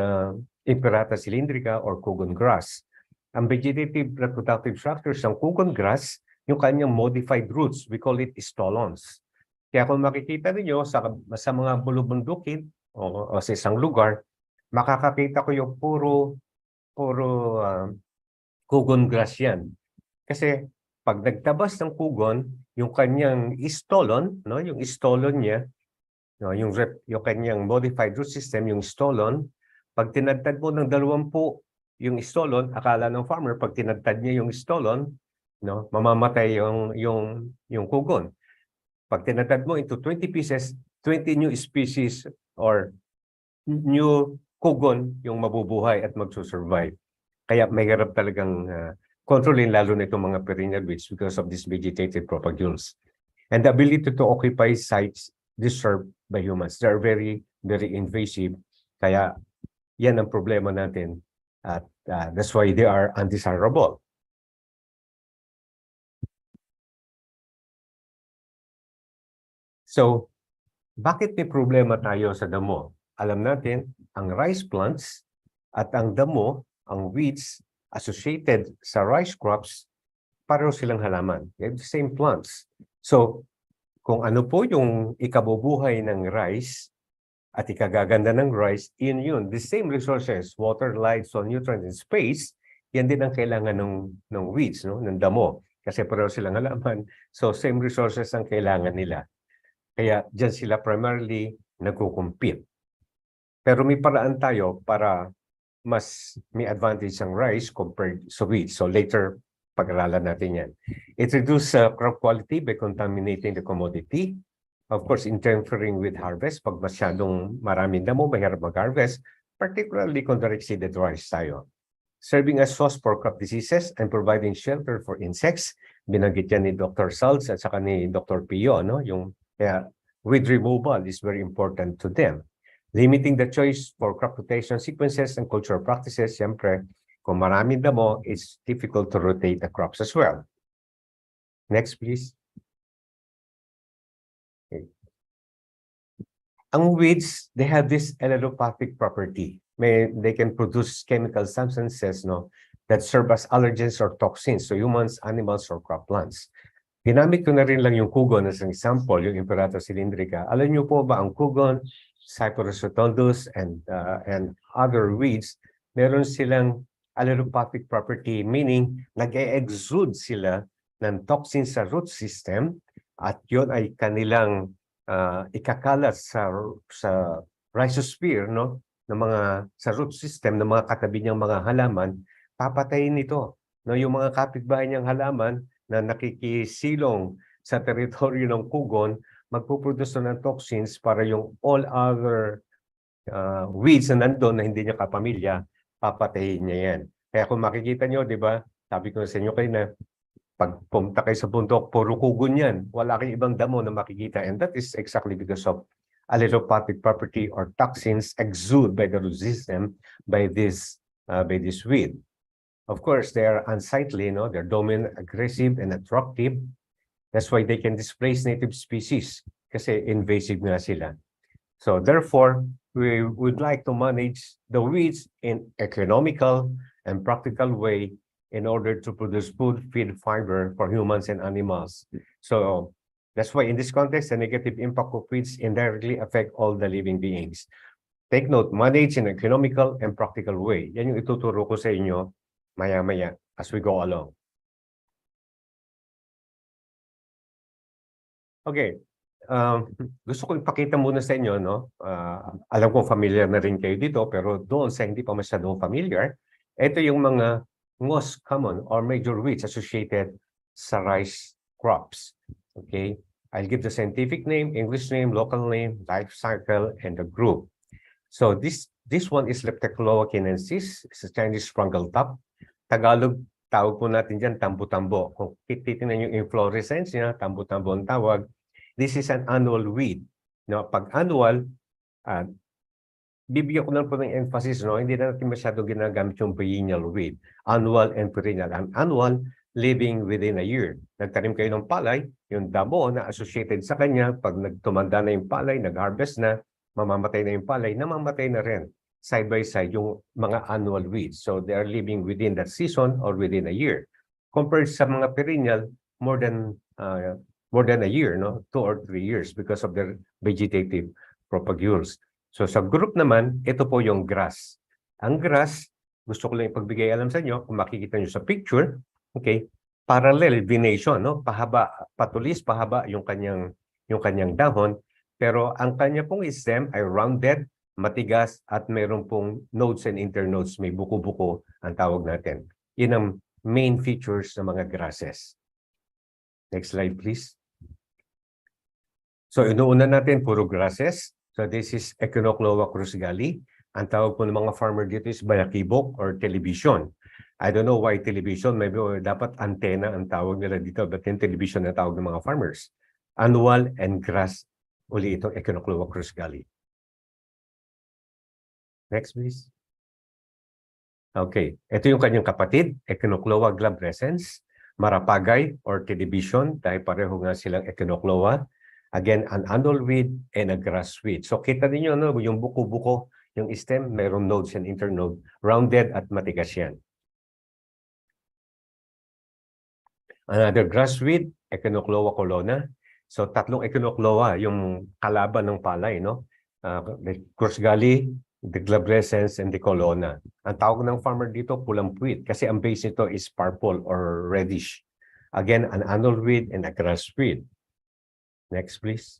Imperata cylindrica or kugon grass. Ang vegetative reproductive structures ng kugon grass, yung kanyang modified roots, we call it stolons. Kaya kung makikita niyo sa mga bulubundukin o sa isang lugar, makakakita ko yung puro kugon grass yan. Kasi pag nagtabas ng kugon, yung kanyang stolon, no, yung stolon niya, no, yung kanyang modified root system, yung stolon, pag tinadtad mo ng 20 yung stolon, akala ng farmer pag tinadtad niya yung stolon, no, mamamatay yung kugon. Pag tinatad mo into 20 pieces, 20 new species or new kugon yung mabubuhay at magsusurvive. Kaya may harap talagang kontrolin lalo na itong mga perennial weeds because of these vegetative propagules. And the ability to occupy sites disturbed by humans. They are very, very invasive. Kaya yan ang problema natin. At that's why they are undesirable. So, bakit may problema tayo sa damo? Alam natin, ang rice plants at ang damo, ang weeds associated sa rice crops, pareho silang halaman. They have the same plants. So, kung ano po yung ikabubuhay ng rice at ikagaganda ng rice, yun. The same resources, water, light, soil, nutrients, and space, yan din ang kailangan ng weeds, no? Ng damo. Kasi pareho silang halaman. So, same resources ang kailangan nila. Kaya dyan sila primarily nagkukumpit. Pero may paraan tayo para mas may advantage ang rice compared sa wheat. So later, pag-aralan natin yan. It reduces crop quality by contaminating the commodity. Of course, interfering with harvest. Pag masyadong maraming damo, mahirap mag-harvest. Particularly kung direct-seeded rice tayo. Serving as source for crop diseases and providing shelter for insects. Binanggit yan ni Dr. Salz at saka ni Dr. Pio, no? Yung weed removal is very important to them. Limiting the choice for crop rotation sequences and cultural practices, siyempre, kung maraming damo, it's difficult to rotate the crops as well. Next, please. Okay. Ang weeds, they have this allelopathic property. They can produce chemical substances, no, that serve as allergens or toxins to humans, animals, or crop plants. Ginamit ko na rin lang yung kugon as an example, yung Imperata cylindrica. Alam niyo po ba ang kugon, Cyperus rotundus, and other weeds, meron silang allelopathic property, meaning nag-e-exude sila ng toxins sa root system at yun ay kanilang ikakalat sa rhizosphere, no, ng mga sa root system ng mga katabi niyang mga halaman, papatayin nito. No, yung mga kapitbahay niyang halaman na nakikisilong sa teritoryo ng kugon, magpuproduce ng toxins para yung all other weeds na nandun na hindi niya kapamilya, papatayin niya yan. Kaya kung makikita niyo, di ba, sabi ko sa inyo kayo na pag pumunta kayo sa bundok, puro kugon yan. Wala kayong ibang damo na makikita. And that is exactly because of allelopathic property or toxins exuded by the root system by this weed. Of course, they are unsightly, no? They're dominant, aggressive, and attractive. That's why they can displace native species kasi invasive nga sila. So therefore, we would like to manage the weeds in economical and practical way in order to produce food, feed, fiber for humans and animals. So that's why in this context, the negative impact of weeds indirectly affect all the living beings. Take note, manage in economical and practical way. Yan yung ituturo ko sa inyo maya-maya as we go along. Okay. Gusto ko ipakita muna sa inyo, no? Alam kong familiar na rin kayo dito, pero doon sa hindi pa masyadong familiar, ito yung mga most common or major weeds associated sa rice crops. Okay? I'll give the scientific name, English name, local name, life cycle, and the group. So this one is Leptocloa chinensis. It's a Chinese sprungle top. Tagalog, tawag po natin dyan, tambo-tambo. Kung titignan yung inflorescence niya, tambo-tambo ang tawag. This is an annual weed. No, pag annual, bibigyan ko lang po ng emphasis, no? Hindi na natin masyado ginagamit yung perennial weed. Annual and perennial. Ang annual, living within a year. Nagtanim kayo ng palay, yung damo na associated sa kanya, pag nagtumanda na yung palay, nag-harvest na, mamamatay na yung palay, namamatay na rin. Side by side, yung mga annual weeds. So they are living within that season or within a year. Compared sa mga perennial, more than a year, no? 2 or 3 years because of their vegetative propagules. So sa group naman, ito po yung grass. Ang grass, gusto ko lang ipagbigay alam sa inyo, kung makikita nyo sa picture, okay, parallel venation, no? Pahaba, patulis, pahaba yung kanyang dahon, pero ang kanya pong stem ay rounded, matigas, at mayroon pong nodes and internodes, may buko-buko ang tawag natin. Yun ang main features ng mga grasses. Next slide, please. So inuuna natin puro grasses. So this is Echinocloa cruzgali. Ang tawag po ng mga farmer dito is bayakibok or television. I don't know why television, maybe dapat antena ang tawag nila dito, but yung television ang tawag ng mga farmers. Annual and grass, uli itong Echinocloa cruzgali. Next, please. Okay, ito yung kanyang kapatid, Echinocloa glabrescens, marapagay or television, dahil pareho nga silang Echinocloa. Again, an annual weed and a grass weed. So kita niyo no, yung buko-buko, yung stem, mayroong nodes and internode, rounded at matigas yan. Another grass weed, Echinocloa colonna. So tatlong Echinocloa, yung kalaban ng palay, no? The cruzgali, the glabrescens, and the colonna. Ang tawag ng farmer dito, pulang puwit, kasi ang base nito is purple or reddish. Again, an annual weed and a grass weed. Next, please.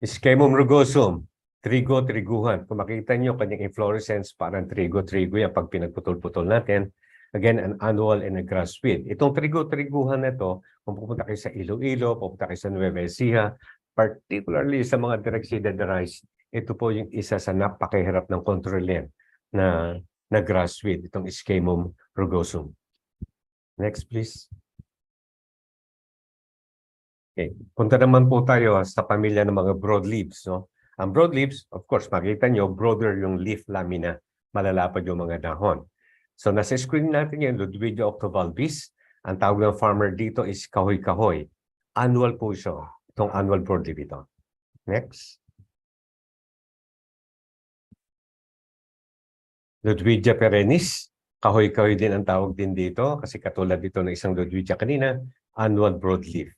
Schemum rugosum, trigo-triguhan. Kung makita nyo, kanyang inflorescence, parang trigo-trigo yan pag pinagputol-putol natin. Again, an annual and a grass weed. Itong trigo-triguhan na ito, kung pupunta kayo sa Iloilo, pupunta kayo sa Nueva Ecija, particularly sa mga direct seeded rice, ito po yung isa sa napakahirap ng kontrolin na grass weed, itong Schemum rugosum. Next, please. Okay. Punta naman po tayo sa pamilya ng mga broadleaves. No? Ang broadleaves, of course, makita nyo, broader yung leaf lamina, malalapad yung mga dahon. So nasa screen natin yung Ludwigia octovalvis. Ang tawag ng farmer dito is kahoy-kahoy. Annual po siya. Itong annual broadleaf ito. Next. Ludwigia perennis. Kahoy-kahoy din ang tawag din dito kasi katulad dito ng isang Ludwigia kanina, annual broadleaf.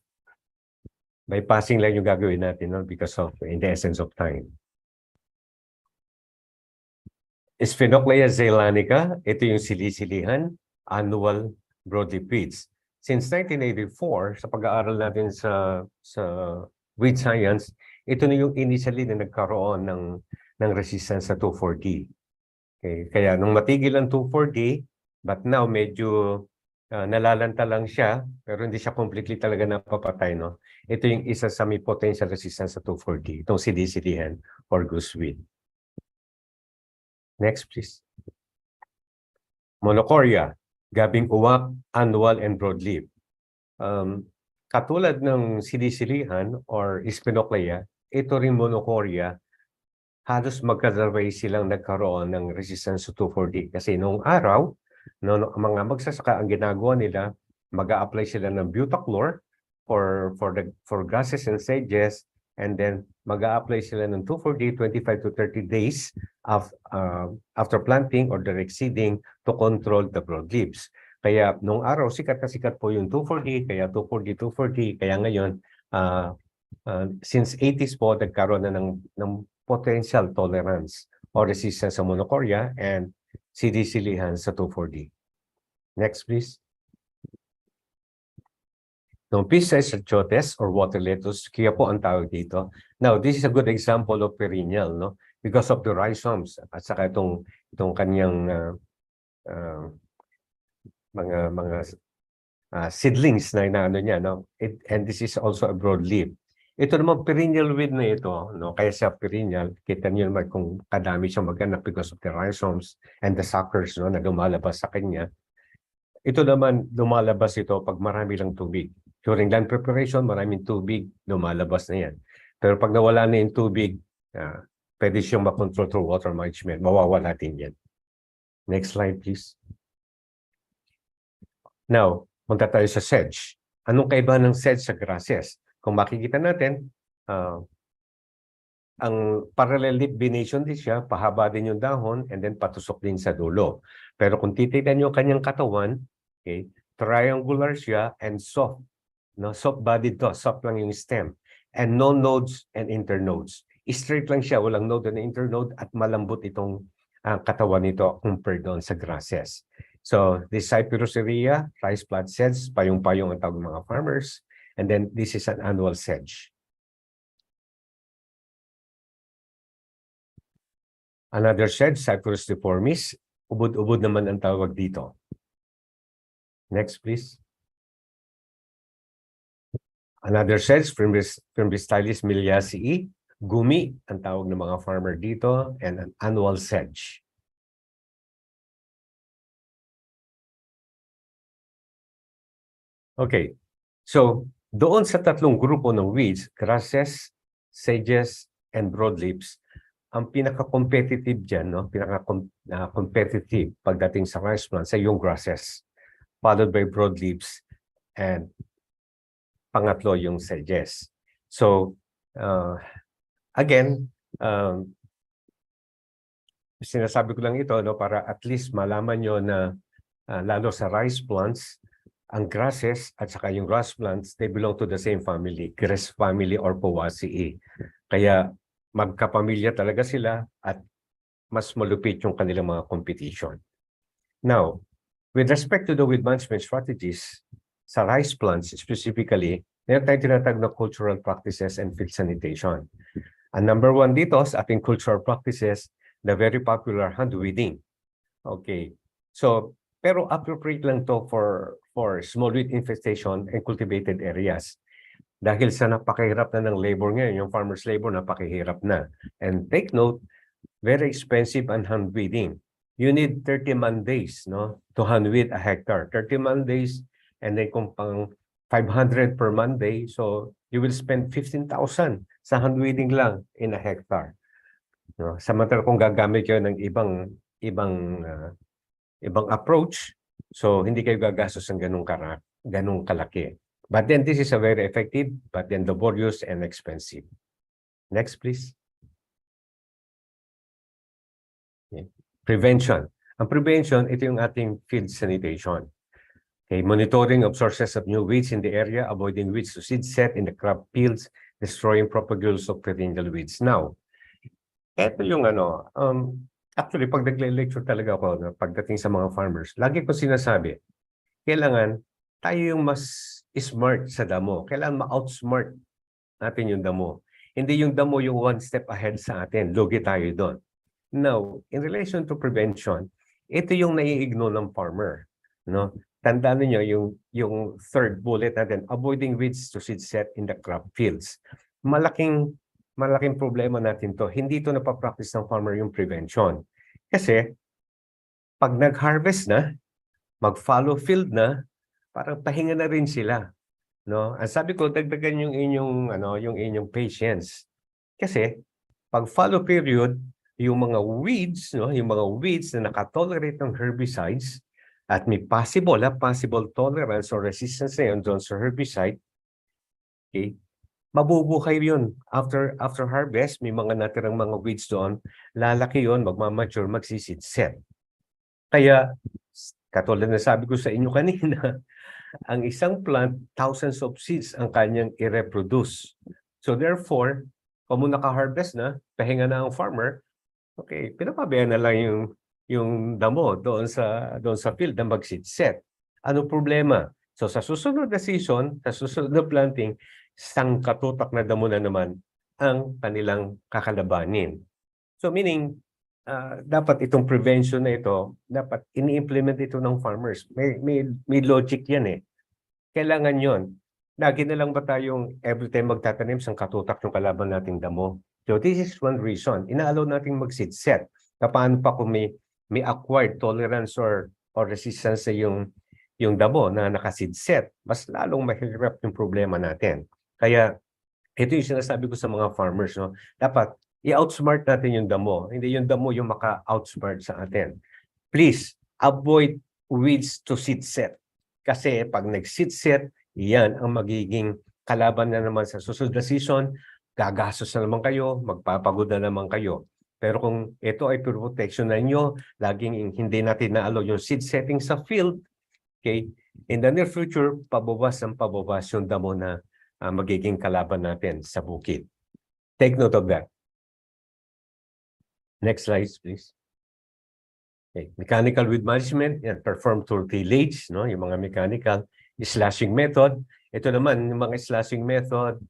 Bypassing lang yung gagawin natin, no? Because of in the essence of time. Sphenoclea zeylanica, ito yung silisilihan, annual broadleaf weeds. Since 1984, sa pag-aaral natin sa weed science, ito na yung initially na nagkaroon ng resistance sa 2,4-D. Okay. Kaya nung matigil ang 2,4-D, but now medyo nalalanta lang siya, pero hindi siya completely talaga napapatay, no? Ito yung isa sa may potential resistance sa 2,4-D, itong silisilihan or gooseweed. Next, please. Monocoria, gabing uwak, annual, and broadleaf. Katulad ng silisilihan or Sphenoclea, ito rin monocoria, halos magkadalaway silang nagkaroon ng resistance sa 2,4-D. Kasi noong araw, mga magsasaka ang ginagawa nila, mag-a-apply sila ng butachlor for grasses and sedges, and then mag-a-apply sila ng 2,4-D 25 to 30 days after planting or direct seeding to control the broadleaves. Kaya nung araw, sikat na sikat po yung 2,4-D, kaya 2,4-D, kaya ngayon, since 80s po, nagkaroon na ng potential tolerance or resistance sa monocoria and silisilihan sa 2,4-D. Next, please. Yung Pisces sachotes or water lettuce, kaya po ang tawag dito. Now, this is a good example of perennial, no? Because of the rhizomes at saka itong kanyang mga seedlings na inaano niya, no? And this is also a broadleaf. Ito naman perennial weed na ito, no? Kaya siya perennial, kita niyo naman kung kadami siyang maganak because of the rhizomes and the suckers, no, na lumalabas sa kanya. Ito naman, lumalabas ito pag marami lang tubig. During land preparation, maraming tubig, lumalabas na yan. Pero pag nawala na yung tubig, pwede siyang makontrol through water management. Mawawala din yan. Next slide, please. Now, punta tayo sa sedge. Anong kaibahan ng sedge sa grasses? Kung makikita natin, ang parallel leaf venation din siya, pahaba din yung dahon, and then patusok din sa dulo. Pero kung titignan nyo kanyang katawan, okay, triangular siya and soft. No? Soft-bodied to, soft lang yung stem. And no nodes and internodes. Straight lang siya, walang node and internode, at malambot itong katawan nito compared doon sa grasses. So, this Cyperoseria, rice plant sedge, payong-payong ang tawag ng mga farmers. And then, this is an annual sedge. Another sedge, Cyperus deformis. Ubod-ubod naman ang tawag dito. Next, please. Another sedge, Firmistylis miliacii. Gumi, ang tawag ng mga farmer dito. And an annual sedge. Okay. So, doon sa tatlong grupo ng weeds, grasses, sedges, and broadleaves, ang pinaka-competitive dyan, no? Pinaka-competitive pagdating sa rice plants ay yung grasses, followed by broadleaves, and pangatlo yung sedges. So, again, sinasabi ko lang ito, no, para at least malaman nyo na lalo sa rice plants, ang grasses at saka yung grass plants, they belong to the same family, grass family or Poaceae. Kaya magkapamilya talaga sila at mas malupit yung kanilang mga competition. Now, with respect to the weed management strategies, sa rice plants specifically, meron tayong tinatawag na cultural practices and field sanitation. Ang number one dito sa ating cultural practices, the very popular hand weeding. Okay. So, pero appropriate lang to for small weed infestation and cultivated areas. Dahil sa napakahirap na ng labor ngayon, yung farmer's labor napakahirap na. And take note, very expensive ang hand weeding. You need 30 man days, no, to hand weed a hectare. 30 man days, and then kung pang 500 per man day, so you will spend 15,000 sa hand weeding lang in a hectare. No? Samantala kung gagamit kayo ng ibang approach, so hindi kayo gagastos ng ganung kalaki. But then this is a very effective, but then laborious and expensive. Next, please. Okay. Prevention. Ang prevention, ito yung ating field sanitation. Okay, monitoring of sources of new weeds in the area, avoiding weeds to seed set in the crop fields, destroying propagules of perennial weeds. Now, ito yung actually, pag nagle-lecture talaga ako, no, pagdating sa mga farmers, lagi ko sinasabi, kailangan tayo yung mas smart sa damo. Kailangan ma-outsmart natin yung damo. Hindi yung damo yung one step ahead sa atin. Lugi tayo doon. Now, in relation to prevention, ito yung nai-ignore ng farmer. No? Tandaan niyo yung third bullet natin, avoiding weeds to seed set in the crop fields. Malaking problema natin to. Hindi to napapractice ng farmer yung prevention. Kasi, pag nag-harvest na, mag-follow field na, parang pahinga na rin sila. No? Ang sabi ko, dagdagan yung inyong patience. Kasi, pag follow period, yung mga weeds, no, yung mga weeds na nakatolerate ng herbicides, at may possible tolerance or resistance na yun doon sa herbicide, okay, mabubuhay yun. After harvest, may mga natirang mga weeds doon, lalaki yun, magmamature, magsisid set. Kaya, katulad na sabi ko sa inyo kanina, ang isang plant, thousands of seeds ang kanyang i-reproduce. So therefore, kung naka-harvest na, pahinga na ang farmer, okay, pinapabayaan na lang yung damo doon sa field na mag-seed set. Ano problema? So sa susunod na season, sa susunod na planting, sangkatutak na damo na naman ang kanilang kakalabanin. So meaning, dapat itong prevention na ito, dapat ini-implement ito ng farmers. May logic yan eh. Kailangan yon. Lagi na lang ba tayong every time magtatanim sang katutak yung kalaban nating damo? So this is one reason. Inaalaw nating mag-seed-set. Paano pa kung may acquired tolerance or resistance sa yung damo na naka-seed-set, mas lalong mahirap yung problema natin. Kaya ito yung sinasabi ko sa mga farmers, no? Dapat i-outsmart natin yung damo. Hindi yung damo yung maka-outsmart sa atin. Please, avoid weeds to seed set. Kasi pag nag-seed set, yan ang magiging kalaban na naman sa susunod na season, gagastos na naman kayo, magpapagod na naman kayo. Pero kung ito ay pure protection na inyo, laging hindi natin na-allow yung seed setting sa field, okay? In the near future, pababas yung damo na magiging kalaban natin sa bukid. Take note of that. Next slide, please. Okay. Mechanical weed management, yan, perform through tillage, no? Yung mga mechanical, slashing method. Ito naman, yung mga slashing method,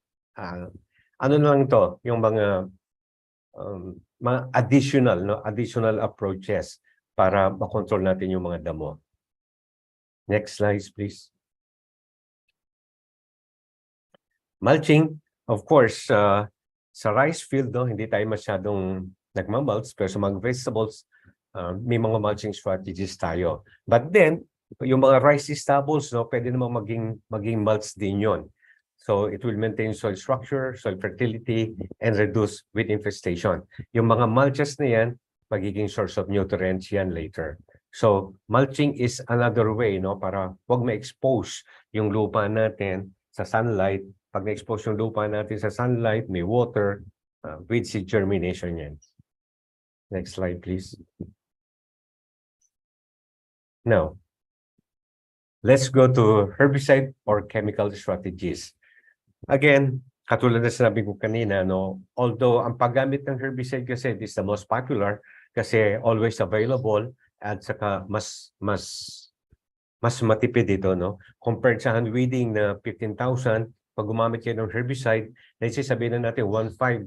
ano lang to, yung mga additional approaches para makontrol natin yung mga damo. Next slide, please. Mulching, of course, sa rice field, no, hindi tayo masyadong nagmamulch, pero sa mga vegetables, may mga mulching strategies tayo. But then, yung mga rice stubbles, no, pwede namang maging mulch din yun. So it will maintain soil structure, soil fertility, and reduce weed infestation. Yung mga mulches na yan, magiging source of nutrients yan later. So mulching is another way, no, para wag ma-expose yung lupa natin sa sunlight. Pag na-expose yung lupa natin sa sunlight, may water, weed seed germination yan. Next slide, please. Now, let's go to herbicide or chemical strategies. Again, katulad na sinabi ko kanina, no, although ang paggamit ng herbicide kasi is the most popular kasi always available at saka mas matipid ito, no? Compared sa hand weeding na 15,000, pag gumamit kayo ng herbicide, let's say sabihin na natin 1.5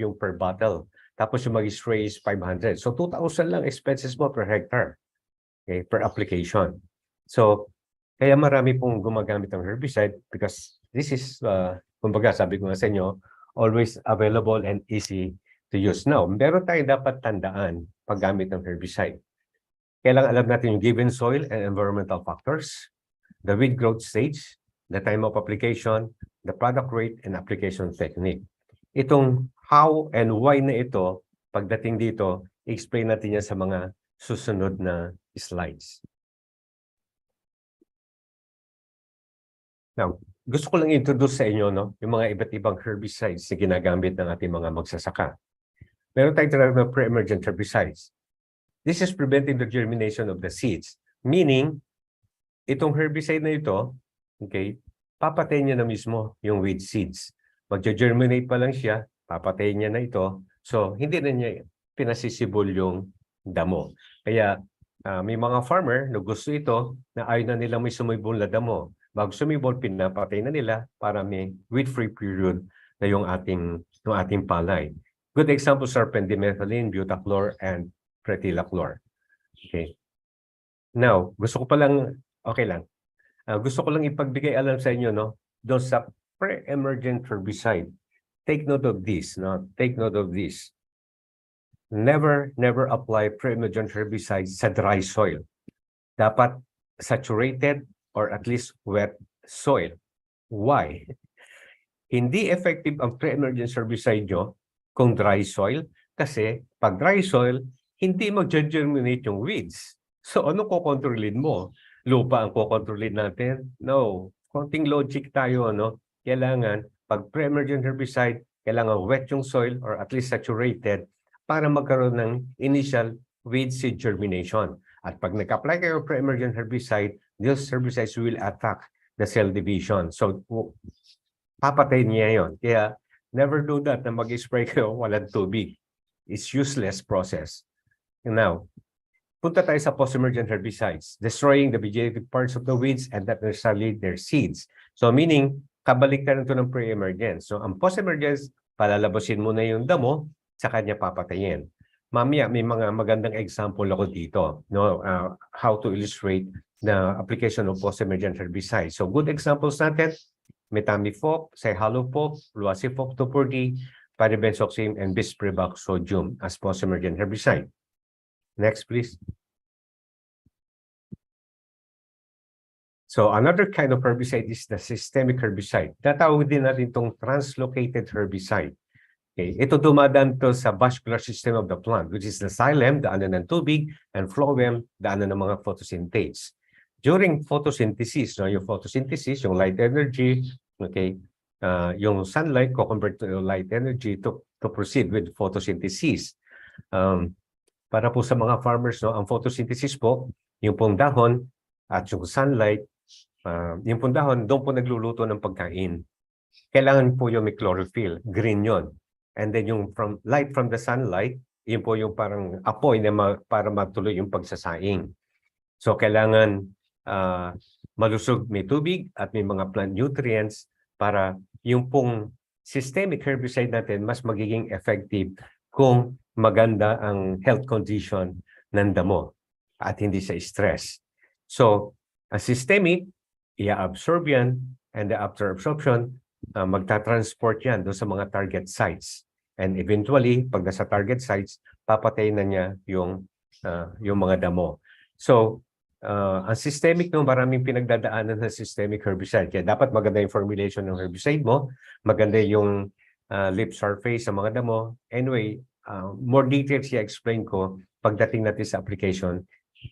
yung per bottle. Tapos yung mag-spray is 500. So 2,000 lang expenses mo per hectare, okay, per application. So kaya marami pong gumagamit ng herbicide because this is, kumbaga sabi ko nga sa inyo, always available and easy to use. Now, meron tayong dapat tandaan paggamit ng herbicide. Kailangan alam natin yung given soil and environmental factors, the weed growth stage, the time of application, the product rate, and application technique. Itong how and why na ito, pagdating dito, explain natin yan sa mga susunod na slides. Now, gusto ko lang introduce sa inyo, no, yung mga iba't ibang herbicides na ginagamit ng ating mga magsasaka. Meron tayong tinatawag na pre-emergent herbicides. This is preventing the germination of the seeds. Meaning, itong herbicide na ito, okay, papatayin niya na mismo yung weed seeds. Mag-germinate pa lang siya, papatayin niya na ito. So, hindi na niya pinasisibol yung damo. Kaya, may mga farmer na gusto ito na ayaw na nilang may sumibol na damo. Bago sumibol, pinapatay na nila para may weed-free period na yung ating palay. Good examples are pendimethalin, butachlor, and pretilachlor. Okay. Now, gusto ko lang ipagbigay alam sa inyo, no, doon sa pre-emergent herbicide. Take note of this, no? Take note of this. Never apply pre-emergent herbicides sa dry soil. Dapat saturated or at least wet soil. Why? Hindi effective ang pre-emergent herbicide nyo kung dry soil kasi pag dry soil, hindi mag-germinate yung weeds. So ano kokontrolin mo? Lupa ang kokontrolin natin? No. Konting logic tayo, no? Kailangan, pag pre-emergent herbicide, kailangan wet yung soil or at least saturated para magkaroon ng initial weed seed germination. At pag nag-apply kayo pre-emergent herbicide, those herbicides will attack the cell division. So, papatay niya yon. Kaya, never do that na mag-spray kayo walang tubig. It's useless process. Now, punta tayo sa post-emergent herbicides, destroying the vegetative parts of the weeds and not necessarily their seeds. So, meaning, kabalikan ito ng pre-emergent. So, ang post-emergent, palalabasin mo na yung damo, sa kanya papatayin. Mamaya, may mga magandang example ako dito, no, how to illustrate na application of post-emergent herbicide. So good examples natin, metamifop, cyhalofop, fluacifop 2,4-D, pyribenzoxime, and bisprevac sodium as post-emergent herbicide. Next, please. So another kind of herbicide is the systemic herbicide. Tatawag din natin itong translocated herbicide. Okay. Ito dumadaan to sa vascular system of the plant, which is the xylem, daanan ng tubig, and phloem, daanan ng mga photosynthase. During photosynthesis, no, yung photosynthesis, yung light energy, okay, yung sunlight co-convert to light energy to proceed with photosynthesis. Para po sa mga farmers, no, ang photosynthesis po, yung pong dahon at yung sunlight, yung pong dahon, doon po nagluluto ng pagkain. Kailangan po yung may chlorophyll, green yon. And then yung light from the sunlight, yun po yung parang apoy na para matuloy yung pagsasaing. So kailangan malusog, may tubig at may mga plant nutrients para yung pong systemic herbicide natin mas magiging effective kung maganda ang health condition ng damo at hindi sa stress. So, a systemic, i-absorb yan, and after absorption, magta-transport yan doon sa mga target sites. And eventually, pag nasa target sites, papatay na niya yung mga damo. So, ang systemic, no, maraming pinagdadaanan ng systemic herbicide. Kaya dapat maganda yung formulation ng herbicide mo, maganda yung lip surface sa mga damo. Anyway, more details i-explain ko pagdating natin sa application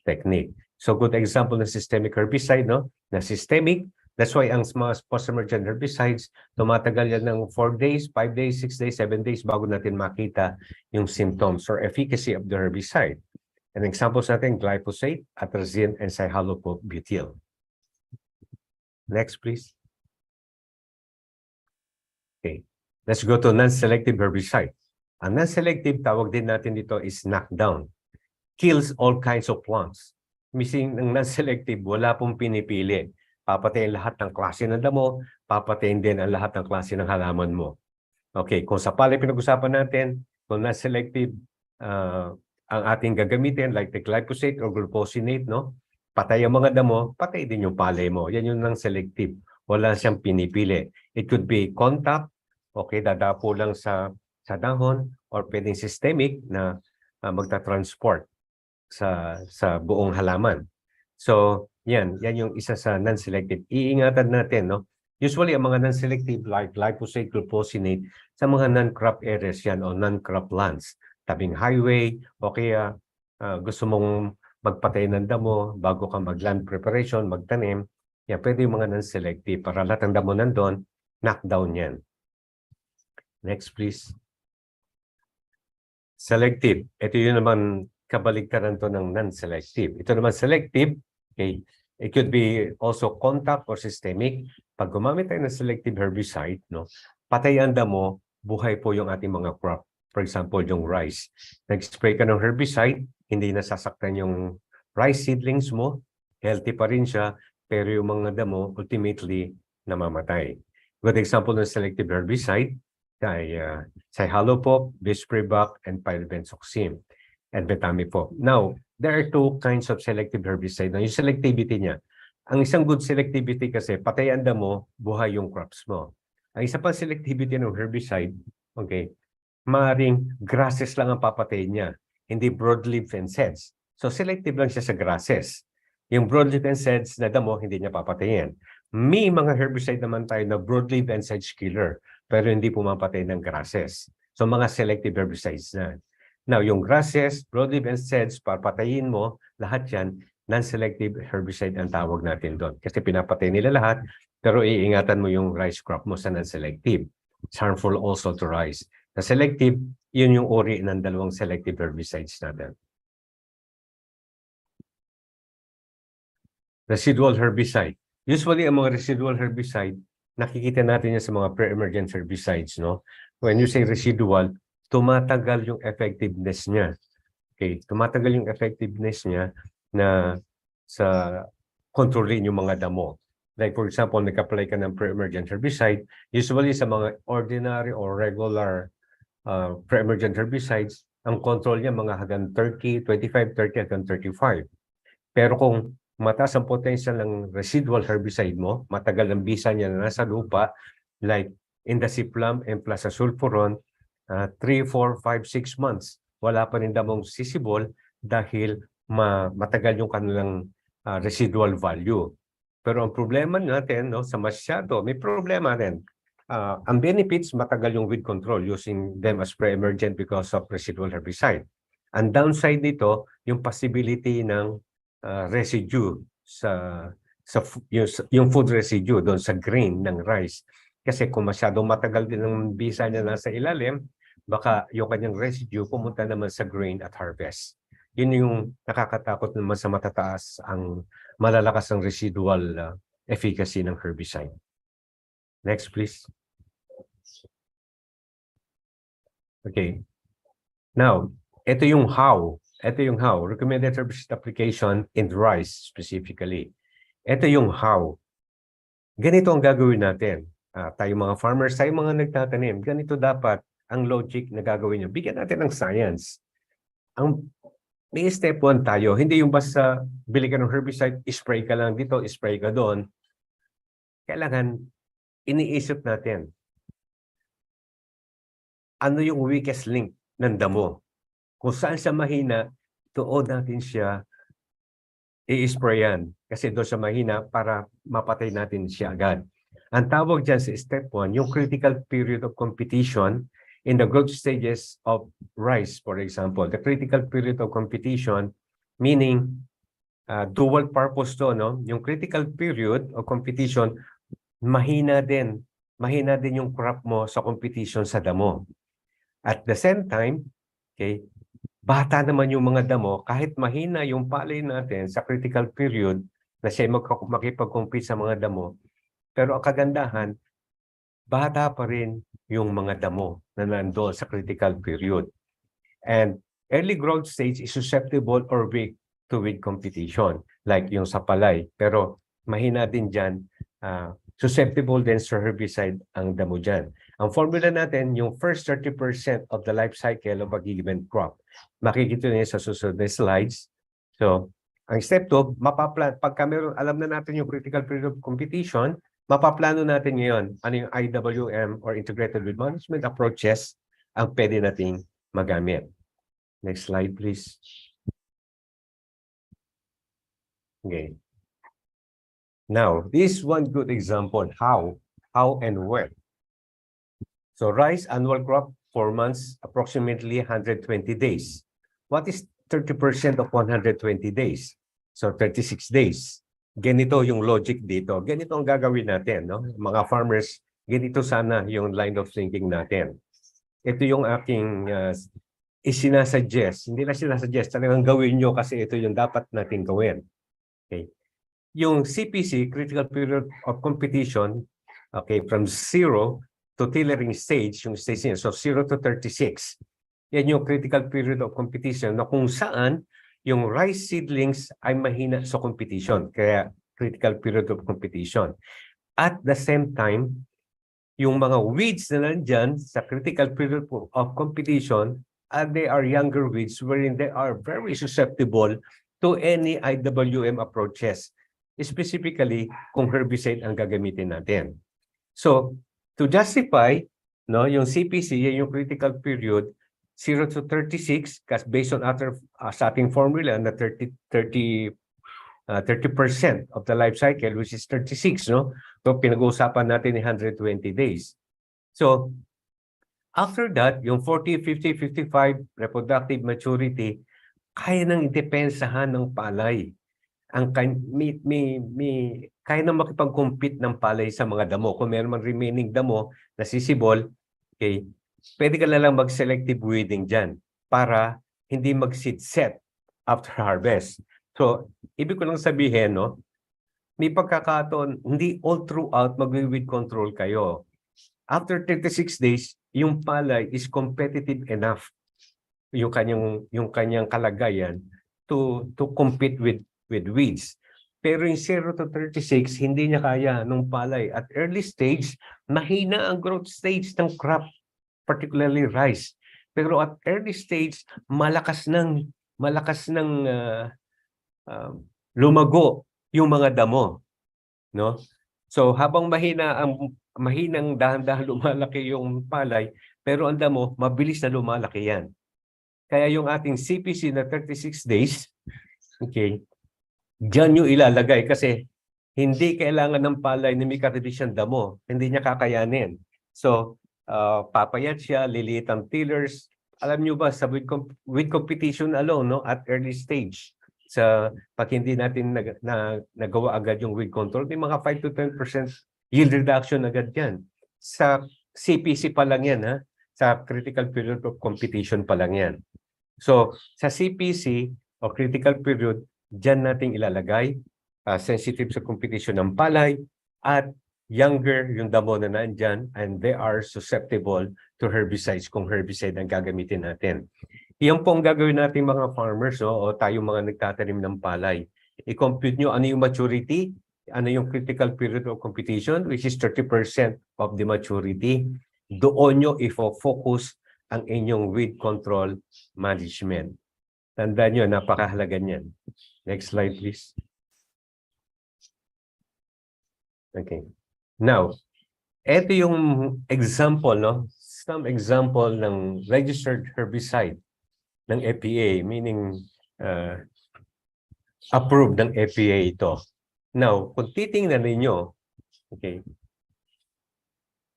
technique. So good example ng systemic herbicide, no? Na systemic, that's why ang mga post-emergent herbicides, tumatagal yan ng 4 days, 5 days, 6 days, 7 days bago natin makita yung symptoms or efficacy of the herbicide. And examples natin, glyphosate, atrazine, and cyhalobutyl. Next, please. Okay. Let's go to non-selective herbicide. Ang non-selective, tawag din natin dito is knockdown. Kills all kinds of plants. Missing ng non-selective, wala pong pinipili. Papatayin lahat ng klase ng damo, papatayin din ang lahat ng klase ng halaman mo. Okay, kung sa palay pinag-usapan natin, kung non-selective ang ating gagamitin, like the glyphosate or glufosinate, no? Patay ang mga damo, patay din yung palay mo. Yan yung non-selective. Wala siyang pinipili. It could be contact, okay, dadapo lang sa dahon, or pwedeng systemic na magta-transport sa buong halaman. So, yan yung isa sa non-selective. Iingatan natin, no? Usually, ang mga non-selective like glyphosate, glufosinate, sa mga non-crop areas yan o non-crop lands. Tabing highway, o kaya gusto mong magpatay ng damo bago ka mag-land preparation, magtanim, yan, pwede yung mga non-selective para lahat ng damo nandun, knockdown yan. Next, please. Selective. Ito yun naman kabaligtaran to ng non-selective. Ito naman selective, okay, it could be also contact or systemic. Pag gumamit tayo ng selective herbicide, no, patay ang damo, buhay po yung ating mga crop. For example, yung rice. Nag-spray ka ng herbicide, hindi nasasaktan yung rice seedlings mo, healthy pa rin siya, pero yung mga damo ultimately namamatay. Good example ng selective herbicide ay cyhalofop, bisprevac, and pyribenzoxime, and metamifop. Now, there are two kinds of selective herbicide. Yung selectivity niya, ang isang good selectivity kasi patay ang damo, buhay yung crops mo. Ang isa pang selectivity ng herbicide, okay, maaaring grasses lang ang papatayin niya, hindi broadleaf and seeds. So selective lang siya sa grasses. Yung broadleaf and seeds na damo, hindi niya papatayin. May mga herbicide naman tayo na broadleaf and sedge killer, pero hindi pumapatay ng grasses. So mga selective herbicides na. Now, yung grasses, broadleaf and sedge, papatayin mo, lahat yan, non-selective herbicide ang tawag natin doon. Kasi pinapatay nila lahat, pero iingatan mo yung rice crop mo sa non-selective. It's harmful also to rice. Na selective, yun yung uri ng dalawang selective herbicides natin. Residual herbicide. Usually, ang mga residual herbicide, nakikita natin yan sa mga pre-emergent herbicides, no? When you say residual, tumatagal yung effectiveness niya. Okay, tumatagal yung effectiveness niya na sa kontrolin yung mga damo. Like for example, nag-apply ka ng pre-emergent herbicide, usually sa mga ordinary or regular pre-emergent herbicides, ang control niya mga hanggang 30, 25, 30 hanggang 35. Pero kung mataas ang potential ng residual herbicide mo, matagal ang bisa niya na nasa lupa, like indaciflam and plazasulfuron, 3, 4, 5, 6 months, wala pa rin damong sisibol dahil matagal yung kanilang residual value. Pero ang problema natin, no, sa masyado, may problema rin. Ang benefits, matagal yung weed control using them as pre-emergent because of residual herbicide. Ang downside nito, yung possibility ng residue yung food residue doon sa grain ng rice. Kasi kung masyadong matagal din ang bisa niya nasa ilalim, baka yung kanyang residue pumunta naman sa grain at harvest. Yun yung nakakatakot naman sa matataas ang malalakas ang residual efficacy ng herbicide. Next, please. Okay. Now, ito yung how. Ito yung how. Recommended herbicide application in rice specifically. Ito yung how. Ganito ang gagawin natin. Tayo mga farmers, tayo mga nagtatanim, ganito dapat ang logic na gagawin nyo. Bigyan natin ng science. May step 1 tayo. Hindi yung basta bili ka ng herbicide, spray ka lang dito, spray ka doon. Kailangan iniisip natin. Ano yung weakest link ng damo? Kung saan siya mahina, doon natin siya i-sprayan. Kasi doon siya mahina para mapatay natin siya agad. Ang tawag dyan sa step 1, yung critical period of competition in the growth stages of rice, for example. The critical period of competition, meaning dual purpose to, no? Yung critical period of competition, mahina din yung crop mo sa competition sa damo. At the same time, okay, bata naman yung mga damo, kahit mahina yung palay natin sa critical period na siya makipag-compete sa mga damo, pero ang kagandahan, bata pa rin yung mga damo na nandoon sa critical period. And early growth stage is susceptible or weak to weed competition, like yung sa palay. Pero mahina din dyan, susceptible din sa herbicide ang damo dyan. Ang formula natin, yung first 30% of the life cycle of a given crop. Makikita niyo sa susunod na slides. So, ang step 2, pagka meron, alam na natin yung critical period of competition, mapaplano natin ngayon ano yung IWM or Integrated Weed Management approaches ang pwede nating magamit. Next slide, please. Okay. Now, this is one good example how and where. So rice annual crop, 4 months, approximately 120 days. What is 30% of 120 days? So 36 days. Ganito yung logic dito. Ganito ang gagawin natin, no? Mga farmers, ganito sana yung line of thinking natin. Ito yung aking isinasuggest. Hindi na sinasuggest, talagang gawin nyo kasi ito yung dapat natin gawin. Okay. Yung CPC, Critical Period of Competition, okay, from 0 to tillering stage, yung stage niya, so 0 to 36. Yan yung critical period of competition na kung saan yung rice seedlings ay mahina sa competition. Kaya critical period of competition. At the same time, yung mga weeds na nandyan sa critical period of competition, they are younger weeds wherein they are very susceptible to any IWM approaches. Specifically, kung herbicide ang gagamitin natin. So, to justify, no, yung CPC, yung critical period, 0 to 36, kasi based on sa ating formula na 30% of the life cycle, which is 36, no? So, pinag-uusapan natin ni 120 days. So, after that, yung 40, 50, 55 reproductive maturity, kaya nang idepensahan ng palay. Kaya nang makipag-compete ng palay sa mga damo. Kung meron mang remaining damo na sisibol, okay, pwede ka na lang mag-selective weeding dyan para hindi mag-seed set after harvest. So, ibig ko lang sabihin, no, may pagkakataon, hindi all throughout mag-weed control kayo. After 36 days, yung palay is competitive enough yung kanyang kalagayan to compete with weeds. Pero yung 0 to 36, hindi niya kaya nung palay. At early stage, mahina ang growth stage ng crop, particularly rice. Pero at early stage, malakas ng lumago yung mga damo, no? So habang mahinang dahan-dahan lumalaki yung palay, pero ang damo mabilis na lumalaki yan. Kaya yung ating CPC na 36 days, okay, diyan yung ilalagay kasi hindi kailangan ng palay na may katabi siyang damo. Hindi niya kakayanin. So, papayat siya, liliit ang tillers. Alam niyo ba, sa with competition alone, no, at early stage, sa pag hindi natin nagawa agad yung weed control, may mga 5 to 10% yield reduction agad yan. Sa CPC pa lang yan, ha? Sa critical period of competition pa lang yan. So, sa CPC o critical period, dyan natin ilalagay, sensitive sa competition ng palay, at younger yung damo na nandyan, and they are susceptible to herbicides kung herbicide ang gagamitin natin. Iyan po ang gagawin natin mga farmers, o tayong mga nagtatanim ng palay. I-compute nyo ano yung maturity, ano yung critical period of competition, which is 30% of the maturity. Doon nyo i-focus ang inyong weed control management. Tandaan nyo, napakahalaga niyan. Next slide, please. Okay. Now, ito yung example, no? Some example ng registered herbicide ng EPA, meaning approved ng EPA ito. Now, kung titingnan ninyo, okay,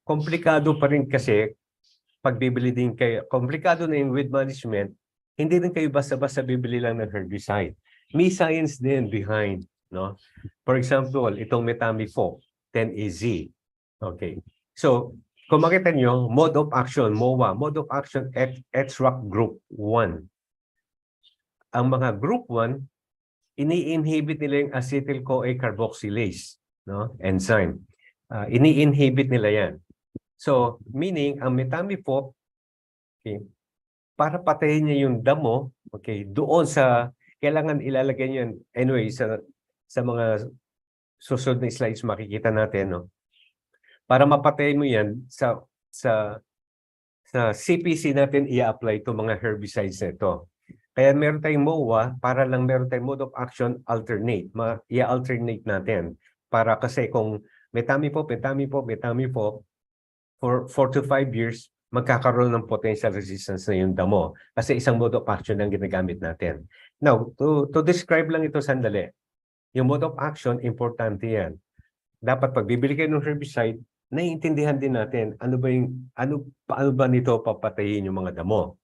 komplikado pa rin kasi pag bibili din kayo, komplikado na yung weed management, hindi din kayo basta-basta bibili lang ng herbicide. May science din behind, no? For example, itong metamifo, 10AZ. Okay. So, kung makita nyo, mode of action, MOA, mode of action, HRAC group 1. Ang mga group 1, ini-inhibit nila yung acetyl-CoA carboxylase, no? Enzyme. Ini-inhibit nila yan. So, meaning, ang metamifo, okay, para patayin niya yung damo, okay, doon sa, kailangan ilalagay niyo yan, anyway, sa mga susunod na slides makikita natin, no? Para mapatayin mo yan, sa CPC natin i-apply itong mga herbicides na ito. Kaya meron tayong MOA, para lang meron tayong mode of action alternate. I-alternate natin. Para kasi kung metamifo, for 4 to 5 years, magkakaroon ng potential resistance na yung damo. Kasi isang mode of action ang ginagamit natin. Now, to describe lang ito sandali. Yung mode of action, importante yan. Dapat pag bibili kayo ng herbicide, naiintindihan din natin paano ba nito papatayin yung mga damo.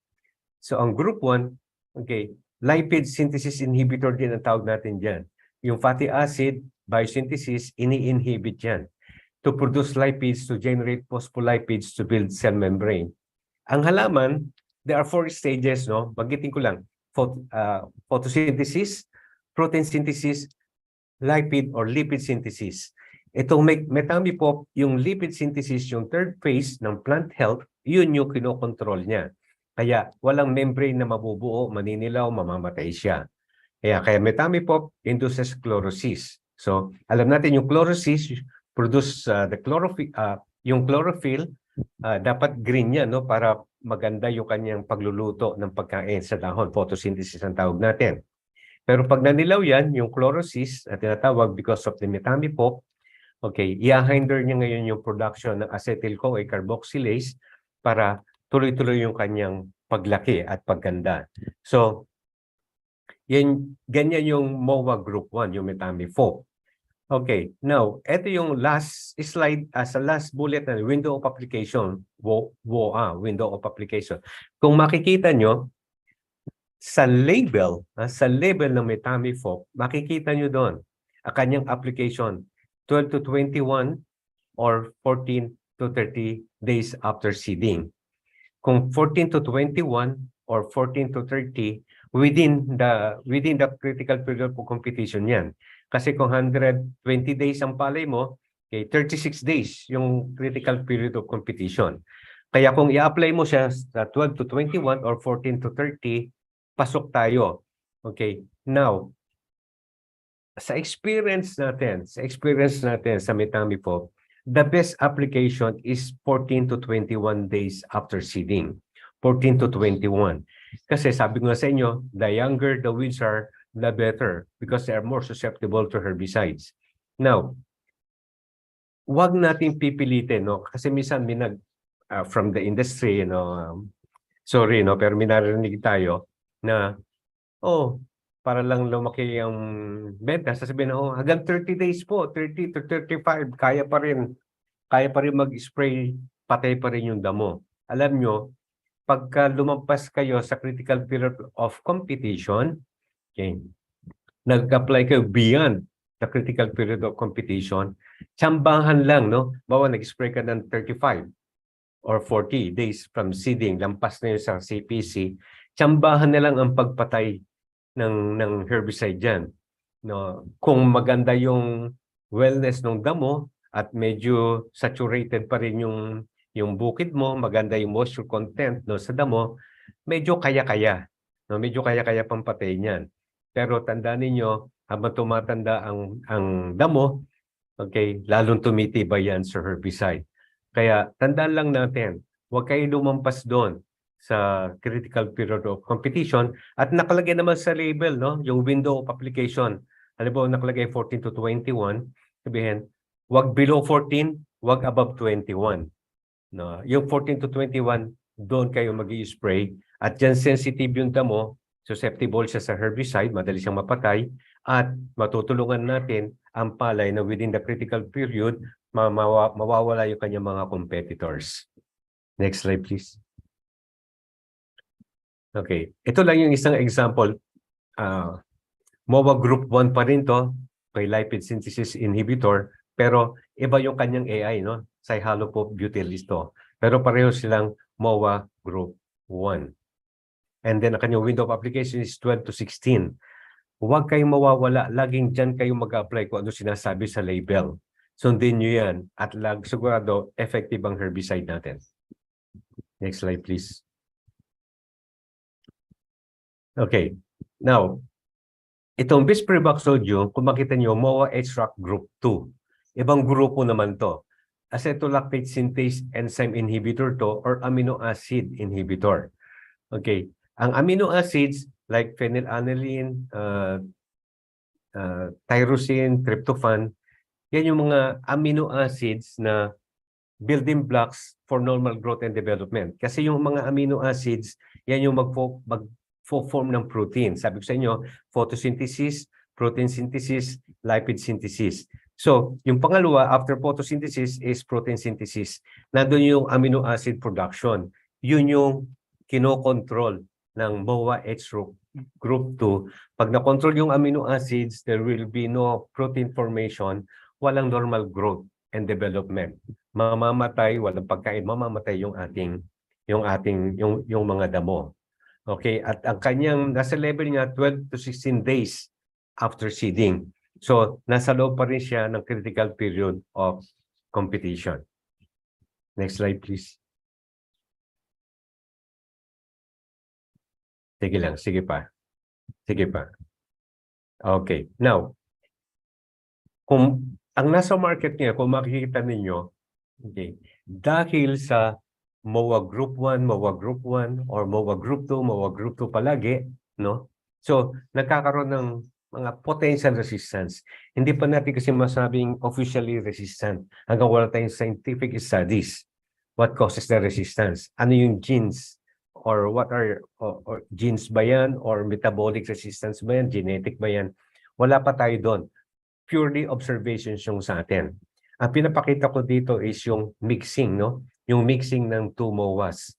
So, ang group 1, okay, lipid synthesis inhibitor din ang tawag natin dyan. Yung fatty acid biosynthesis, ini-inhibit yan to produce lipids to generate phospholipids to build cell membrane. Ang halaman, there are 4 stages, no? Bagitin ko lang. Photosynthesis, protein synthesis, lipid or lipid synthesis. Itong metamifo, yung lipid synthesis, yung third phase ng plant health, yun yung kinokontrol niya. Kaya walang membrane na mabubuo, maninilaw, mamamatay siya. Kaya metamifo induces chlorosis. So, alam natin yung chlorosis produce the chlorophyll, yung chlorophyll dapat green yan, no, para maganda yung kanyang pagluluto ng pagkain sa dahon. Photosynthesis ang tawag natin. Pero pag nanilaw yan, yung chlorosis na tinatawag because of the metamifo, okay, i-hinder niya ngayon yung production ng acetyl-CoA carboxylase para tuloy-tuloy yung kanyang paglaki at pagganda. So, ganyan yung MOA group 1, yung metamifo. Okay, now, ito yung last slide, sa last bullet na window of application, window of application. Kung makikita nyo, sa label ng metamifo, makikita nyo doon ang kanyang application, 12 to 21 or 14 to 30 days after seeding. Kung 14 to 21 or 14 to 30, within the critical period of competition yan. Kasi kung 120 days ang palay mo, okay, 36 days yung critical period of competition. Kaya kung i-apply mo siya sa 12 to 21 or 14 to 30, pasok tayo. Okay, now, sa experience natin sa metamifo, the best application is 14 to 21 days after seeding. 14 to 21. Kasi sabi ko nga sa inyo, the younger the weeds are, the better because they are more susceptible to herbicides. Now, wag nating pipilitin, no? Kasi minsan from the industry, sorry, no, pero may narinig tayo na, oh, para lang lumaki ang benta, sasabihin na, oh, hanggang 30 days po, 30 to 35, kaya pa rin mag-spray, patay pa rin yung damo. Alam nyo, pagka lumampas kayo sa critical period of competition, okay, nag-apply kayo beyond the critical period of competition, tsambahan lang, no? Bawa, nag-spray ka ng 35 or 40 days from seeding, lampas na yun sa CPC, tsambahan na lang ang pagpatay ng herbicide dyan. No? Kung maganda yung wellness ng damo at medyo saturated pa rin yung bukid mo, maganda yung moisture content, no, sa damo, medyo kaya-kaya. No? Medyo kaya-kaya pang patay niyan. Pero tandaan ninyo, habang tumatanda ang damo, okay, lalong tumitibay yan sa herbicide. Kaya tandaan lang natin, huwag kayo lumampas doon sa critical period of competition at nakalagay naman sa label, no, yung window of application. Halimbawa, nakalagay 14 to 21, sabihin, huwag below 14, huwag above 21. No, yung 14 to 21, doon kayo mag-i-spray at dyan sensitive yung damo, susceptible siya sa herbicide, madali siyang mapatay, at matutulungan natin ang palay na within the critical period, mawawala yung kanyang mga competitors. Next slide, please. Okay, ito lang yung isang example. MOA Group 1 pa rin to, kay lipid synthesis inhibitor, pero iba yung kanyang AI, no? Cyhalopo-butyl-isto. Pero pareho silang MOA Group 1. And then, ang kanyang window of application is 12 to 16. Huwag kayong mawawala. Laging dyan kayong mag-apply kung ano sinasabi sa label. Sundin nyo yan at sigurado effective ang herbicide natin. Next slide, please. Okay. Now, itong bisprivaxodium, kung makita nyo, MOA HRAC Group 2. Ibang grupo naman to. Acetolactate synthase enzyme inhibitor to or amino acid inhibitor. Okay. Ang amino acids like phenylalanine, tyrosine, tryptophan, yan yung mga amino acids na building blocks for normal growth and development. Kasi yung mga amino acids, yan yung mag-form ng protein. Sabi ko sa inyo, photosynthesis, protein synthesis, lipid synthesis. So, yung pangalawa, after photosynthesis is protein synthesis. Nandun yung amino acid production. Yun yung kinokontrol ng MOA H Group 2. Pag na-control yung amino acids, there will be no protein formation, walang normal growth and development. Mamamatay, walang pagkain, mamamatay yung mga damo. Okay, at ang kanyang nasa level niya 12 to 16 days after seeding. So, nasa loob pa rin siya ng critical period of competition. Next slide, please. Sige lang, sige pa. Sige pa. Okay, now, kung ang nasa market niya, kung makikita ninyo, okay, dahil sa MOA Group 1, MOA Group 1, or MOA Group 2, MOA Group 2 palagi, no? So, nagkakaroon ng mga potential resistance. Hindi pa natin kasi masabing officially resistant hanggang wala tayong scientific studies. What causes the resistance? Ano yung genes? Or what are or genes ba yan? Or metabolic resistance ba yan? Genetic ba yan? Wala pa tayo doon. Purely observations yung sa atin. Ang pinapakita ko dito is yung mixing, no? Yung mixing ng two MOAs.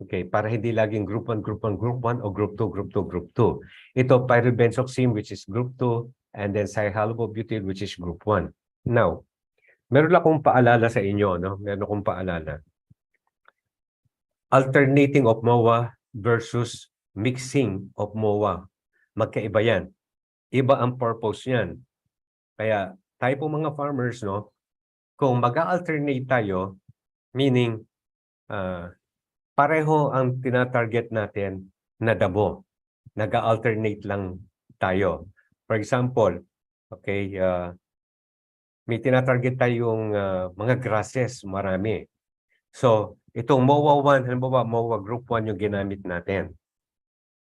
Okay, para hindi laging group 1, group 1, group 1 o group 2, group 2, group 2. Ito pyribenzoxime which is group 2 and then cyhalopo-butyl which is group 1. Now, meron akong paalala sa inyo, no? Meron akong paalala. Alternating of MOA versus mixing of MOA. Magkaiba yan. Iba ang purpose niyan. Kaya tayo po mga farmers, no? Kung mag-alternate tayo, meaning pareho ang tinatarget natin na damo. Nag-alternate lang tayo. For example, okay, may tinatarget tayong mga grasses, marami. So, itong MOA 1, halimbawa MOA Group 1 yung ginamit natin.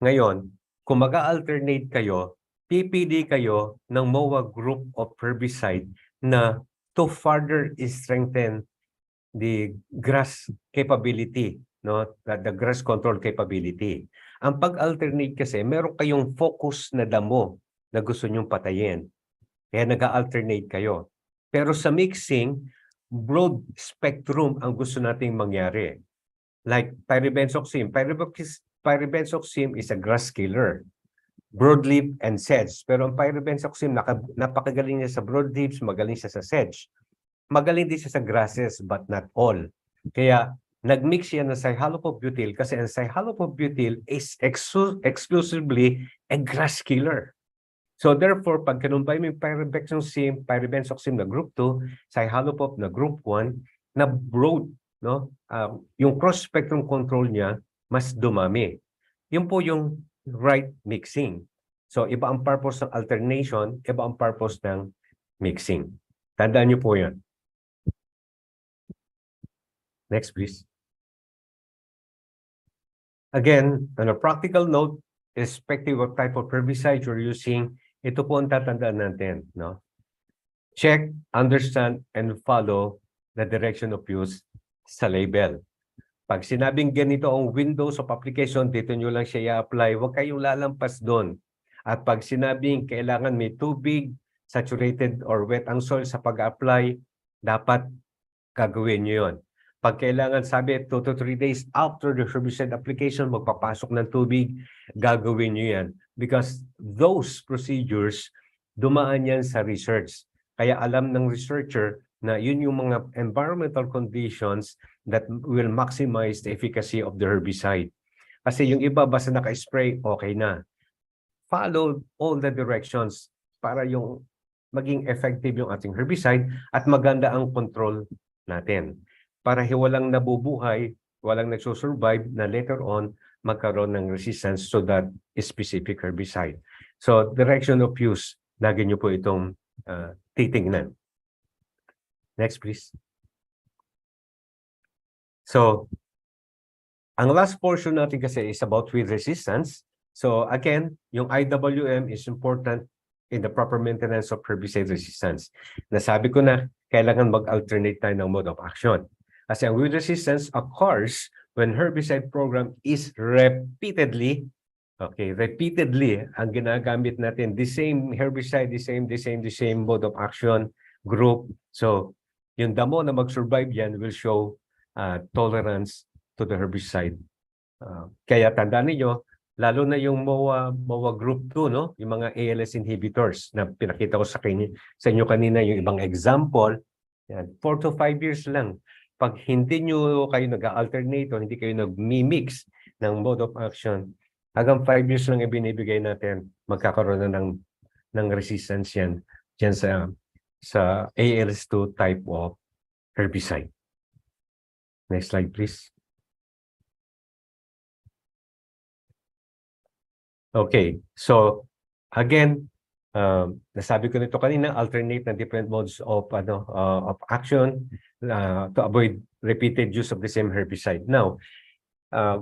Ngayon, kung mag-alternate kayo, PPD kayo ng MOA group of herbicide na to further strengthen the grass capability, no? The grass control capability. Ang pag-alternate kasi, meron kayong focus na damo na gusto nyong patayin. Kaya nag-alternate kayo. Pero sa mixing, broad spectrum ang gusto nating mangyari. Like pyribenzoxime. Pyribenzoxime is a grass killer. Broadleaf and sedge. Pero ang pyribenzoxime, napakagaling niya sa broadleaves, magaling siya sa sedge. Magaling din siya sa grasses, but not all. Kaya nag-mix siya ng cyhalopobutyl kasi ang cyhalopobutyl is exclusively a grass killer. So therefore, pag kinumbay mo yung pyribenzoxime na group 2, cyhalopop na group 1, na broad, no? Yung cross-spectrum control niya, mas dumami. Yun po yung right mixing. So iba ang purpose ng alternation, iba ang purpose ng mixing. Tandaan niyo po yan. Next, please. Again, on a practical note, irrespective of type of herbicide you're using, ito po ang tatandaan natin, no? Check, understand, and follow the direction of use sa label. Pag sinabing ganito ang windows of application, dito nyo lang siya i-apply, huwag kayong lalampas doon. At pag sinabing kailangan may tubig, saturated or wet ang soil sa pag-apply, dapat gagawin nyo yun. Pag kailangan sabi 2 to 3 days after the herbicide application, magpapasok ng tubig, gagawin nyo yan. Because those procedures, dumaan yan sa research. Kaya alam ng researcher na yun yung mga environmental conditions that will maximize the efficacy of the herbicide. Kasi yung iba basta naka-spray, okay na. Follow all the directions para yung maging effective yung ating herbicide at maganda ang control natin. Para walang nabubuhay, walang nagsusurvive na later on magkaroon ng resistance to that specific herbicide. So direction of use, lagi nyo po itong titingnan. Next, please. So, ang last portion natin kasi is about weed resistance. So again, yung IWM is important in the proper maintenance of herbicide resistance. Nasabi ko na, kailangan mag-alternate tayo ng mode of action. Kasi ang weed resistance occurs when herbicide program is repeatedly ang ginagamit natin, the same herbicide, the same mode of action group. So, yung damo na mag-survive yan will show tolerance to the herbicide. Kaya tandaan niyo, lalo na yung MOA group 2, no? Yung mga ALS inhibitors na pinakita ko sa inyo kanina, yung ibang example, yan, 4 to 5 years lang. Pag hindi nyo kayo nag-alternate o hindi kayo nag-mix ng mode of action, hanggang 5 years lang ibinibigay natin, magkakaroon na ng resistance yan dyan sa ALS2 type of herbicide. Next slide, please. Okay, so again, nasabi ko nito kanina, alternate na different modes of action to avoid repeated use of the same herbicide. Now,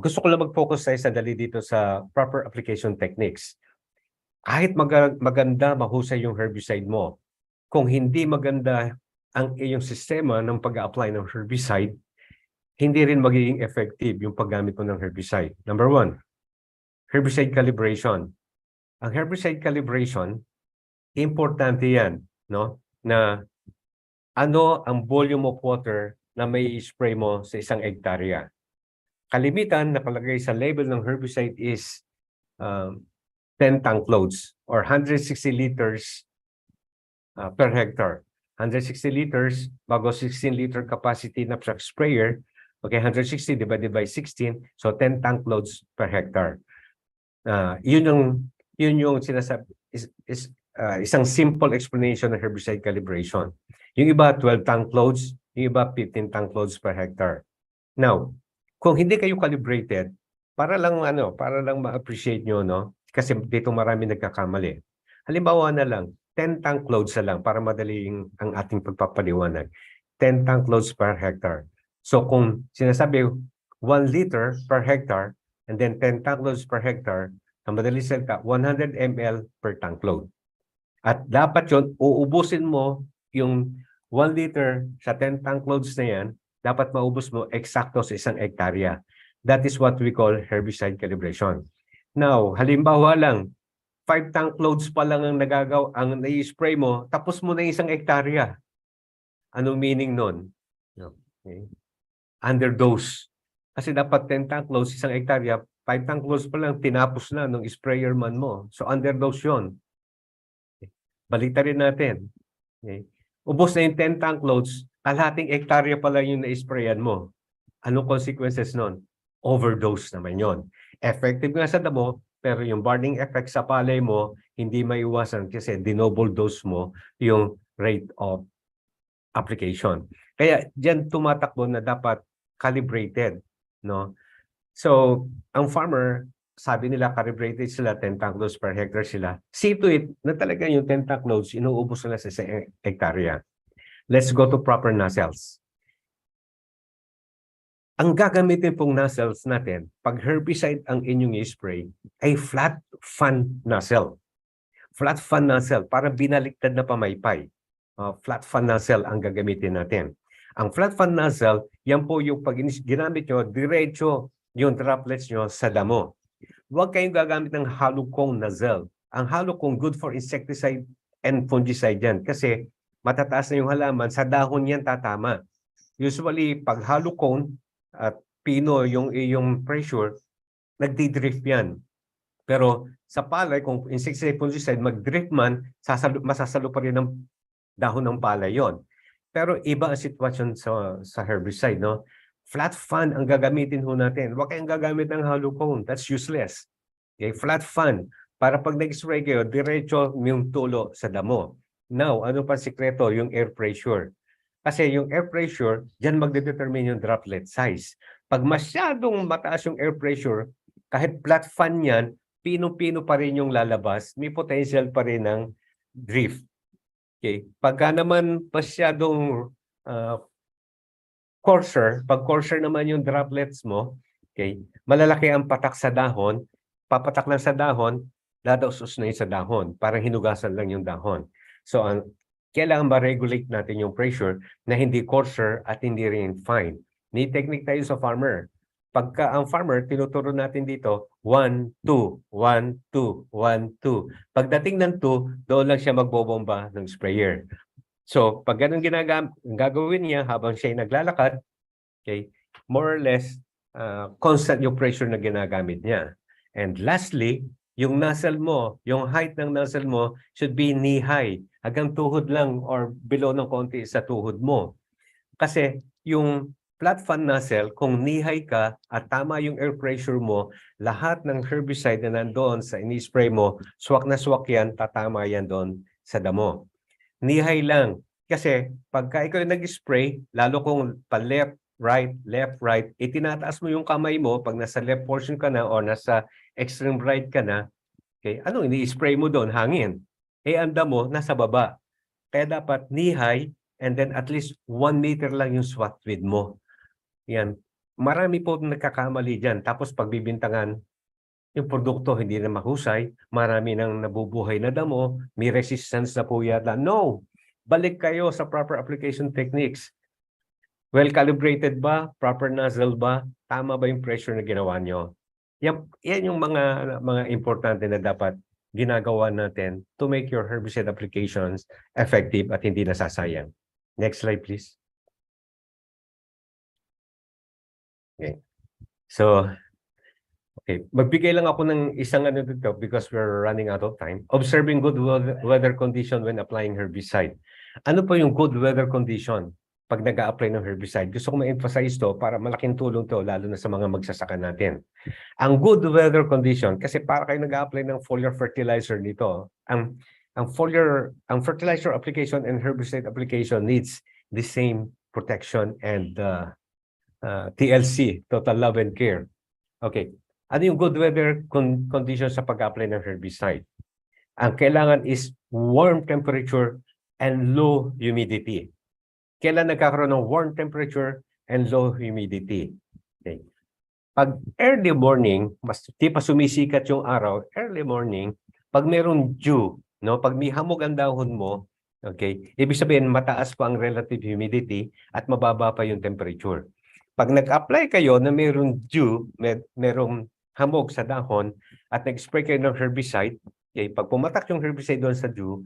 gusto ko lang mag-focus tayo sandali dito sa proper application techniques. Kahit maganda, mahusay yung herbicide mo, kung hindi maganda ang iyong sistema ng pag-apply ng herbicide, hindi rin magiging effective yung paggamit mo ng herbicide. Number 1, herbicide calibration. Ang herbicide calibration, importante yan, no? Na ano ang volume of water na may spray mo sa isang hektarya. Kalimitan nakalagay sa label ng herbicide is 10 tank loads or 160 liters per hectare. 160 liters bago 16 liter capacity na truck sprayer. Okay, 160 divided by 16, so 10 tank loads per hectare. Yun yung sinasabi is isang simple explanation ng herbicide calibration. Yung iba 12 tank loads, yung iba 15 tank loads per hectare. Now, kung hindi kayo calibrated, para lang ma-appreciate nyo, no? Kasi dito marami nagkakamali. Halimbawa na lang, 10 tank loads na lang para madali ang ating pagpapaliwanag. 10 tank loads per hectare. So kung sinasabi 1 liter per hectare and then 10 tank loads per hectare, Ang madali salita, 100 ml per tank load. At dapat yon uubusin mo yung 1 liter sa 10 tank loads na yan, dapat maubos mo eksakto sa 1 hektarya. That is what we call herbicide calibration. Now, halimbawa lang, 5 tank loads pa lang ang ang nai-spray mo, tapos mo na 1 hektarya. Anong meaning nun? Okay. Underdose. Kasi dapat 10 tank loads, 1 hektarya, 5 tank loads pa lang, tinapos na ng sprayer man mo. So underdose yun. Okay. Balita rin natin. Okay. Ubos na yung 10 tank loads, kalahating hektarya pala yung na-sprayan mo. Anong consequences nun? Overdose naman yon. Effective nga sa damo, pero yung burning effect sa palay mo, hindi maiwasan kasi dinoble dose mo yung rate of application. Kaya diyan tumatakbo na dapat calibrated, no? So, ang farmer, sabi nila calibrated sila, 10 tank loads per hectare sila. See to it na talaga yung 10 tank loads, inuubos nila sa 1 hektarya. Let's go to proper nozzles. Ang gagamitin pong nozzles natin, pag herbicide ang inyong i-spray, ay flat fan nozzle. Flat fan nozzle, para binaliktad na pamaypay. Flat fan nozzle ang gagamitin natin. Ang flat fan nozzle, yan po yung pag ginamit nyo, diretso yung droplets nyo sa damo. Huwag kayong gagamit ng hollow cone nozzle. Ang hollow cone, good for insecticide and fungicide yan. Kasi matataas na yung halaman, sa dahon yan tatama. Usually, pag hollow cone at pino yung iyong pressure, nagdi-drift yan. Pero sa palay, kung insecticide, fungicide, mag-drift man, masasalo pa rin ng dahon ng palay yon. Pero iba ang sitwasyon sa herbicide, no? Flat fan ang gagamitin ho natin. Huwag kayong gagamit ng hollow cone. That's useless. Okay? Flat fan. Para pag nag-spray kayo, diretso yung tulo sa damo. Now, ano pa sikreto? Yung air pressure. Kasi yung air pressure, dyan magdedetermine yung droplet size. Pag masyadong mataas yung air pressure, kahit flat fan yan, pino-pino pa rin yung lalabas, may potential pa rin ng drift. Okay. Pagka naman masyadong coarser, pag coarser naman yung droplets mo, okay, malalaki ang patak sa dahon, papatak lang sa dahon, dadausos na yung sa dahon, parang hinugasan lang yung dahon. So, kailangan ma-regulate natin yung pressure na hindi coarser at hindi rin fine. May technique tayo sa farmer. Pagka ang farmer, tinuturo natin dito, 1, 2, 1, 2, 1, 2. Pagdating ng 2, doon lang siya magbobomba ng sprayer. So, pag ganun gagawin niya habang siya ay naglalakad, okay, more or less, constant yung pressure na ginagamit niya. And lastly, yung nozzle mo, yung height ng nozzle mo should be knee-high. Hanggang tuhod lang or below ng konti sa tuhod mo. Kasi yung flat fan nozzle, kung knee-high ka at tama yung air pressure mo, lahat ng herbicide na nandoon sa ini-spray mo, swak na swak yan, tatama yan doon sa damo. Knee-high lang. Kasi pagka ikaw nag-spray, lalo kung pa-left, right, itinataas mo yung kamay mo pag nasa left portion ka na o nasa extreme right ka na, okay, ano ini-spray mo doon? Hangin. Ang damo, nasa baba. Kaya dapat knee-high and then at least 1 meter lang yung swat width mo. Yan. Marami po nagkakamali dyan. Tapos pagbibintangan, yung produkto hindi na mahusay, marami nang nabubuhay na damo, may resistance na po yata. No! Balik kayo sa proper application techniques. Well calibrated ba? Proper nozzle ba? Tama ba yung pressure na ginawa nyo? Yan yung mga importante na dapat ginagawa natin to make your herbicide applications effective at hindi nasasayang. Next slide, please. Okay. So, okay. Magbigay lang ako ng isang ano dito because we're running out of time. Observing good weather condition when applying herbicide. Ano po yung good weather condition pag nag-a-apply ng herbicide? Gusto ko ma-emphasize to para malaking tulong to lalo na sa mga magsasaka natin. Ang good weather condition, kasi para kayo nag-a-apply ng foliar fertilizer dito, ang fertilizer application and herbicide application needs the same protection and TLC, total love and care. Okay. Ano yung good weather condition sa pag-apply ng herbicide? Ang kailangan is warm temperature and low humidity. Kailan nagkakaroon ng warm temperature and low humidity? Okay. Pag early morning, mas di pa sumisikat yung araw, early morning, pag merong dew, no, pag may hamog ang dahon mo, okay, ibig sabihin mataas pa ang relative humidity at mababa pa yung temperature. Pag nag-apply kayo na merong dew, merong hamog sa dahon at nag-spray kayo ng herbicide, okay, pag pumatak yung herbicide doon sa dew,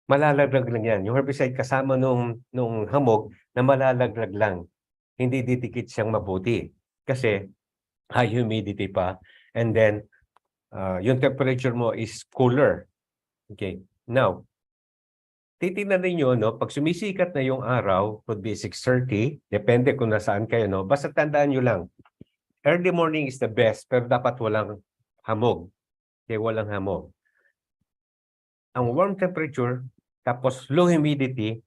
malalaglag lang yan. Yung herbicide kasama nung hamog na malalaglag lang. Hindi didikit siyang mabuti. Kasi high humidity pa. And then, yung temperature mo is cooler. Okay. Now, titignan ninyo, no, pag sumisikat na yung araw, could be 6:30, depende kung nasaan kayo, no. Basta tandaan nyo lang, early morning is the best, pero dapat walang hamog. Okay, walang hamog. Ang warm temperature, tapos low humidity,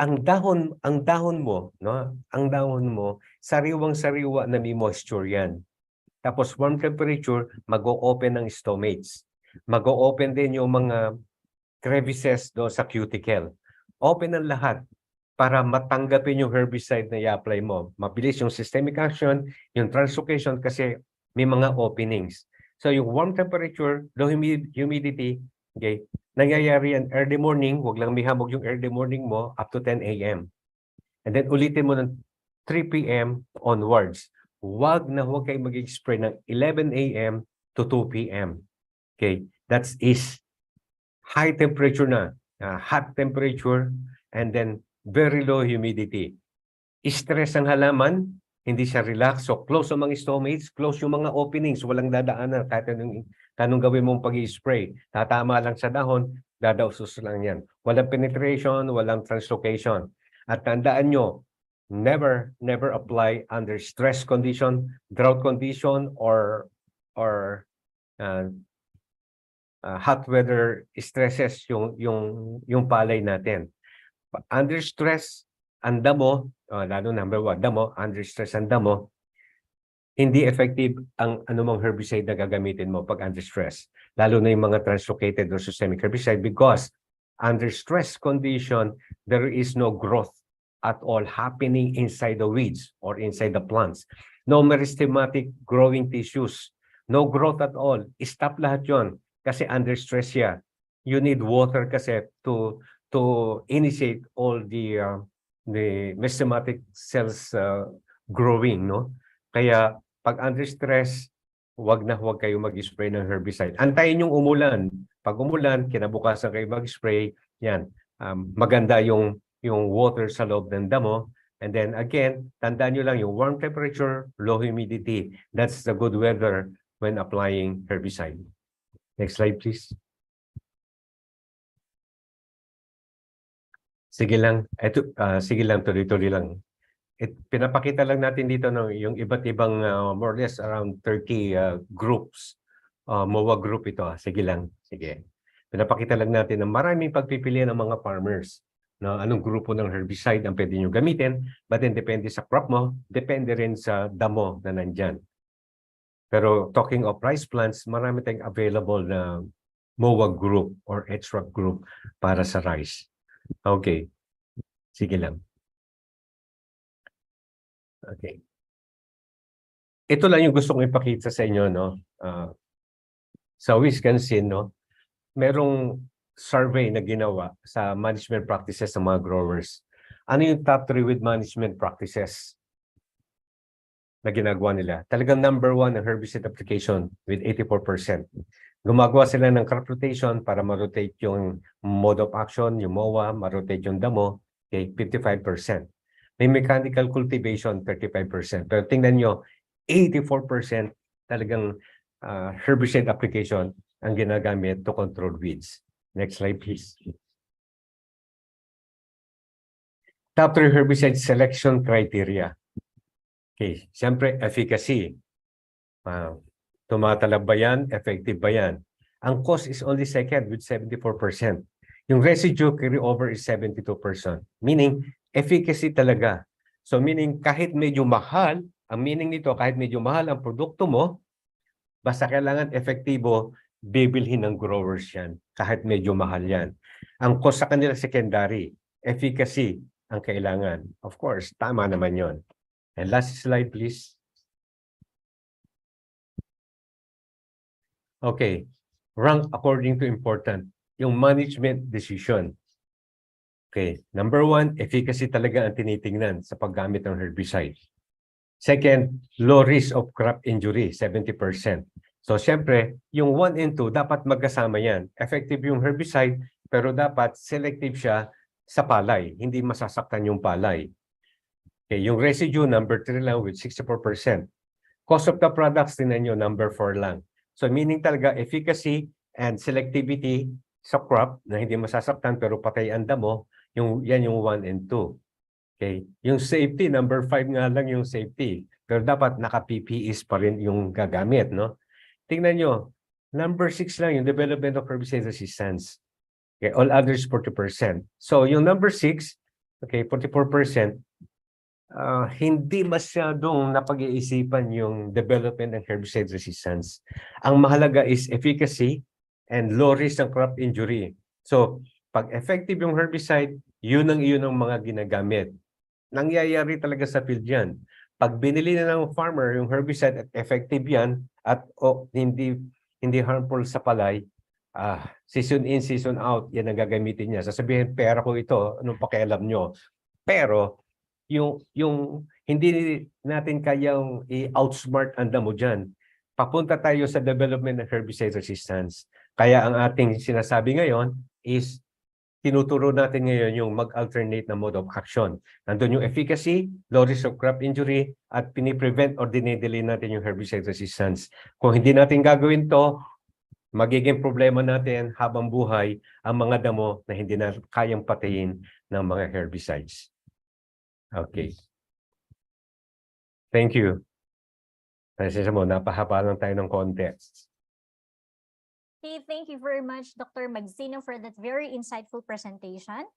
ang dahon mo, no? Ang dahon mo, sariwang-sariwa na may moisture 'yan. Tapos warm temperature, mag-o-open ng stomates. Mag-o-open din yung mga crevices do sa cuticle. Open ang lahat para matanggapin yung herbicide na i-apply mo. Mabilis yung systemic action, yung translocation kasi may mga openings. So yung warm temperature, low humidity, okay, nangyayari yan early morning, wag lang may hamog yung early morning mo up to 10 a.m. And then ulitin mo ng 3 p.m. onwards. Wag kayo mag-spray ng 11 a.m. to 2 p.m. Okay, that is high temperature na, hot temperature, and then very low humidity. Stress ang halaman, hindi siya relax. So close ang mga stomates, close yung mga openings, walang dadaanan kahit anong gawin mong pag-i-spray. Tatama lang sa dahon, dadausos lang yan. Walang penetration, walang translocation. At tandaan nyo, never apply under stress condition, drought condition, or hot weather stresses yung palay natin. Under stress, ang damo, lalo number 1, damo, under stress ang damo, hindi effective ang anumang herbicide na gagamitin mo pag under stress. Lalo na yung mga translocated or systemic herbicide because under stress condition, there is no growth at all happening inside the weeds or inside the plants. No meristematic growing tissues. No growth at all. Stop lahat yon kasi under stress siya. You need water kasi to initiate all the meristematic cells growing, no? Kaya pag under stress, wag kayo mag-spray ng herbicide. Antayin yung umulan. Pag umulan, kinabukasan kayo mag-spray, yan. Maganda yung water sa loob ng damo. And then again, tandaan nyo lang yung warm temperature, low humidity. That's the good weather when applying herbicide. Next slide, please. Sige lang. Sige lang, tuloy-tuloy lang. Pinapakita lang natin dito yung iba't ibang more or less around 30 groups. MOA group ito. Sige lang. Sige. Pinapakita lang natin na maraming pagpipilian ng mga farmers na anong grupo ng herbicide ang pwede nyo gamitin, but then depende sa crop mo, depende rin sa damo na nandyan. Pero talking of rice plants, marami tayong available na MOA group or extract group para sa rice. Okay. Sige lang. Okay. Ito lang yung gusto kong ipakita sa inyo, no? Sa Wisconsin, no? Merong survey na ginawa sa management practices ng mga growers. Ano yung top 3 with management practices na ginagawa nila? Talagang number 1 ang herbicide application with 84%. Gumagawa sila ng crop rotation para ma-rotate yung mode of action, yung MOA, ma-rotate yung damo, okay, 55%. May mechanical cultivation, 35%. Pero tingnan nyo, 84% talagang herbicide application ang ginagamit to control weeds. Next slide, please. Top 3 herbicide selection criteria. Okay, siyempre, efficacy. Tumatalab ba yan? Effective ba yan? Ang cost is only second with 74%. Yung residue carryover is 72%. Meaning, efficacy talaga. So meaning, kahit medyo mahal, ang meaning nito, kahit medyo mahal ang produkto mo, basta kailangan efektibo, bibilhin ng growers yan. Kahit medyo mahal yan. Ang cost sa kanila secondary, efficacy ang kailangan. Of course, tama naman yon. And last slide, please. Okay, rank according to important. Yung management decision. Okay, number 1, efficacy talaga ang tinitingnan sa paggamit ng herbicide. Second, low risk of crop injury, 70%. So, siyempre, yung 1 and 2, dapat magkasama yan. Effective yung herbicide, pero dapat selective siya sa palay. Hindi masasaktan yung palay. Okay, yung residue, number 3 lang with 64%. Cost of the products, tinan nyo, number 4 lang. So, meaning talaga, efficacy and selectivity sa crop na hindi masasaktan pero patay ang damo, yan yung 1 and 2. Okay. Yung safety, number 5 nga lang yung safety. Pero dapat naka-PPEs pa rin yung gagamit, no? Tingnan nyo, number 6 lang yung development of herbicide resistance. Okay, all others 40%. So yung number 6, okay, 44%, hindi masyadong napag-iisipan yung development ng herbicide resistance. Ang mahalaga is efficacy and low risk ng crop injury. So pag effective yung herbicide, yun ang mga ginagamit. Nangyayari talaga sa field yan. Pag binili na ng farmer yung herbicide at effective yan at hindi harmful sa palay, season in, season out, yan ang gagamitin niya. Sasabihin, pera ko ito, anong pakialam nyo? Pero, yung hindi natin kayang i-outsmart ang damo dyan, papunta tayo sa development ng herbicide resistance. Kaya ang ating sinasabi ngayon is tinuturo natin ngayon yung mag-alternate na mode of action. Nandun yung efficacy, low risk of crop injury, at piniprevent or dinedelay natin yung herbicide resistance. Kung hindi natin gagawin to, magiging problema natin habang buhay ang mga damo na hindi na kayang patayin ng mga herbicides. Okay. Thank you. Pasensya mo, napahaba lang tayo ng konti. Okay, thank you very much, Dr. Magsino, for that very insightful presentation.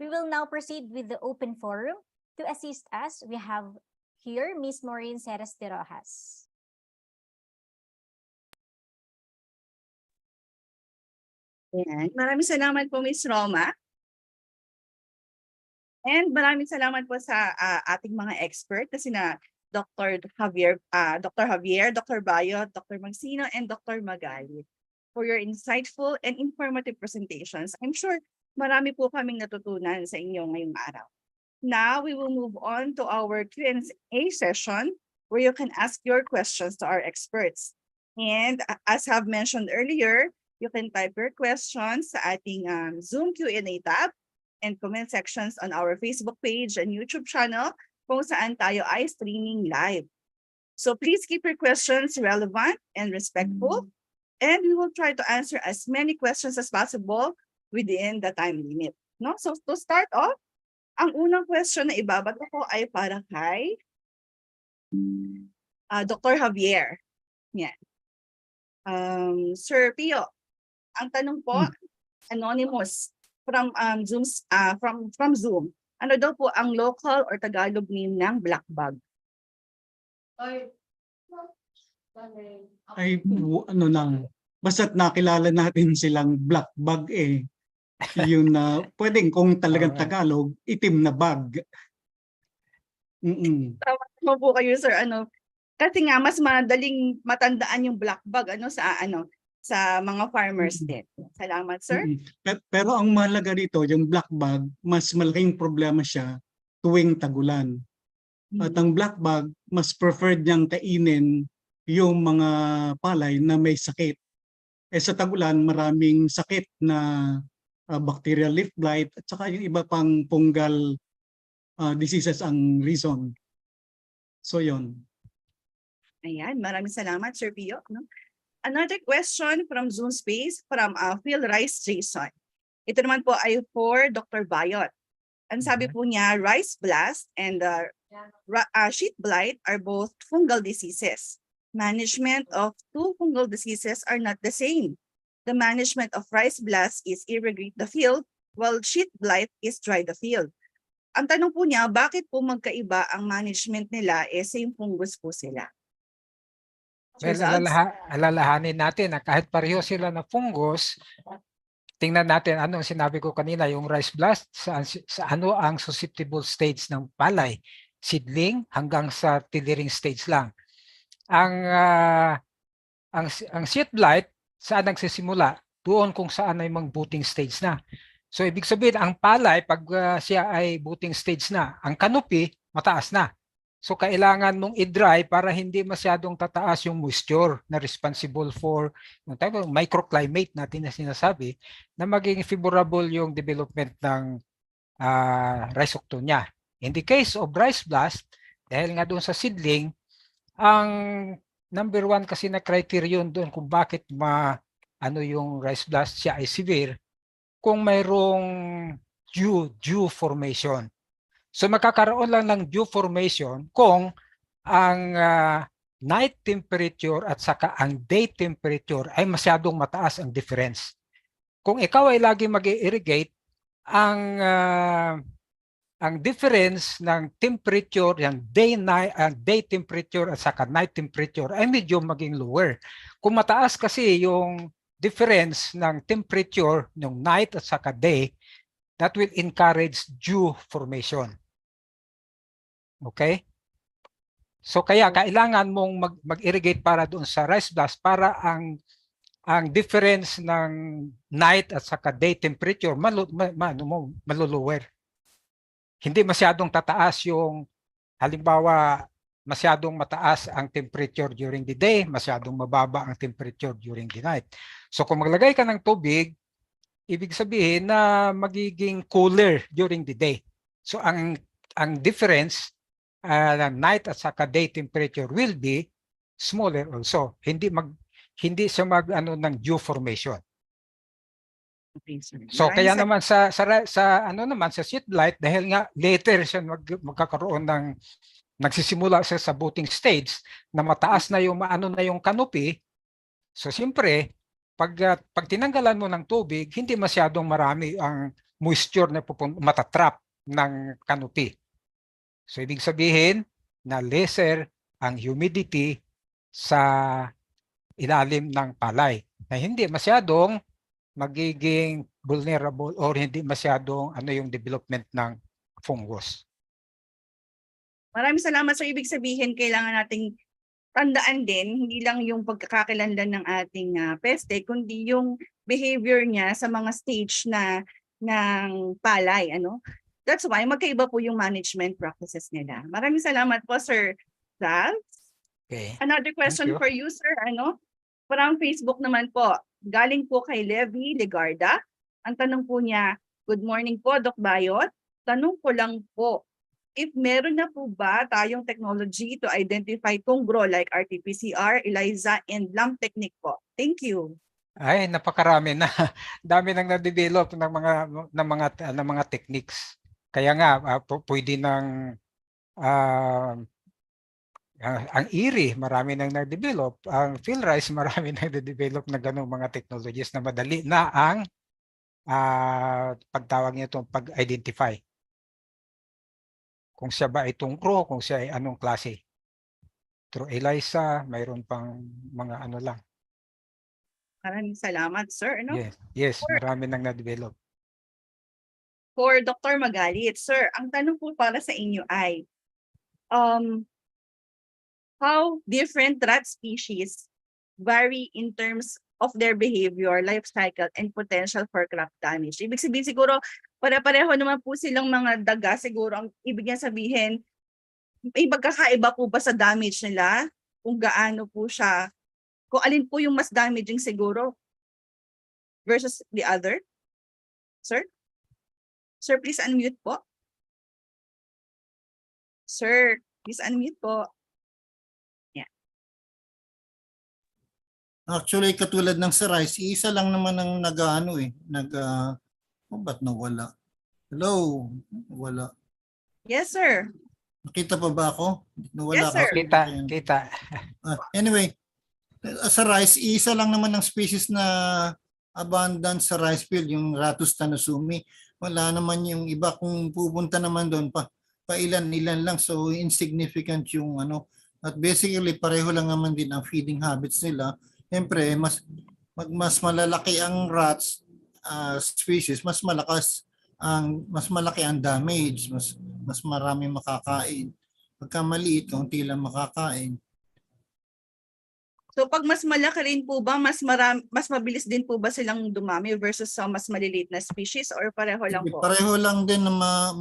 We will now proceed with the open forum. To assist us, we have here Ms. Maureen Ceres de Rojas. Yan. Maraming salamat po, Ms. Roma. And maraming salamat po sa ating mga expert na sina Dr. Javier, Dr. Bayot, Dr. Magsino, and Dr. Magali for your insightful and informative presentations. I'm sure marami po kaming natutunan sa inyo ngayong araw. Now, we will move on to our Q&A session where you can ask your questions to our experts. And as I've mentioned earlier, you can type your questions sa ating Zoom Q&A tab and comment sections on our Facebook page and YouTube channel kung saan tayo ay streaming live. So please keep your questions relevant and respectful, and we will try to answer as many questions as possible within the time limit. No? So to start off, ang unang question na ibabato ko ay para kay Dr. Javier. Yan. Sir Pio, ang tanong po, anonymous from Zoom. Ano daw po ang local or Tagalog name ng black bug? Ano nang, basta't nakilala natin silang black bug yun na pwedeng kung talagang Tagalog, itim na bug. Tama naman po kayo, sir. Kasi nga mas madaling matandaan yung black bug sa mga farmers din. Salamat, sir. Pero ang mahalaga dito, yung black bug, mas malaking problema siya tuwing tagulan. At ang black bug, mas preferred niyang kainin yung mga palay na may sakit. Sa tagulan, maraming sakit na bacterial leaf blight at saka yung iba pang fungal diseases ang reason. So yun. Ayan, maraming salamat, Sir Pio. Another question from Zoom Space from Phil Rice Jason. Ito naman po ay for Dr. Bayot. Ang sabi po niya, rice blast and sheet blight are both fungal diseases. Management of two fungal diseases are not the same. The management of rice blast is irrigate the field, while sheet blight is dry the field. Ang tanong po niya, bakit po magkaiba ang management nila same fungus po sila? Well, alalahanin natin na kahit pareho sila na fungus, tingnan natin anong sinabi ko kanina, yung rice blast, sa ano ang susceptible stage ng palay, seedling hanggang sa tillering stage lang. Ang sheet blight, Saan nagsisimula? Doon kung saan ay mga budding stage na. So ibig sabihin, ang palay, pag siya ay budding stage na, ang canopy, mataas na. So kailangan mong i-dry para hindi masyadong tataas yung moisture na responsible for yung microclimate natin na sinasabi na maging favorable yung development ng rhizoctonia. In the case of rice blast, dahil nga doon sa seedling, ang number one kasi na criterion doon kung bakit ano yung rice blast siya ay severe, kung mayroong dew formation. So magkakaroon lang ng dew formation kung ang night temperature at saka ang day temperature ay masyadong mataas ang difference. Kung ikaw ay lagi mag-irrigate, ang difference ng temperature, yung day temperature at saka night temperature ay medyo maging lower. Kung mataas kasi yung difference ng temperature ng night at saka day, that will encourage dew formation. Okay? So kaya kailangan mong mag-irrigate para doon sa rice blast para ang difference ng night at saka day temperature maluluwer. Hindi masyadong tataas yung, halimbawa, masyadong mataas ang temperature during the day, masyadong mababa ang temperature during the night. So kung maglagay ka ng tubig, ibig sabihin na magiging cooler during the day. So ang difference ng night at saka day temperature will be smaller also. Hindi siya ano ng dew formation. Okay, sir. So kaya Maraming naman sa sheet blight, dahil nga later siya magkakaroon ng nagsisimula siya sa budding stage na mataas na yung canopy. So siyempre, pag tinanggalan mo ng tubig, hindi masyadong marami ang moisture na matatrap ng canopy. So ibig sabihin na lesser ang humidity sa ilalim ng palay na hindi masyadong magiging vulnerable or hindi masyadong yung development ng fungus. Maraming salamat. So ibig sabihin, kailangan nating tandaan din, hindi lang yung pagkakakilanlan ng ating peste, kundi yung behavior niya sa mga stage ng palay. That's why magkaiba po yung management practices nila. Maraming salamat po, Sir Sal. Okay. Another question you. for you, sir. Parang Facebook naman po. Galing po kay Levi Legarda. Ang tanong po niya, good morning po, Doc Bayot. Tanong ko lang po, if meron na po ba tayong technology to identify kung grow like RT-PCR, ELISA, and lung technique po? Thank you. Ay, napakarami na. Dami nang na-develop ng mga techniques. Kaya nga pwede nang ang IRI, marami nang na-develop. Ang PhilRice, marami nang na-develop na ganung mga technologies na madali na ang pagtawag nito, pag-identify. Kung siya ba itong CRO, kung siya ay anong klase. Through ELISA, mayroon pang mga lang. Maraming salamat, sir. Yes, marami nang na-develop. For Dr. Magalit, sir, ang tanong po para sa inyo ay, how different rat species vary in terms of their behavior, life cycle, and potential for crop damage. Ibig sabihin siguro, pare-pareho naman po silang mga daga. Siguro ang ibig niya sabihin, may magkakaiba po ba sa damage nila? Kung gaano po siya, kung alin po yung mas damaging siguro versus the other? Sir? Sir, please unmute po. Sir, please unmute po. Actually, katulad ng sa rice, isa lang naman ang ba't nawala? Hello? Wala. Yes, sir. Nakita pa ba ako? Yes, Nawala sir. Kita. Anyway, sa rice, isa lang naman ang species na abundant sa rice field, yung Rattus tanusumi. Wala naman yung iba. Kung pupunta naman doon, pa ilan-ilan lang. So, insignificant yung At basically, pareho lang naman din ang feeding habits nila. Siyempre, mas malalaki ang rats species, mas malaki ang damage, mas marami makakain. Pagka maliit, kaunti lang makakain. So pag mas malaki rin po ba, mas mabilis din po ba silang dumami versus sa mas maliliit na species or pareho lang po? Pareho lang din na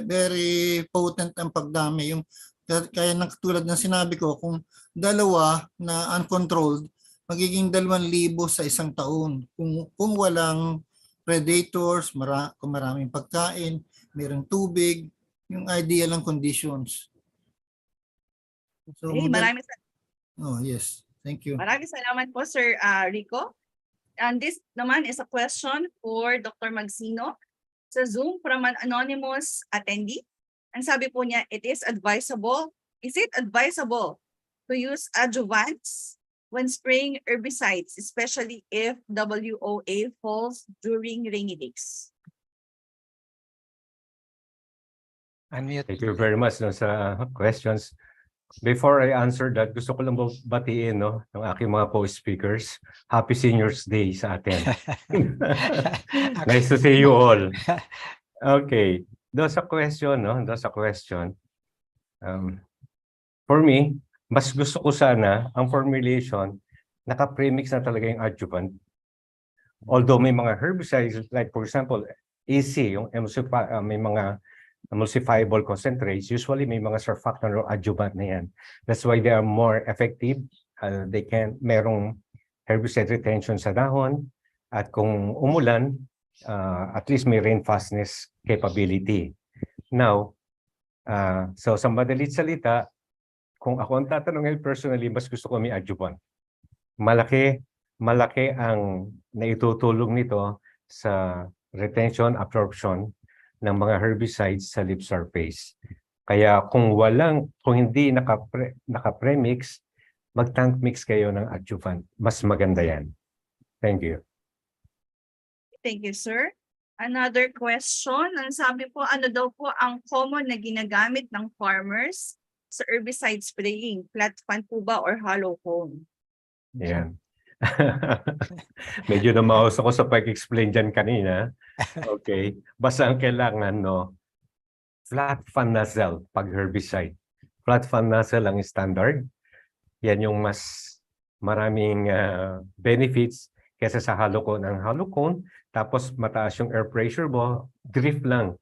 very potent ang pagdami. Yung kaya ng katulad ng sinabi ko, kung dalawa na uncontrolled, magiging 2,000 sa isang taon. Kung walang predators, kung maraming pagkain, mayroong tubig, yung ideal ang conditions. So, Okay, oh, yes. Thank you. maraming salamat po, Sir Rico. And this naman is a question for Dr. Magsino sa Zoom from an anonymous attendee. Ang sabi po niya, is it advisable to use adjuvants when spraying herbicides, especially if WOA falls during rainy days? Unmute. Thank you very much no, sa questions. Before I answer that, gusto ko lang batiin no, ng aking mga co-speakers. Happy Seniors Day sa atin. Nice to see you all. Okay. Doon sa question, no? Doon sa question. For me, mas gusto ko sana ang formulation naka-premix na talaga yung adjuvant. Although may mga herbicides like for example, AC, yung may mga emulsifiable concentrates, usually may mga surfactant or adjuvant na yan. That's why they are more effective. Merong herbicide retention sa dahon at kung umulan, at least may rain fastness capability. Now, so sa madalit salita, kung ako ang tatanungin personally, mas gusto ko may adjuvant. Malaki ang naitutulong nito sa retention, absorption ng mga herbicides sa leaf surface. Kaya kung hindi naka-premix, mag-tank mix kayo ng adjuvant. Mas maganda yan. Thank you. Thank you, sir. Another question. Ang sabi po, ano daw po ang common na ginagamit ng farmers sa herbicide spraying? Flat fan po ba or hollow cone? Yan. Medyo namaos ako sa pag-explain dyan kanina. Okay. Basta ang kailangan, no, flat fan nozzle pag herbicide. Flat fan nozzle ang standard. Yan yung mas maraming benefits kaysa sa hollow cone. Ang hollow cone, tapos mataas yung air pressure mo, drift lang.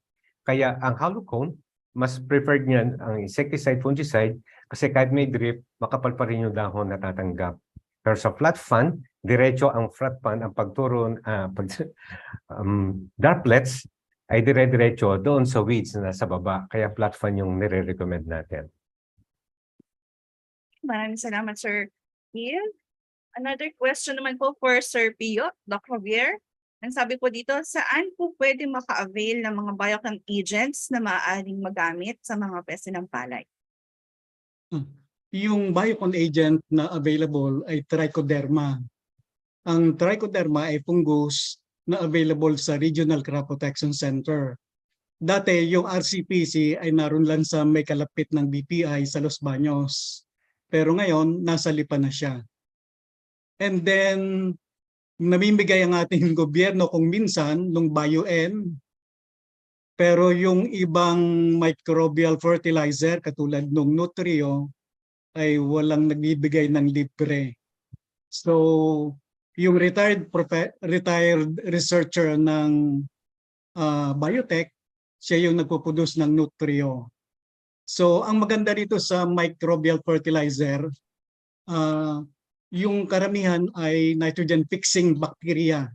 Kaya ang hollow cone, mas preferred niyan ang insecticide, fungicide, kasi kahit may drift, makapal pa rin yung dahon na tatanggap. Pero sa flat fan, diretso ang flat fan, ang pagturo, droplets ay dire-diretso doon sa weeds na sa baba. Kaya flat fan yung nire-recommend natin. Maraming salamat, Sir Phil. Another question naman po for Sir Pio, Dr. Javier. Ang sabi po dito, saan po pwede maka-avail ng mga biochem agents na maaaring magamit sa mga peste ng palay? Yung biochem agent na available ay trichoderma. Ang trichoderma ay fungus na available sa Regional Crop Protection Center. Dati yung RCPC ay naroon lang sa may kalapit ng BPI sa Los Baños. Pero ngayon, nasa Lipa na siya. And then, namimigay ang ating gobyerno kung minsan nung BioN. Pero yung ibang microbial fertilizer katulad nung Nutrio ay walang nagbibigay ng libre. So, yung retired researcher ng biotech, siya yung nagpo-produce ng Nutrio. So, ang maganda dito sa microbial fertilizer, yung karamihan ay nitrogen fixing bacteria.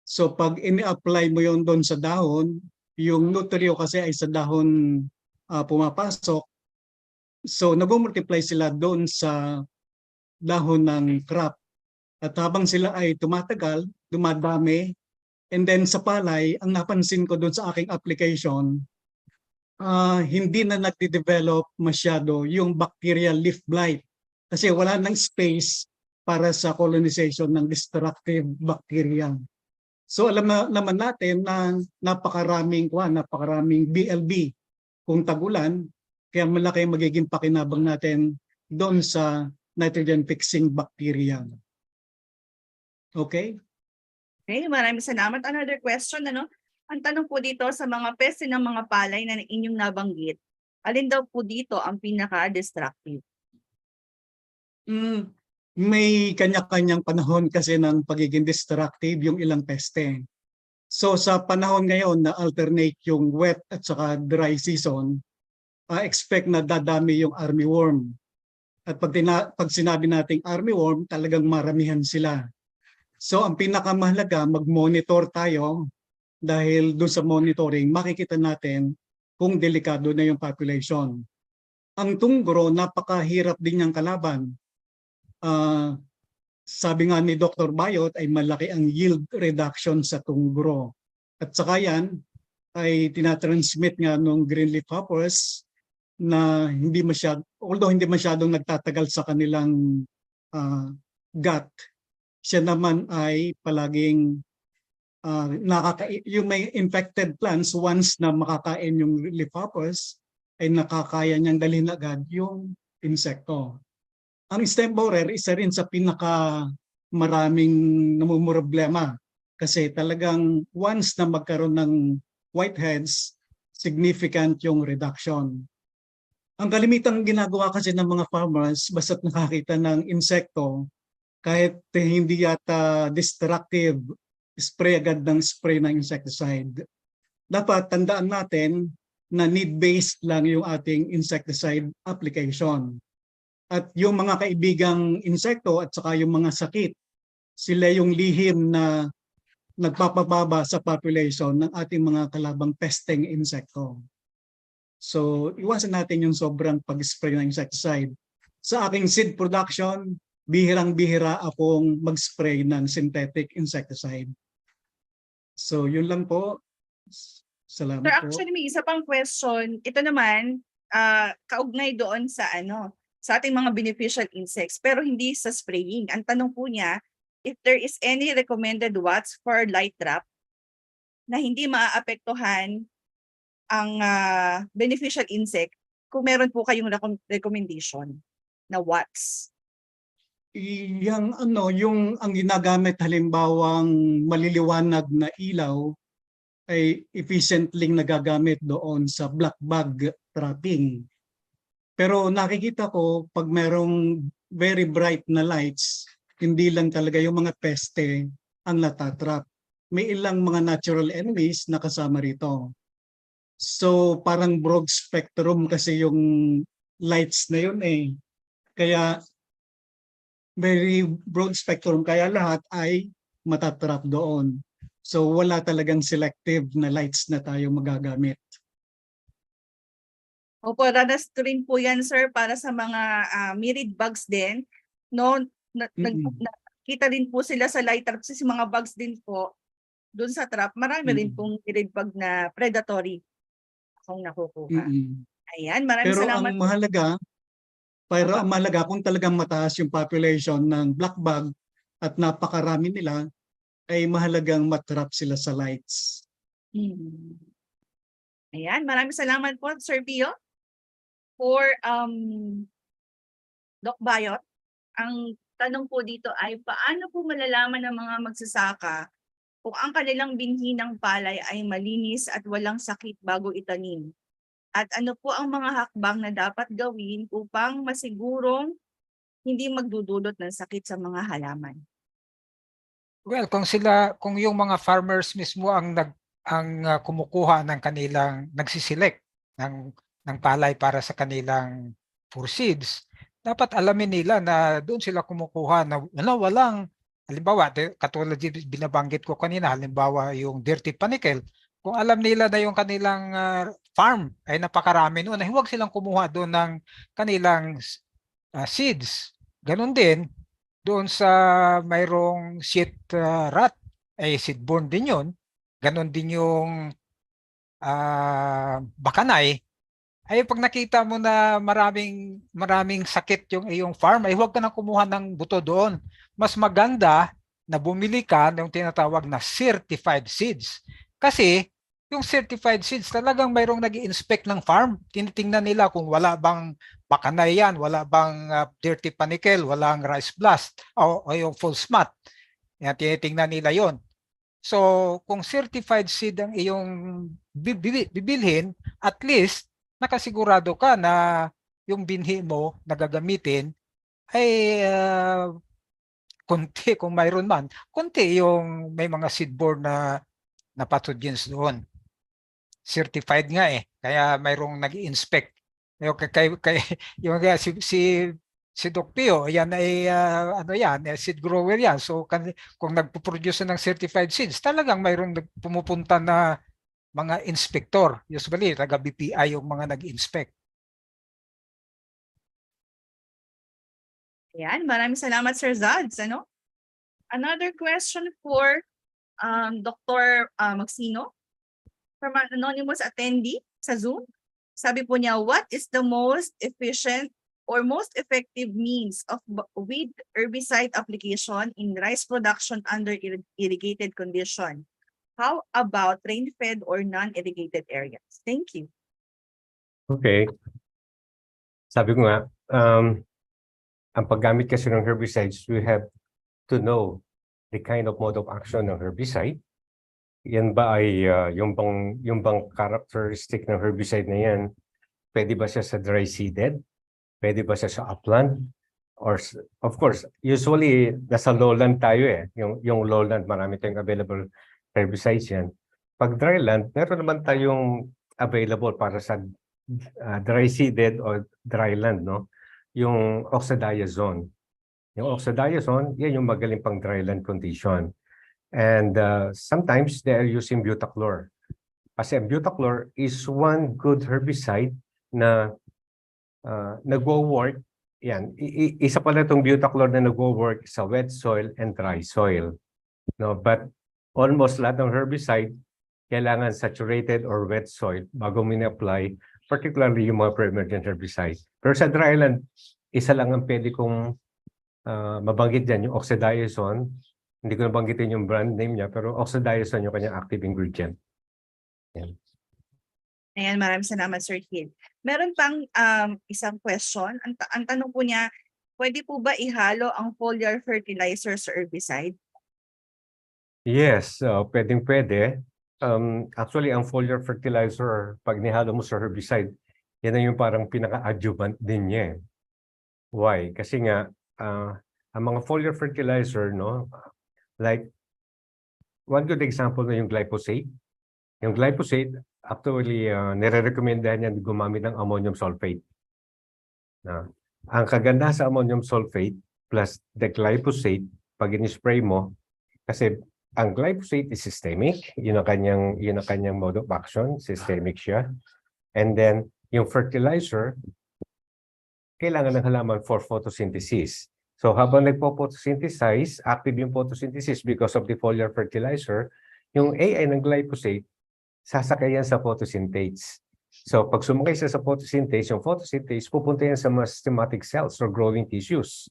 So pag ini-apply mo yon doon sa dahon, yung Nutrio kasi ay sa dahon pumapasok. So nag-multiply sila doon sa dahon ng crop. At habang sila ay tumatagal, dumadami, and then sa palay, ang napansin ko doon sa aking application, hindi na nagde-develop masyado yung bacterial leaf blight. Kasi wala nang space para sa colonization ng destructive bacteria. So alam na naman natin na napakaraming BLB kung tagulan, kaya malaki magiging pakinabang natin doon sa nitrogen fixing bacteria. Okay? Okay, maraming salamat. Another question, ano? Ang tanong po dito sa mga peste ng mga palay na inyong nabanggit, alin daw po dito ang pinaka-destructive? may kanya-kanyang panahon kasi ng pagiging destructive yung ilang peste. So sa panahon ngayon na alternate yung wet at saka dry season, expect na dadami yung armyworm. At pag sinabi nating armyworm, talagang maramihan sila. So ang pinakamahalaga, mag-monitor tayo dahil doon sa monitoring, makikita natin kung delikado na yung population. Ang tunggro, napakahirap din niyang kalaban. Sabi nga ni Dr. Bayot ay malaki ang yield reduction sa tunggro. At saka yan ay tinatransmit nga ng green leaf hoppers na although hindi masyadong nagtatagal sa kanilang gut, siya naman ay palaging yung may infected plants, once na makakain yung leaf hoppers, ay nakakaya niyang dalhin agad yung insekto. Ang stem borer, isa rin sa pinaka maraming namumroblema kasi talagang once na magkaroon ng whiteheads, significant yung reduction. Ang kalimitang ginagawa kasi ng mga farmers, basta't nakakita ng insekto, kahit hindi yata destructive, spray agad ng spray ng insecticide. Dapat tandaan natin na need-based lang yung ating insecticide application. At yung mga kaibigang insekto at saka yung mga sakit, sila yung lihim na nagpapababa sa population ng ating mga kalabang pesting insekto. So iwasan natin yung sobrang pag-spray ng insecticide. Sa aking seed production, bihirang-bihira akong mag-spray ng synthetic insecticide. So yun lang po. Salamat Sir, po. actually may isa pang question. Ito naman, kaugnay doon sa sa ating mga beneficial insects, pero hindi sa spraying. Ang tanong po niya, if there is any recommended watts for light trap na hindi maaapektuhan ang beneficial insect, kung meron po kayong recommendation na watts. Yung ang ginagamit halimbawang maliliwanag na ilaw ay efficiently nagagamit doon sa black bag trapping. Pero nakikita ko pag merong very bright na lights, hindi lang talaga yung mga peste ang natatrap. May ilang mga natural enemies na kasama rito. So parang broad spectrum kasi yung lights na yun eh. Kaya very broad spectrum, kaya lahat ay matatrap doon. So wala talagang selective na lights na tayo magagamit. Opo, ranas ko rin po yan, sir, para sa mga mirid bugs din. No, nakita din po sila sa light trap kasi mga bugs din po doon sa trap. Marami rin pong mirid bug na predatory akong nakukuha. Ayan, maraming Pero salamat. ang mahalaga kung talagang mataas yung population ng black bug at napakarami nila, ay mahalagang matrap sila sa lights. Ayan, maraming salamat po, Sir Pio. For Doc Bayot, ang tanong po dito ay paano po malalaman ng mga magsasaka kung ang kanilang binhi ng palay ay malinis at walang sakit bago itanim? At ano po ang mga hakbang na dapat gawin upang masigurong hindi magdudulot ng sakit sa mga halaman? Well, kung yung mga farmers mismo ang kumukuha ng kanilang nagsiselect ng palay para sa kanilang for seeds, dapat alamin nila na doon sila kumukuha na walang, halimbawa, katulad binabanggit ko kanina, halimbawa yung dirty panicle, kung alam nila na yung kanilang farm ay napakarami noon, huwag silang kumuha doon ng kanilang seeds. Ganon din, doon sa mayroong seed rat, ay seedborne din yun. Ganon din yung bakanay, ay pag nakita mo na maraming sakit yung iyong farm, ay huwag ka nang kumuha ng buto doon. Mas maganda na bumili ka ng tinatawag na certified seeds. Kasi yung certified seeds talagang mayroong nag-i-inspect ng farm. Tinitingnan nila kung wala bang bakanay yan, wala bang dirty panicle, walang rice blast, o yung false mat. Yan, tinitingnan nila yon. So kung certified seed ang iyong bibilhin, at least nakasigurado ka na yung binhi mo na gagamitin ay konti kung mayroon man, konti yung may mga seedborne na pathogens doon. Certified nga eh, kaya mayroong nag-inspect. Yung yung si Doc Pio, yan ay ano yan, seed grower yan. So kung nagpo-produce ng certified seeds, talagang mayroong pumupunta na mga inspector. Usually, taga BPI yung mga nag-inspect. Ayan, maraming salamat Sir Zads. Ano? Another question for Dr. Magsino from an anonymous attendee sa Zoom. Sabi po niya, what is the most efficient or most effective means of weed herbicide application in rice production under irrigated condition? How about rain-fed or non-irrigated areas? Thank you. Okay. Sabi ko nga, ang paggamit kasi ng herbicides, we have to know the kind of mode of action ng herbicide. Yan ba ay yung bang characteristic ng herbicide na yan, pwede ba siya sa dry seeded? Pwede ba siya sa upland? Or of course, usually nasa lowland tayo eh. Yung lowland, marami tayong available herbicides yan. Pag dryland, meron naman tayong available para sa dry seeded or dryland, no? Yung oxadiazone. Yung oxadiazone, yan yung magaling pang dryland condition. And sometimes they are using butachlor. Kasi butachlor is one good herbicide na nagwo-work. Yan, isa pala itong butachlor na nagwo-work sa wet soil and dry soil. No, but almost lahat ng herbicide kailangan saturated or wet soil bago mina-apply, particularly yung mga pre-emergent herbicide. Pero sa dryland, isa lang ang pwede kong mabanggit dyan, yung oxadiazone. Hindi ko nabanggitin yung brand name niya, pero oxadiazone yung kanyang active ingredient. Yan. Ayan, maraming salamat Sir Hill. Meron pang isang question. Ang tanong po niya, pwede po ba ihalo ang foliar fertilizer sa herbicide? Yes, pwedeng-pwede. Actually, ang foliar fertilizer, pag nihalo mo sa herbicide, yan na yung parang pinaka-adjuvant din niya. Why? Kasi nga, ang mga foliar fertilizer, no, like, one good example na yung glyphosate. Yung glyphosate, actually, nire-recommendahan yan gumamit ng ammonium sulfate. Ang kaganda sa ammonium sulfate plus the glyphosate, pag in-spray mo, kasi ang glyphosate is systemic, yun ang kanyang mode of action, systemic siya. And then, yung fertilizer, kailangan ng halaman for photosynthesis. So habang nagpo-photosynthesize, active yung photosynthesis because of the foliar fertilizer, yung AI ng glyphosate, sasakay yan sa photosynthase. So pag sumakay siya sa photosynthase, yung photosynthase, pupunta yan sa mga systematic cells or growing tissues.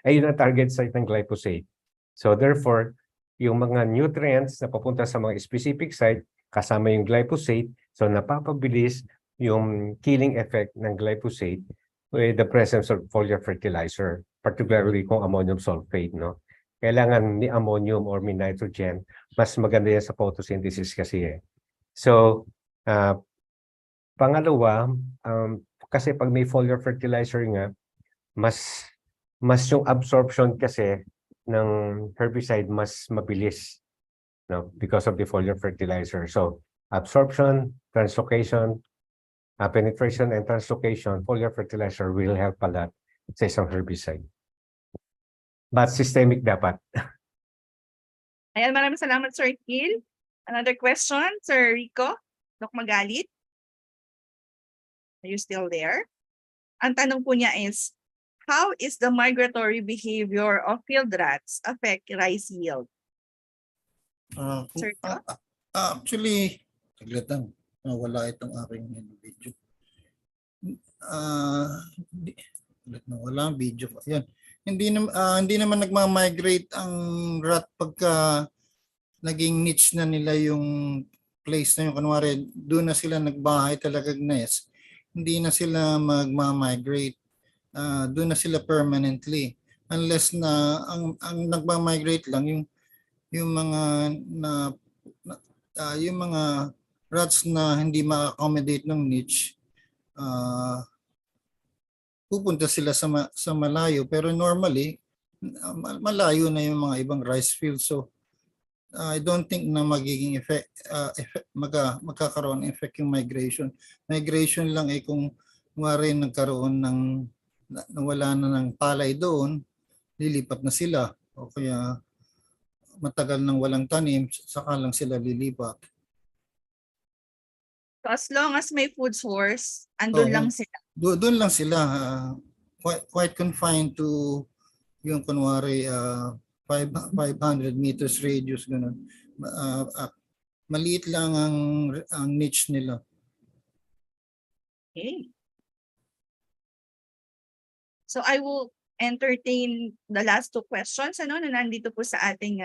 Ayun ang target site ng glyphosate. So therefore, yung mga nutrients na papunta sa mga specific site, kasama yung glyphosate, so napapabilis yung killing effect ng glyphosate with the presence of foliar fertilizer, particularly kung ammonium sulfate, no? Kailangan ni ammonium or ni nitrogen, mas maganda yan sa photosynthesis kasi eh. So, pangalawa, kasi pag may foliar fertilizer nga, mas yung absorption kasi ng herbicide mas mabilis, no, because of the foliar fertilizer. So absorption, translocation, penetration and translocation, foliar fertilizer will help a lot sa isang herbicide. But systemic dapat. Ayan, maraming salamat Sir Hill. Another question, Sir Rico, Doc Magalit. Are you still there? Ang tanong po niya is, how is the migratory behavior of field rats affect rice yield? Sir Rico? Actually, saglit lang. Wala itong aking video. Wala ang video. Yan. Hindi naman nagma-migrate ang rat pagka naging niche na nila yung place na yung kunwari doon na sila nagbahay talagang nest. Hindi na sila magma-migrate. Doon na sila permanently. Unless na ang nagma-migrate lang yung mga yung mga rats na hindi ma-accommodate ng niche, pupunta sila sa malayo, pero normally malayo na yung mga ibang rice fields. So I don't think na magiging magkakaroon ng effect yung migration. Migration lang ay kung nagkaroon ng nawala na ng palay doon, lilipat na sila. O kaya matagal nang walang tanim, saka lang sila lilipat. So as long as may food source, andun lang sila. Doon lang sila. Quite confined to yung kunwari 500 meters radius, ganun. Maliit lang ang niche nila. Okay. So I will entertain the last two questions na nandito po sa ating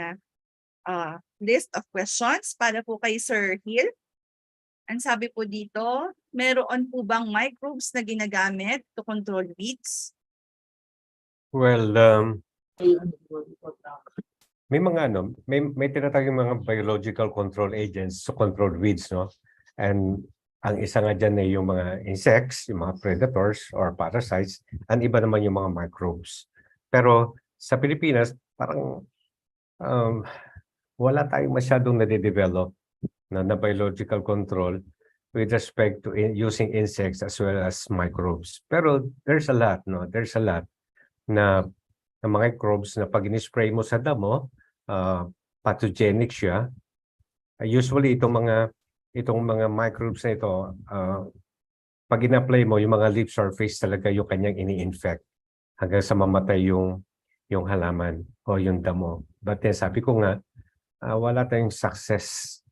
list of questions para po kay Sir Hill. Ang sabi po dito, meron po bang microbes na ginagamit to control weeds? Well, may mga may tinatawag yung mga biological control agents to control weeds, no? And ang isa nga dyan ay yung mga insects, yung mga predators or parasites, and iba naman yung mga microbes. Pero sa Pilipinas, parang wala tayong masyadong nade-develop na biological control with respect to using insects as well as microbes. Pero there's a lot, no? There's a lot na microbes na pag in-spray mo sa damo, pathogenic siya. Usually itong mga microbes na ito, pag in-apply mo, yung mga leaf surface talaga yung kanyang ini-infect hanggang sa mamatay yung halaman o yung damo. But then sabi ko nga, wala tayong success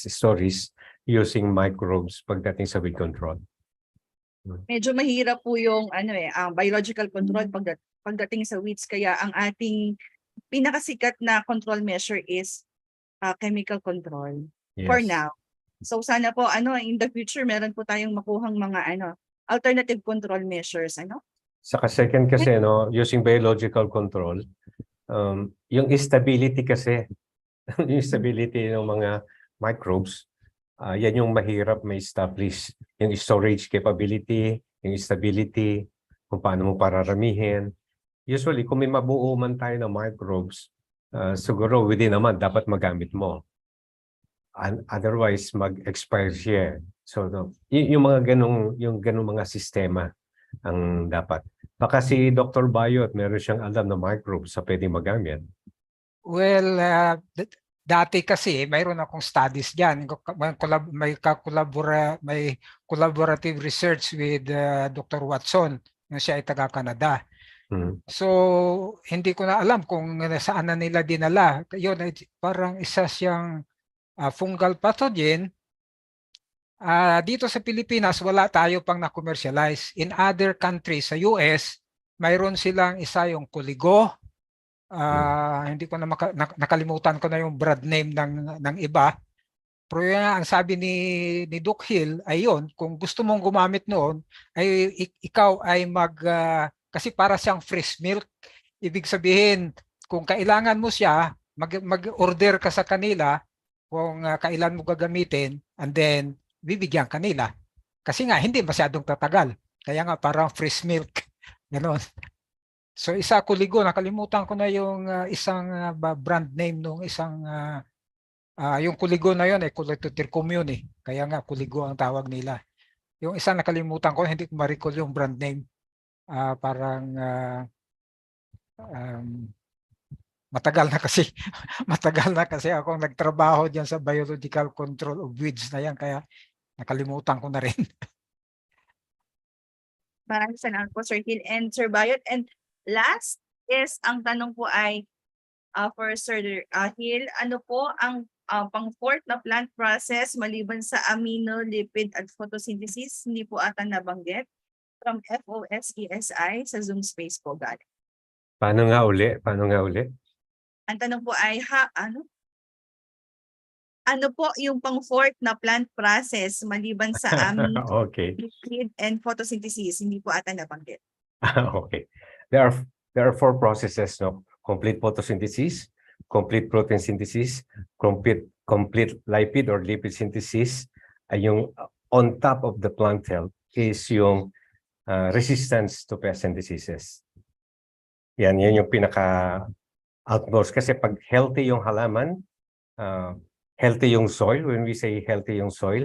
stories using microbes pagdating sa weed control. Medyo mahirap po yung biological control pagdating sa weeds, kaya ang ating pinakasikat na control measure is chemical control for now. So sana po in the future meron po tayong makuhang mga alternative control measures Saka second kasi using biological control, yung stability kasi yung stability ng mga microbes, yan yung mahirap ma-establish. Yung storage capability, yung stability, kung paano mo pararamihin. Usually, kung may mabuo man tayo ng microbes, siguro within a month dapat magamit mo. Otherwise, mag-expire siya. So, yung mga ganung mga sistema ang dapat. Baka si Dr. Bayot, meron siyang alam na microbes sa pwedeng magamit. Well, dati kasi mayroon akong studies diyan. May collaborative research with Dr. Watson, na siya ay taga-Canada. So, hindi ko na alam kung saan na nila dinala. Yun, parang isa siyang fungal pathogen. Dito sa Pilipinas, wala tayo pang na-commercialize. In other countries, sa US, mayroon silang isa yung kuligo. Hindi ko na nakalimutan ko na yung brand name ng iba. Pero yun, ang sabi ni Doc Hill ay yun, kung gusto mong gumamit noon, ay ikaw ay kasi para siyang fresh milk. Ibig sabihin, kung kailangan mo siya, mag-order ka sa kanila kung kailan mo gagamitin, and then bibigyan kanila. Kasi nga, hindi masyadong tatagal. Kaya nga parang fresh milk. Ganon. So isa kuligo, nakalimutan ko na yung isang brand name nung isang yung kuligo na yun ay Coledotercum yun eh. Kaya nga kuligo ang tawag nila. Yung isang nakalimutan ko, hindi ko ma-recall yung brand name. Parang matagal na kasi akong nagtrabaho diyan sa biological control of weeds na yan, kaya nakalimutan ko na rin. Maraming salamat po Sir Hill and Sir Bayot. And last is, ang tanong po ay for Sir Hill, ano po ang pang-fourth na plant process maliban sa amino, lipid at photosynthesis? Hindi po ata nabanggit. From FOSESI sa Zoom space po galing. Paano nga uli? Ang tanong po ay ano po yung pang-fourth na plant process maliban sa amino, Okay. lipid and photosynthesis? Hindi po ata nabanggit. Okay. There are four processes, no? Complete photosynthesis, complete protein synthesis, complete lipid or lipid synthesis. Ay yung on top of the plant health is yung resistance to pests and diseases. Yan yung pinaka-outmost. Kasi pag healthy yung halaman, healthy yung soil, when we say healthy yung soil,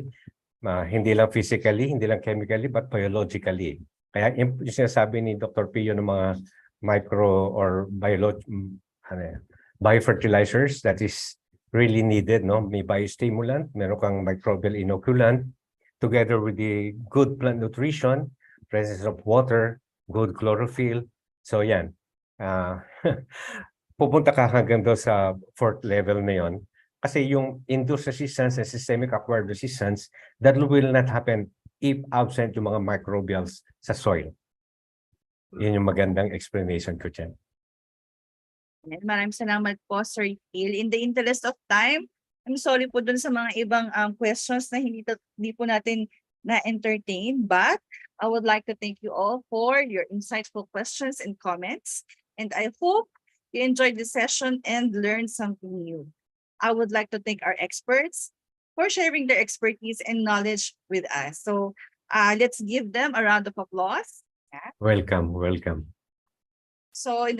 hindi lang physically, hindi lang chemically, but biologically. Kaya yung sinasabi ni Dr. Pio ng mga micro or biofertilizers that is really needed, no? May biostimulant, meron kang microbial inoculant, together with the good plant nutrition, presence of water, good chlorophyll. So yan, pupunta ka hanggang doon sa 4th level na yon. Kasi yung induced resistance and systemic acquired resistance, that will not happen if absent yung mga microbials sa soil. Yun yung magandang explanation ko dyan. Maraming salamat po, Sir Phil. In the interest of time, I'm sorry po dun sa mga ibang questions na hindi po natin na-entertain, but I would like to thank you all for your insightful questions and comments. And I hope you enjoyed this session and learned something new. I would like to thank our experts for sharing their expertise and knowledge with us. So let's give them a round of applause. Welcome, welcome. So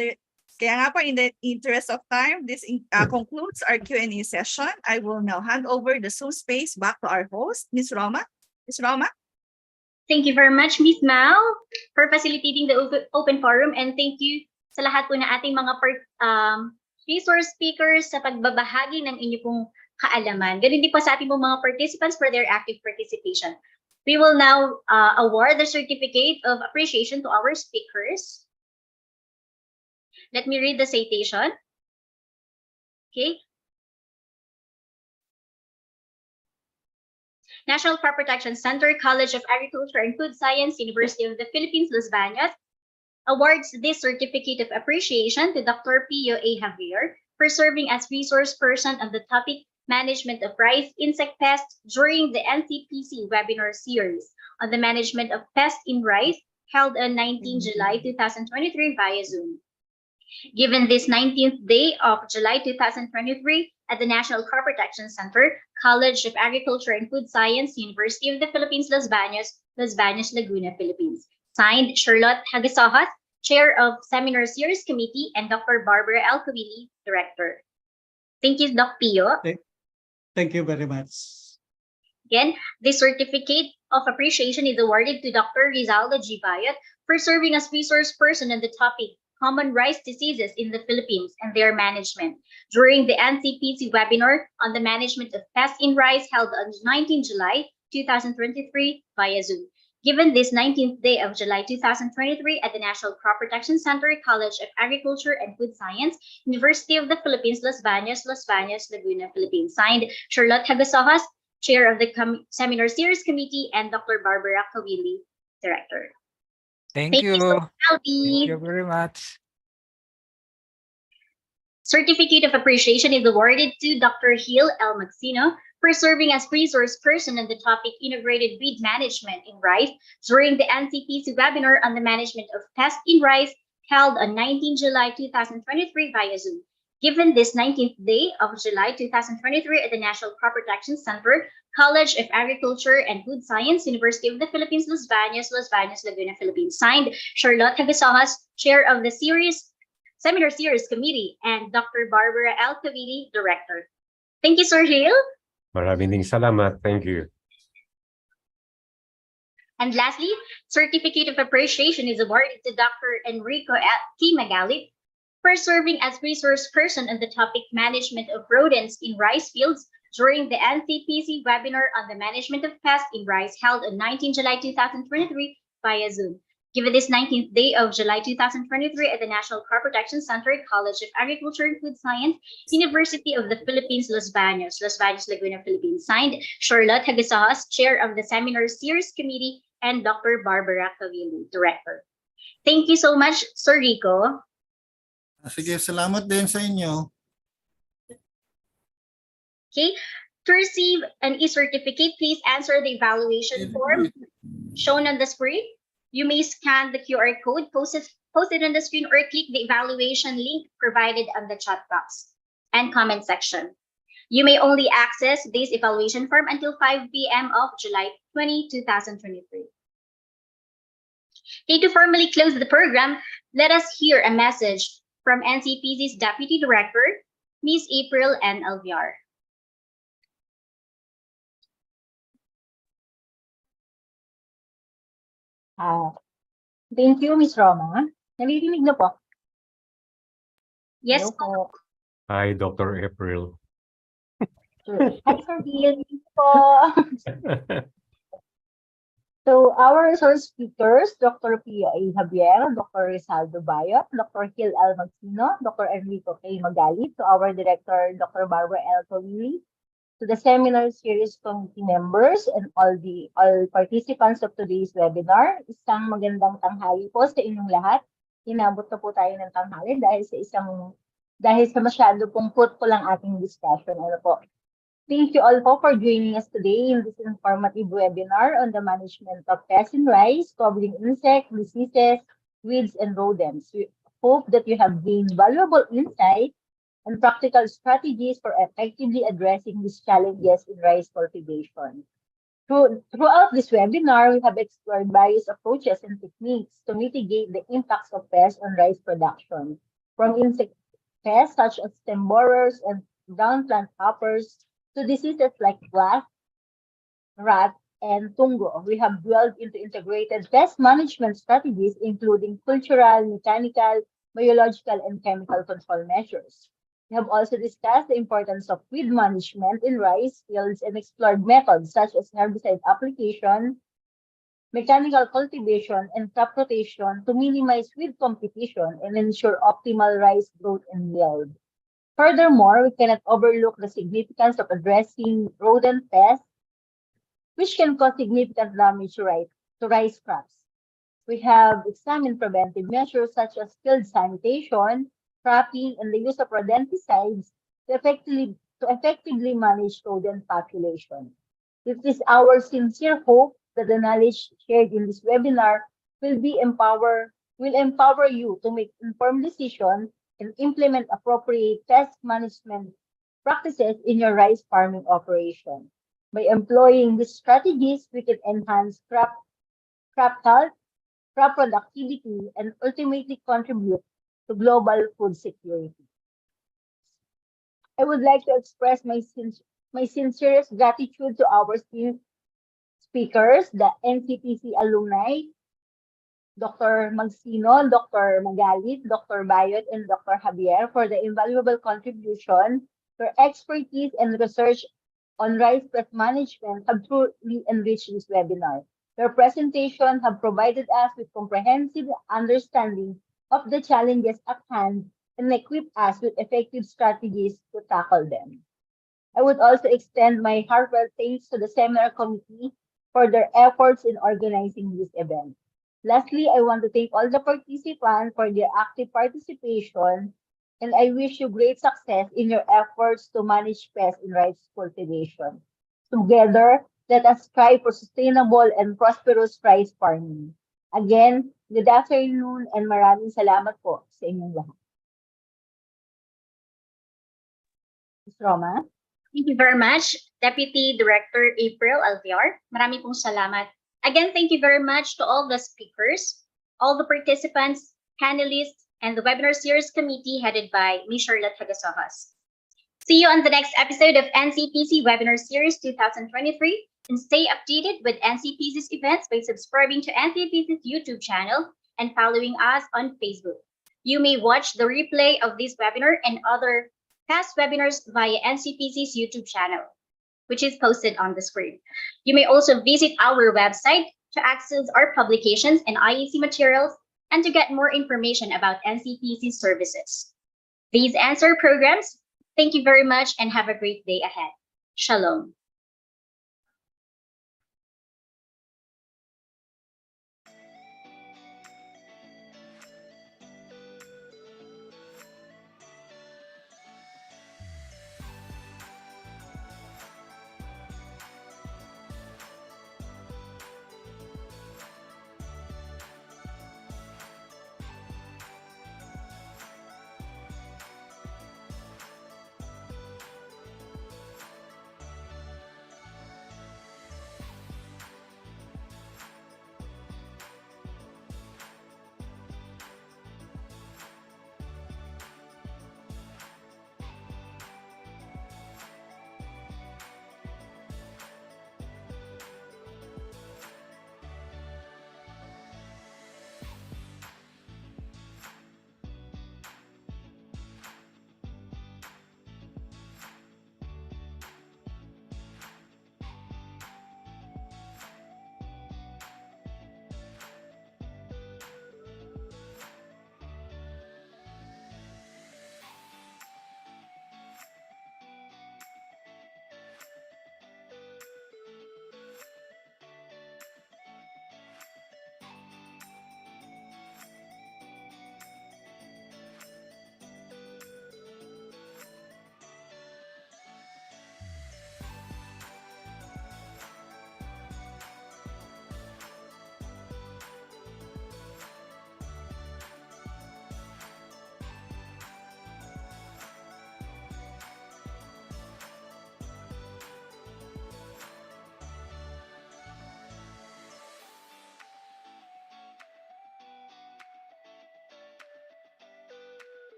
kaya nga po, in the interest of time, this concludes our Q&A session. I will now hand over the Zoom space back to our host, Ms. Roma. Ms. Roma? Thank you very much, Ms. Mal, for facilitating the open forum, and thank you sa lahat po na ating mga resource speakers sa pagbabahagi ng inyong pong kaalaman. Ganun din po sa ating pong mga participants for their active participation. We will now award the certificate of appreciation to our speakers. Let me read the citation. Okay. National Crop Protection Center, College of Agriculture and Food Science, University of the Philippines, Los Baños, awards this certificate of appreciation to Dr. Pio A. Javier for serving as resource person on the topic Management of Rice Insect Pests during the NCPC webinar series on the management of pests in rice held on 19 July 2023 via Zoom. Given this 19th day of July 2023 at the National Crop Protection Center, College of Agriculture and Food Science, University of the Philippines, Los Baños, Laguna, Philippines. Signed, Charlotte Hagasojas, Chair of Seminar Series Committee, and Dr. Barbara Alcawili, Director. Thank you, Doc Pio. Thank you very much. Again, this certificate of appreciation is awarded to Dr. Rizaldo G. Bayot for serving as resource person on the topic Common Rice Diseases in the Philippines and Their Management during the NCPC webinar on the management of pests in rice held on 19 July 2023 via Zoom. Given this 19th day of July 2023 at the National Crop Protection Center, College of Agriculture and Food Science, University of the Philippines, Los Baños, Laguna, Philippines. Signed, Charlotte Hagasojas, Chair of the Seminar Series Committee, and Dr. Barbara Kawili, Director. Thank you. So much, Thank you very much. Certificate of appreciation is awarded to Dr. Gil L. Magsino for serving as resource person on the topic Integrated Weed Management in Rice during the NCPC webinar on the management of pests in rice held on 19 July 2023 via Zoom. Given this 19th day of July 2023 at the National Crop Protection Center, College of Agriculture and Food Science, University of the Philippines, Los Baños, Laguna, Philippines. Signed, Charlotte Hagasojas, Chair of the Seminar Series Committee, and Dr. Barbara L. Cavili, Director. Thank you, Sir Gil. Maraming salamat. Thank you. And lastly, certificate of appreciation is awarded to Dr. Enrico T. Magalit for serving as resource person on the topic Management of Rodents in Rice Fields during the NCPC webinar on the management of pests in rice held on 19 July 2023 via Zoom. Given this 19th day of July 2023 at the National Crop Protection Center, College of Agriculture and Food Science, University of the Philippines, Los Baños, Laguna, Philippines. Signed, Charlotte Hagasojas, Chair of the Seminar Series Committee, and Dr. Barbara Kawili, Director. Thank you so much, Sir Rico. Sige, salamat din sa inyo. Okay, to receive an e-certificate, please answer the evaluation form shown on the screen. You may scan the QR code posted on the screen or click the evaluation link provided on the chat box and comment section. You may only access this evaluation form until 5 p.m. of July 20, 2023. Okay, to formally close the program, let us hear a message from NCPC's Deputy Director, Ms. April N. Alviar. Thank you, Miss Roma. Naririnig na po. Yes, Hello po. Hi, Dr. April. Sure. Hi, Sir Bill. Thank you po. So, our resource speakers, Dr. Pio A. Javier, Dr. Rizaldo Bayot, Dr. Gil L. Magsino, Dr. Enrico K. Magalit, to our director, Dr. Barbara L. Tolili, to the seminar series committee members and all participants of today's webinar. Isang magandang tanghali po sa inyong lahat. Inabot na po tayo ng tanghali dahil sa masyado pong fruitful ang ating discussion. Ano po? Thank you all po for joining us today in this informative webinar on the management of pests in rice, covering insect, diseases, weeds, and rodents. We hope that you have gained valuable insight and practical strategies for effectively addressing these challenges in rice cultivation. Throughout this webinar, we have explored various approaches and techniques to mitigate the impacts of pests on rice production, from insect pests such as stem borers and brown plant hoppers to diseases like blast, rat, and fungo. We have delved into integrated pest management strategies, including cultural, mechanical, biological, and chemical control measures. We have also discussed the importance of weed management in rice fields and explored methods such as herbicide application, mechanical cultivation, and crop rotation to minimize weed competition and ensure optimal rice growth and yield. Furthermore, we cannot overlook the significance of addressing rodent pests, which can cause significant damage to rice crops. We have examined preventive measures such as field sanitation, trapping, and the use of rodenticides to effectively manage rodent population. It is our sincere hope that the knowledge shared in this webinar will empower you to make informed decisions and implement appropriate pest management practices in your rice farming operation. By employing these strategies, we can enhance crop health, crop productivity, and ultimately contribute to global food security. I would like to express my sincerest gratitude to our speakers, the NCPC alumni, Dr. Magsino, Dr. Magalit, Dr. Bayot, and Dr. Javier for the invaluable contribution. Their expertise and research on rice pest management have truly enriched this webinar. Their presentation have provided us with comprehensive understanding of the challenges at hand and equipped us with effective strategies to tackle them. I would also extend my heartfelt thanks to the seminar committee for their efforts in organizing this event. Lastly, I want to thank all the participants for their active participation, and I wish you great success in your efforts to manage pests in rice cultivation. Together, let us strive for sustainable and prosperous rice farming. Again, good afternoon and maraming salamat po sa inyong lahat. Ms. Roma? Thank you very much, Deputy Director April Alviar. Marami pong salamat. Again, thank you very much to all the speakers, all the participants, panelists, and the webinar series committee headed by Ms. Charlotte Hagasohas. See you on the next episode of NCPC Webinar Series 2023, and stay updated with NCPC's events by subscribing to NCPC's YouTube channel and following us on Facebook. You may watch the replay of this webinar and other past webinars via NCPC's YouTube channel, which is posted on the screen. You may also visit our website to access our publications and IEC materials and to get more information about NCPC services. These answer programs, thank you very much and have a great day ahead. Shalom.